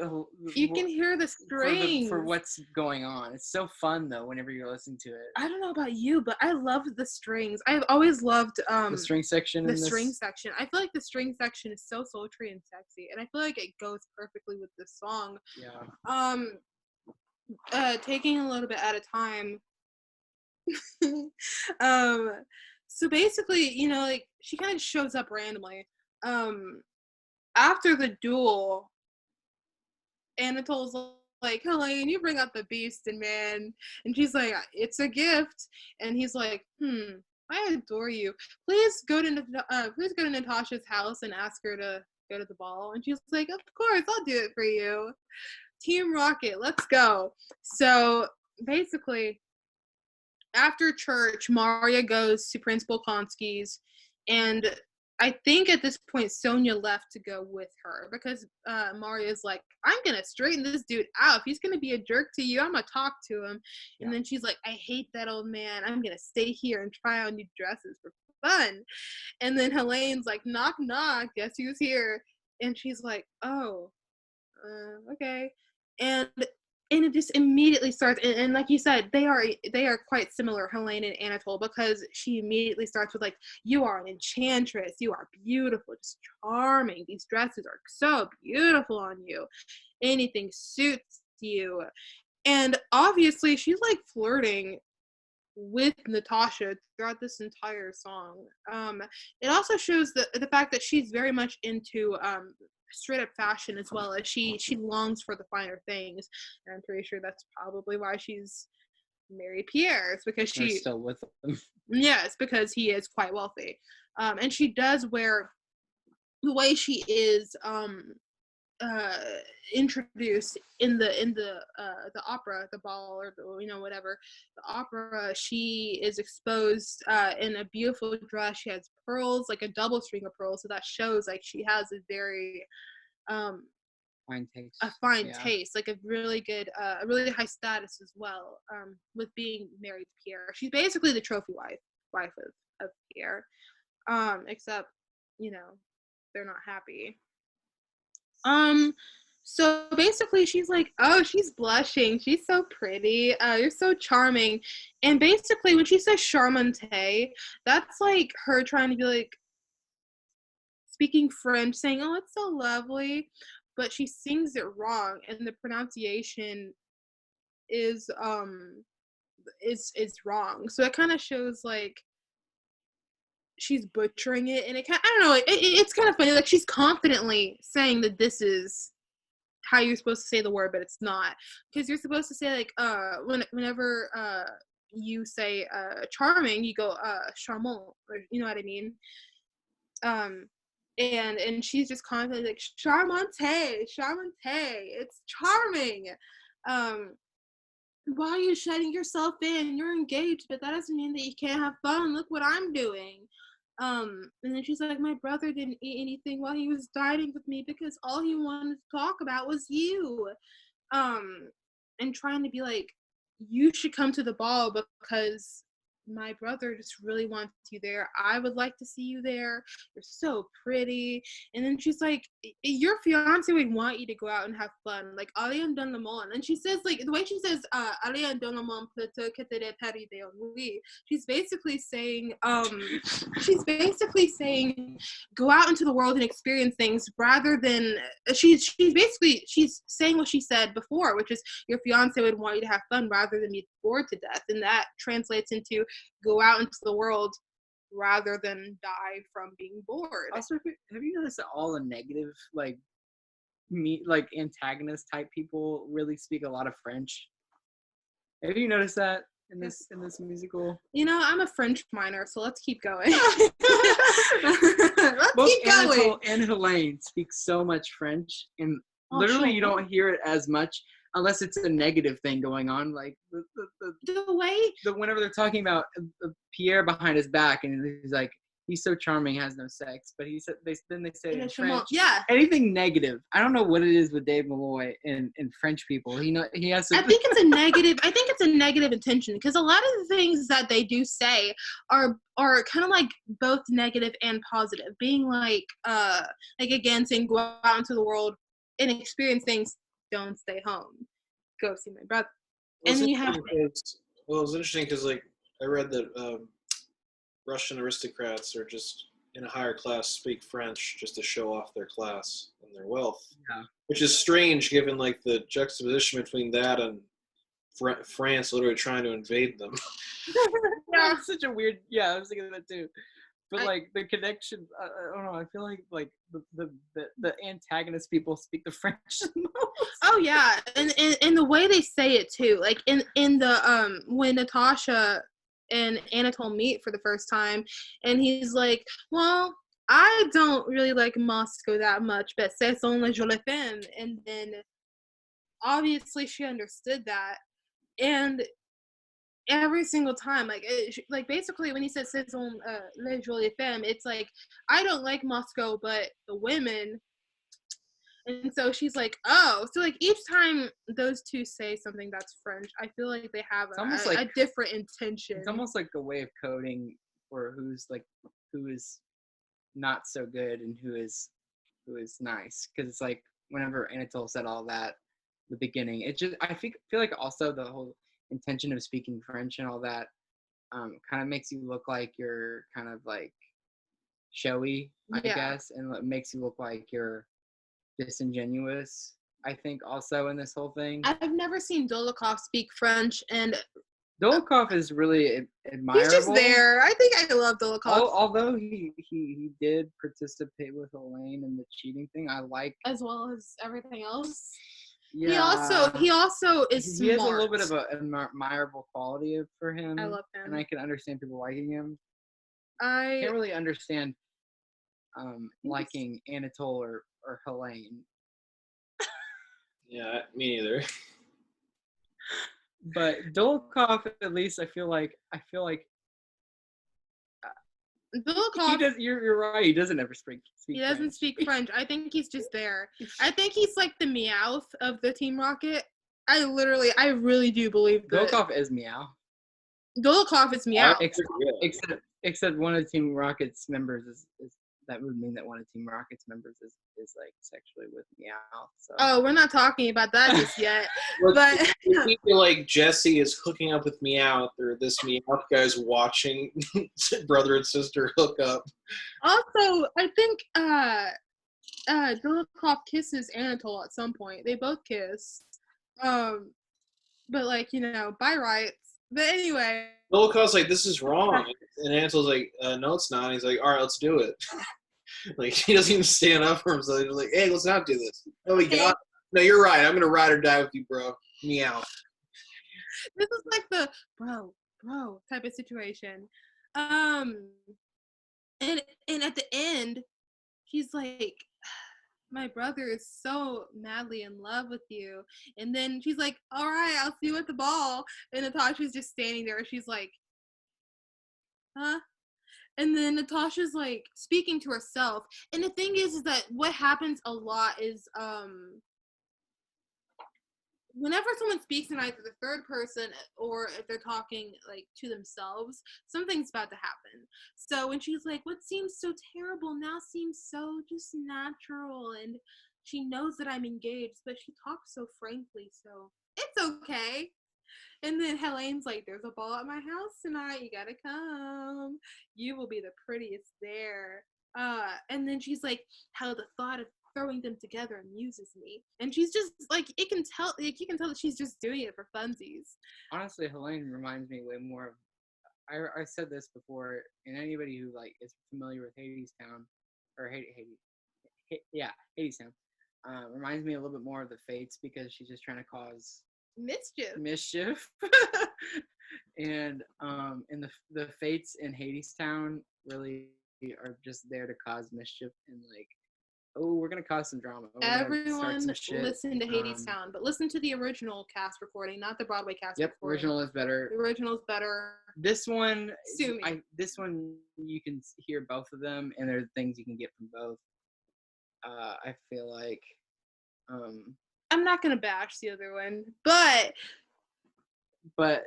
you can hear the strings for what's going on. It's so fun though whenever you're listening to it. I don't know about you, but I love the strings. I've always loved The string section. the string section. I feel like the string section is so sultry and sexy, and I feel like it goes perfectly with this song. Yeah. Taking a little bit at a time. So basically, you know, like she kind of shows up randomly. After the duel, Anatole's like, Helene, you bring out the beast in man. And she's like, it's a gift. And he's like, I adore you. Please go to Natasha's house and ask her to go to the ball. And she's like, of course, I'll do it for you. Team Rocket, let's go. So basically, after church, Maria goes to Principal Bolkonskys, and I think at this point Sonia left to go with her because Maria's like, I'm gonna straighten this dude out. If he's gonna be a jerk to you, I'm gonna talk to him. Yeah. And then she's like, I hate that old man. I'm gonna stay here and try on new dresses for fun. And then Helene's like, knock knock, guess who's here? And she's like, oh, okay. And it just immediately starts, and like you said, they are quite similar, Helene and Anatole, because she immediately starts with like, you are an enchantress, you are beautiful, just charming, these dresses are so beautiful on you, anything suits you. And obviously she's like flirting with Natasha throughout this entire song. It also shows the fact that she's very much into straight up fashion, as well as she longs for the finer things, and I'm pretty sure that's probably why she's married Pierre. It's because she's still with him. Yeah, it's because he is quite wealthy, and she does wear the way she is introduced in the opera, the ball, or whatever, the opera. She is exposed in a beautiful dress. She has pearls, like a double string of pearls, so that shows like she has a very fine taste. A fine taste, like a really good, a really high status as well. With being married to Pierre, she's basically the trophy wife of Pierre. Except, they're not happy. So basically she's like, oh, she's blushing, she's so pretty, you're so charming. And basically when she says charmante, that's like her trying to be like speaking French, saying, oh, it's so lovely, but she sings it wrong, and the pronunciation is wrong. So it kind of shows like she's butchering it, and I don't know, it's kind of funny, like she's confidently saying that this is how you're supposed to say the word, but it's not, because you're supposed to say like whenever you say charming, you go charmant, or you know what I mean. And she's just constantly like charmante, it's charming. Why are you shutting yourself in? You're engaged, but that doesn't mean that you can't have fun. Look what I'm doing. And then she's like, my brother didn't eat anything while he was dining with me because all he wanted to talk about was you. And trying to be like, you should come to the ball because my brother just really wants you there. I would like to see you there. You're so pretty. And then she's like, your fiance would want you to go out and have fun. Like, aller en dans le monde. And she says, like, the way she says, aller en dans le monde plutôt que de Paris de lui. She's basically saying, go out into the world and experience things rather than, she's saying what she said before, which is your fiance would want you to have fun rather than be bored to death. And that translates into go out into the world rather than die from being bored. Also, have you noticed that all the negative, like antagonist type people really speak a lot of French? Have you noticed that in this musical? You know, I'm a French minor, so let's keep going. Both Anatole and Helene speak so much French, and literally you don't hear it as much unless it's a negative thing going on, like whenever they're talking about Pierre behind his back, and he's like, he's so charming, has no sex, but they say it in French. Yeah. Anything negative. I don't know what it is with Dave Malloy and French people. He has. I think it's a negative. I think it's a negative intention because a lot of the things that they do say are kind of like both negative and positive. Being like again saying go out into the world and experience things. Don't stay home. Go see my brother. Well, and you have. It was interesting because like I read that Russian aristocrats are just in a higher class speak French just to show off their class and their wealth, which is strange given like the juxtaposition between that and France literally trying to invade them. Yeah, it's such a weird. Yeah, I was thinking of that too. But like the connection, I don't know. I feel like the antagonist people speak the French the most. Oh yeah, and the way they say it too, like in the when Natasha and Anatole meet for the first time, and he's like, well, I don't really like Moscow that much, but c'est son la jolie femme, and then obviously she understood that, and every single time, like basically when he says c'est son la jolie femme, it's like I don't like Moscow, but the women. And so she's like, oh, so like each time those two say something that's French, I feel like they have a different intention. It's almost like a way of coding for who is not so good and who is nice. Because it's like whenever Anatole said all that at the beginning, it just I feel like also the whole intention of speaking French and all that kind of makes you look like you're kind of like showy, I guess, and it makes you look like you're disingenuous, I think, also in this whole thing. I've never seen Dolokhov speak French, and Dolokhov is really admirable. He's just there. I think I love Dolokhov. Although he did participate with Elaine in the cheating thing, I like, as well as everything else. Yeah. He also is He smart. has a little bit of an admirable quality for him. I love him, and I can understand people liking him. I can't really understand liking Anatole or Helene. Yeah, me neither. But Dolokhov, at least, I feel like Dolokhov. You're right. He doesn't ever speak. He doesn't speak French. I think he's just there. I think he's like the Meowth of the Team Rocket. I really do believe that. Dolokhov is Meow. Dolokhov is Meow. Except one of the Team Rocket's members is that would mean that one of Team Rocket's members is like sexually with Meow. So. Oh, we're not talking about that just yet. But I feel like Jesse is hooking up with Meowth, or this Meowth guy's watching brother and sister hook up. Also, I think Dolokhov kisses Anatole at some point. They both kiss. But like, by rights. But anyway. Dolokhov's like, this is wrong. And Anatole's like, no, it's not. And he's like, all right, let's do it. Like, he doesn't even stand up for himself. He's like, hey, let's not do this. No, no, you're right. I'm going to ride or die with you, bro. Meow. This is like the bro type of situation. And at the end, he's like, my brother is so madly in love with you. And then she's like, all right, I'll see you at the ball. And Natasha's just standing there. She's like, huh? And then Natasha's like speaking to herself. And the thing is that what happens a lot is whenever someone speaks in either the third person or if they're talking like to themselves, something's about to happen. So when she's like, what seems so terrible now seems so just natural, and she knows that I'm engaged, but she talks so frankly, so it's okay. And then Helene's like, there's a ball at my house tonight, you gotta come, you will be the prettiest there. And then she's like, how the thought of throwing them together amuses me. And she's just like, you can tell that she's just doing it for funsies. Honestly, Helene reminds me way more of, I said this before, and anybody who like is familiar with Hadestown, or Hadestown, reminds me a little bit more of the Fates, because she's just trying to cause mischief. And the Fates in Hadestown really are just there to cause mischief, and like, oh, we're gonna cause some drama. Everyone listen to Hadestown, but listen to the original cast recording, not the Broadway cast recording. Original is better. The original is better. This one, you can hear both of them, and there are things you can get from both. I feel like. I'm not gonna bash the other one, but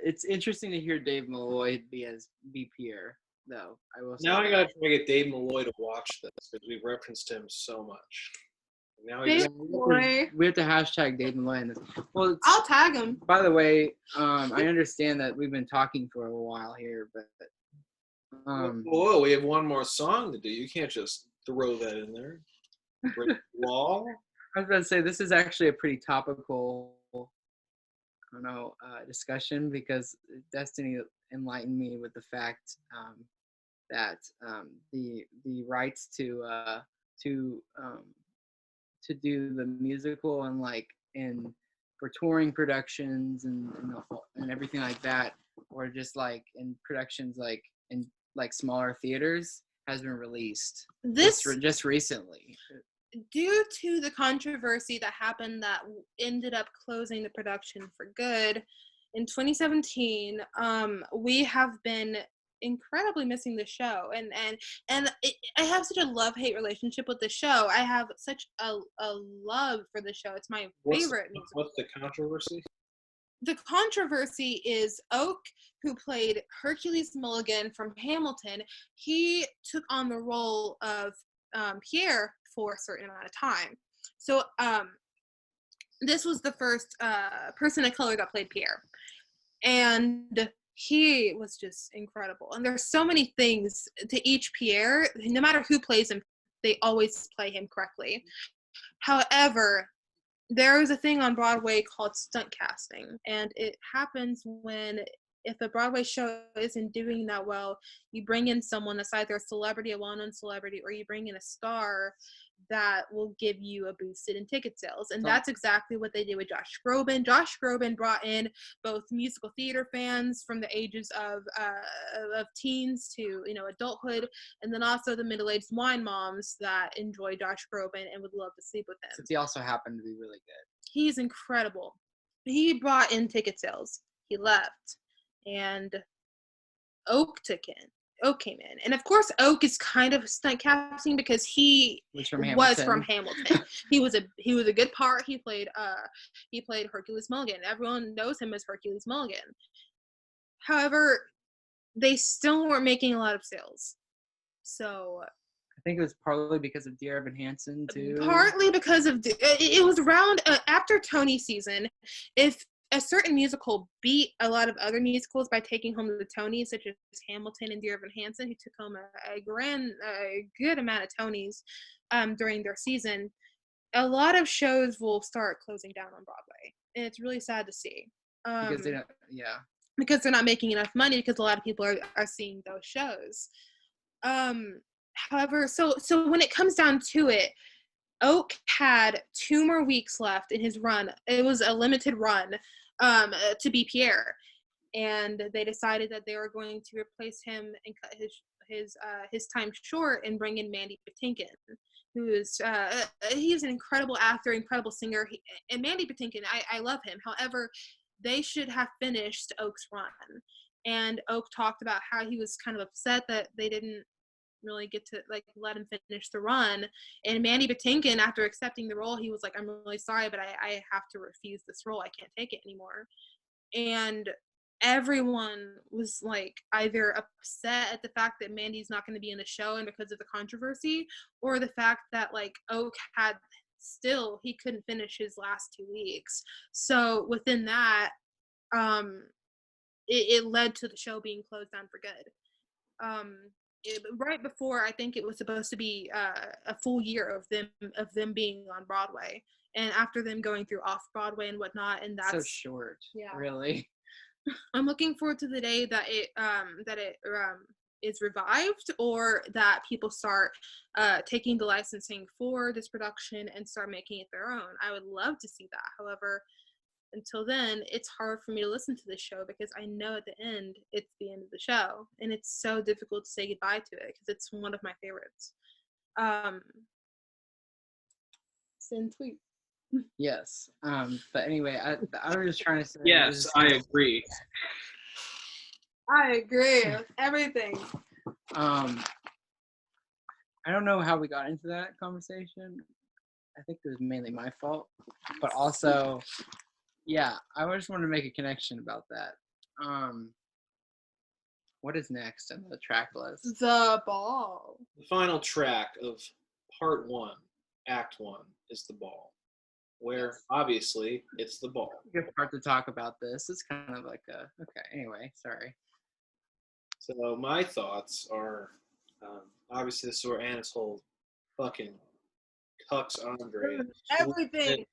it's interesting to hear Dave Malloy be Pierre, though. I will say. Now I gotta try to get Dave Malloy to watch this, because we've referenced him so much. Now Dave Malloy. We have to hashtag Dave Malloy in this. Well, I'll tag him. By the way, I understand that we've been talking for a while here, but whoa, we have one more song to do. You can't just throw that in there. Break the law. I was about to say, this is actually a pretty topical, discussion, because Destiny enlightened me with the fact that the rights to do the musical and for touring productions and everything like that, or just like in productions like in like smaller theaters, has been released just recently. Due to the controversy that happened that ended up closing the production for good in 2017, we have been incredibly missing the show, and I have such a love-hate relationship with the show. I have such a love for the show. It's my favorite musical. What's the controversy? The controversy is Oak, who played Hercules Mulligan from Hamilton. He took on the role of Pierre for a certain amount of time. So this was the first person of color that played Pierre. And he was just incredible. And there's so many things to each Pierre. No matter who plays him, they always play him correctly. However, there is a thing on Broadway called stunt casting. And it happens if a Broadway show isn't doing that well, you bring in someone that's either a celebrity, a well-known celebrity, or you bring in a star that will give you a boost in ticket sales. And that's exactly what they did with Josh Groban. Josh Groban brought in both musical theater fans from the ages of teens to adulthood, and then also the middle-aged wine moms that enjoy Josh Groban and would love to sleep with him. Since he also happened to be really good. He's incredible. He brought in ticket sales. He left. And Oak came in. And of course, Oak is kind of stunt casting because he was from Hamilton. He was a good part. He played Hercules Mulligan. Everyone knows him as Hercules Mulligan. However, they still weren't making a lot of sales. So I think it was partly because of Dear Evan Hansen too. Partly because of it was around after Tony season. If a certain musical beat a lot of other musicals by taking home the Tonys, such as Hamilton and Dear Evan Hansen, who took home a good amount of Tonys during their season, a lot of shows will start closing down on Broadway, and it's really sad to see. Because they're not making enough money, because a lot of people are seeing those shows. However, so when it comes down to it, Oak had 2 more weeks left in his run. It was a limited run to be Pierre, and they decided that they were going to replace him and cut his time short and bring in Mandy Patinkin, who is he's an incredible actor, incredible singer. And Mandy Patinkin, I love him. However, they should have finished Oak's run, and Oak talked about how he was kind of upset that they didn't really get to like let him finish the run. And Mandy Patinkin, after accepting the role, he was like, I'm really sorry, but I have to refuse this role. I can't take it anymore. And everyone was like either upset at the fact that Mandy's not going to be in the show and because of the controversy, or the fact that like Oak had he couldn't finish his last 2 weeks. So within that, it led to the show being closed down for good. Right before, I think it was supposed to be a full year of them being on Broadway, and after them going through off-Broadway and whatnot, and that's so short. Yeah, really. I'm looking forward to the day that it is revived, or that people start taking the licensing for this production and start making it their own. I would love to see that. However, until then, it's hard for me to listen to this show because I know at the end it's the end of the show, and it's so difficult to say goodbye to it because it's one of my favorites. Send tweet. Yes. But anyway, I was just trying to say. Yes, I agree. I agree with everything. I don't know how we got into that conversation. I think it was mainly my fault, but also, yeah, I just wanted to make a connection about that. What is next on the track list? The Ball. The final track of Part 1, Act 1, is The Ball, where obviously it's the ball. Good part to talk about this. It's kind of like okay. Anyway, sorry. So my thoughts are, obviously this is where Anatole fucking cucks Andre. Everything.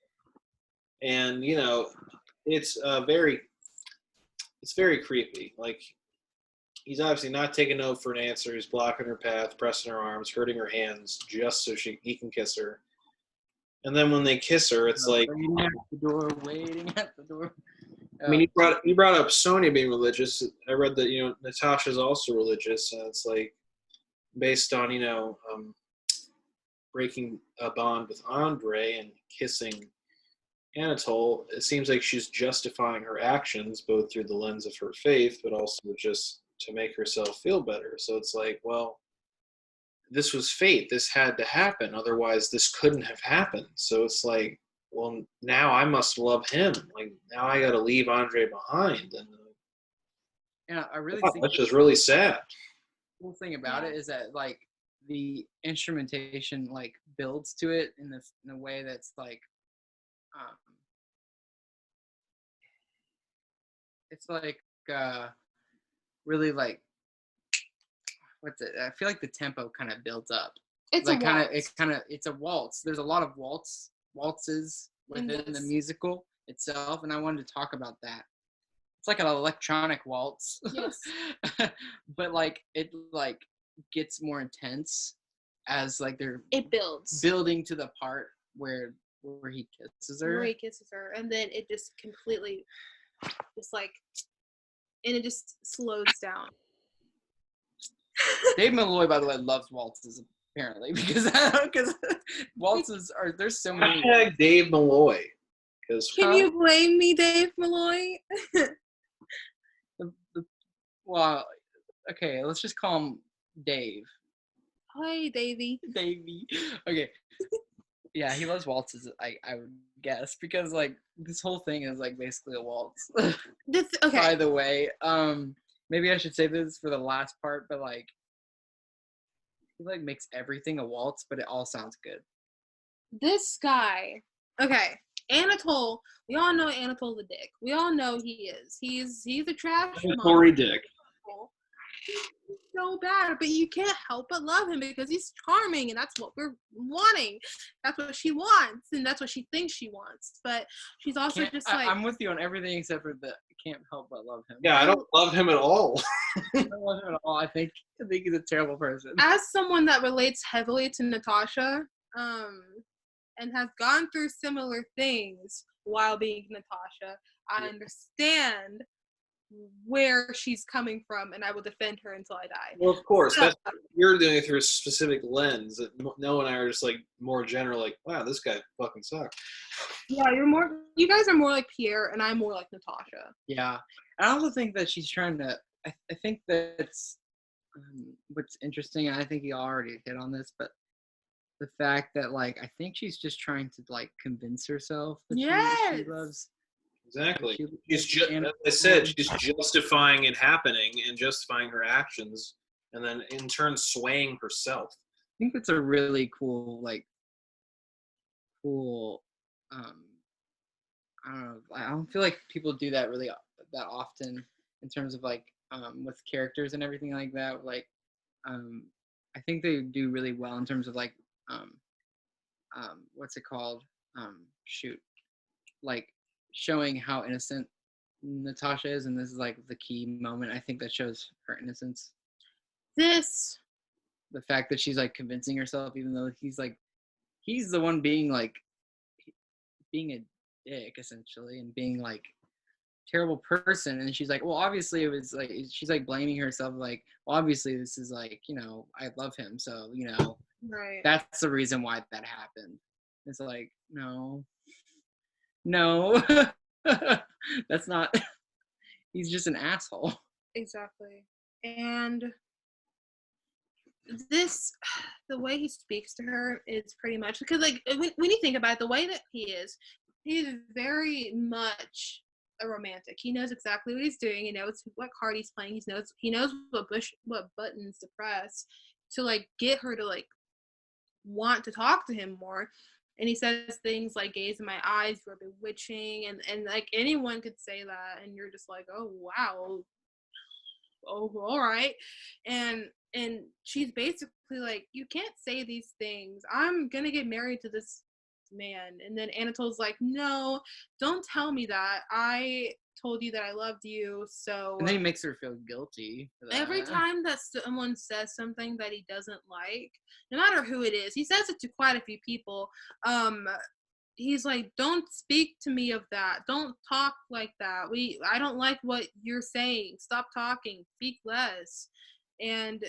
And you know, it's very creepy. Like, he's obviously not taking no for an answer. He's blocking her path, pressing her arms, hurting her hands, just so he can kiss her. And then when they kiss her, it's like waiting at the door. I mean, you brought up Sonya being religious. I read that, you know, Natasha's also religious, and it's like based on, you know, breaking a bond with Andre and kissing Anatole. It seems like she's justifying her actions both through the lens of her faith, but also just to make herself feel better. So it's like, well, this was fate. This had to happen. Otherwise, this couldn't have happened. So it's like, well, now I must love him. Like, now I got to leave Andre behind. And yeah, I really think that's just really sad. The cool thing about it is that, like, the instrumentation, like, builds to it in a way that's, like, it's like really, like, what's it? I feel like the tempo kind of builds up. It's like a it's a waltz. There's a lot of waltzes within the musical itself, and I wanted to talk about that. It's like an electronic waltz. Yes. But like it like gets more intense as like it builds building to the part where he kisses her. Where he kisses her, and then it just completely just like, and it just slows down. Dave Malloy, by the way, loves waltzes apparently because waltzes are, there's so many. Hashtag Dave Malloy. Can you blame me, Dave Malloy? Well, okay, let's just call him Dave. Hi, Davey. Davey. Okay. Yeah, he loves waltzes, I would guess, because like this whole thing is like basically a waltz. Okay. By the way, maybe I should say this for the last part, but like he like makes everything a waltz, but it all sounds good. This guy. Okay. Anatole, we all know Anatole's a dick. We all know he is. He's a trash Tory dick. He's so bad, but you can't help but love him because he's charming, and that's what we're wanting. That's what she wants, and that's what she thinks she wants. But she's also I'm with you on everything except for the can't help but love him. Yeah, I don't love him at all. I don't love him at all. I think he's a terrible person. As someone that relates heavily to Natasha, and has gone through similar things while being Natasha, I understand where she's coming from, and I will defend her until I die. Well, of course, you're doing it through a specific lens. That Noah and I are just like more general, like, wow, this guy fucking sucks. Yeah, you guys are more like Pierre, and I'm more like Natasha. Yeah, I also think that she's trying to. I think that's what's interesting, and I think you already hit on this, but the fact that like I think she's just trying to like convince herself that she Yes. loves. Exactly. She, As I said, she's justifying it happening and justifying her actions, and then in turn swaying herself. I think it's a really cool I don't know. I don't feel like people do that really that often in terms of like with characters and everything like that. Like I think they do really well in terms of like um, what's it called? Shoot, like showing how innocent Natasha is, and this is like the key moment. I think that shows her innocence. This. The fact that she's like convincing herself, even though he's the one being like being a dick essentially, and being like terrible person, and she's like, well, obviously it was like she's like blaming herself, like, well, obviously this is like, I love him, so Right. that's the reason why that happened. It's like, no, that's not. He's just an asshole. Exactly. And the way he speaks to her is pretty much because, like, when you think about it, the way that he's very much a romantic. He knows exactly what he's doing. He knows what card he's playing. He knows what buttons to press to like get her to like want to talk to him more. And he says things like, gaze in my eyes, you're bewitching, and like anyone could say that, and you're just like, oh wow, oh all right. And she's basically like, you can't say these things, I'm gonna get married to this man. And then Anatole's like, no, don't tell me that, I told you that I loved you. So And then he makes her feel guilty for that. every time that someone says something that he doesn't like, no matter who it is, he says it to quite a few people, he's like, don't speak to me of that, don't talk like that, I don't like what you're saying, stop talking, speak less. And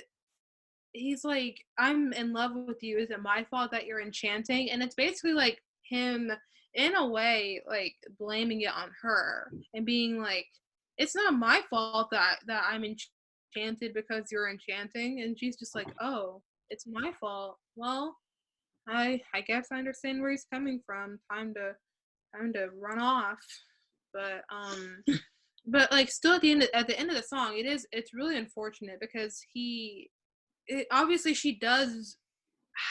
he's like, I'm in love with you, is it my fault that you're enchanting? And it's basically like him in a way like blaming it on her and being like, it's not my fault that I'm enchanted because you're enchanting. And she's just like, oh, it's my fault. Well, I guess I understand where he's coming from. Time to run off. But but like still at the end of the song, it's really unfortunate because obviously she does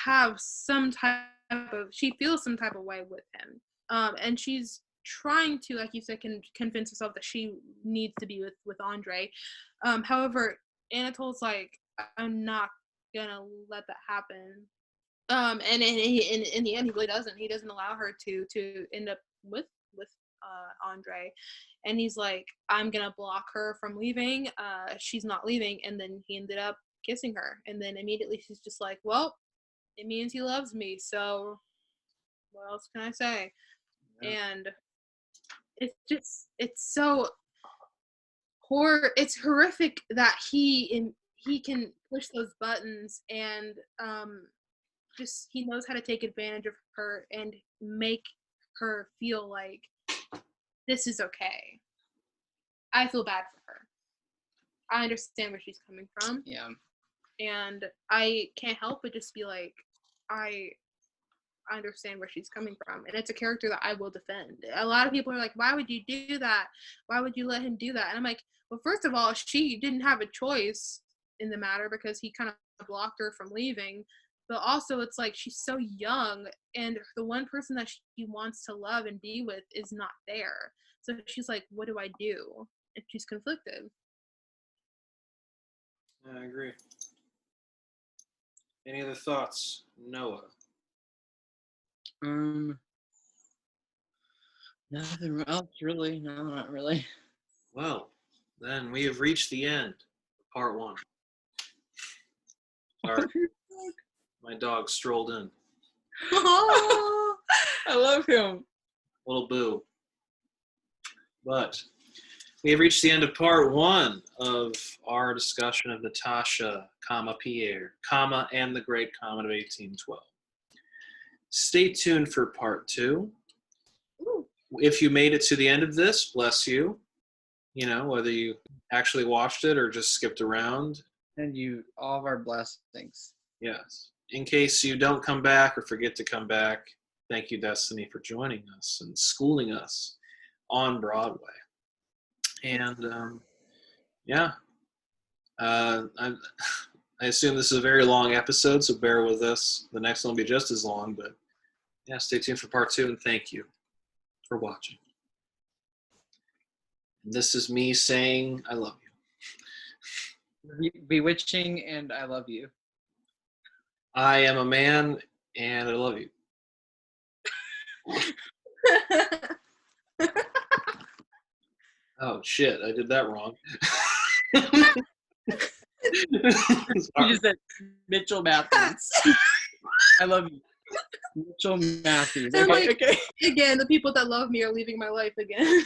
have some type of, she feels some type of way with him, and she's trying to, like you said, convince herself that she needs to be with Andre. However, Anatole's like, I'm not gonna let that happen. And in the end, he really doesn't. He doesn't allow her to end up with Andre, and he's like, I'm gonna block her from leaving. She's not leaving, and then he ended up kissing her, and then immediately she's just like, well, it means he loves me, so what else can I say? Yeah. And it's so it's horrific that he can push those buttons, and just he knows how to take advantage of her and make her feel like this is okay. I feel bad for her. I understand where she's coming from. Yeah. And I can't help but just be like, I understand where she's coming from. And it's a character that I will defend. A lot of people are like, why would you do that? Why would you let him do that? And I'm like, well, first of all, she didn't have a choice in the matter because he kind of blocked her from leaving. But also, it's like, she's so young, and the one person that she wants to love and be with is not there. So she's like, what do I do? And she's conflicted. I agree. Any other thoughts, Noah? Nothing else really. No, not really. Well, then we have reached the end of part one. Sorry, my dog strolled in. Oh, I love him. Little boo. But we have reached the end of part one of our discussion of Natasha, Pierre, and the Great Comet of 1812. Stay tuned for part two. Ooh. If you made it to the end of this, bless you. You know, whether you actually watched it or just skipped around. send you all of our blessings. Yes. In case you don't come back or forget to come back, thank you, Destiny, for joining us and schooling us on Broadway. And I assume this is a very long episode, so bear with us. The next one will be just as long, but yeah, stay tuned for part 2, and thank you for watching. This is me saying I love you. Bewitching, and I love you. I am a man, and I love you. Oh, shit, I did that wrong. You just said Mitchell Matthews. I love you. Mitchell Matthews. And Okay, again, the people that love me are leaving my life again.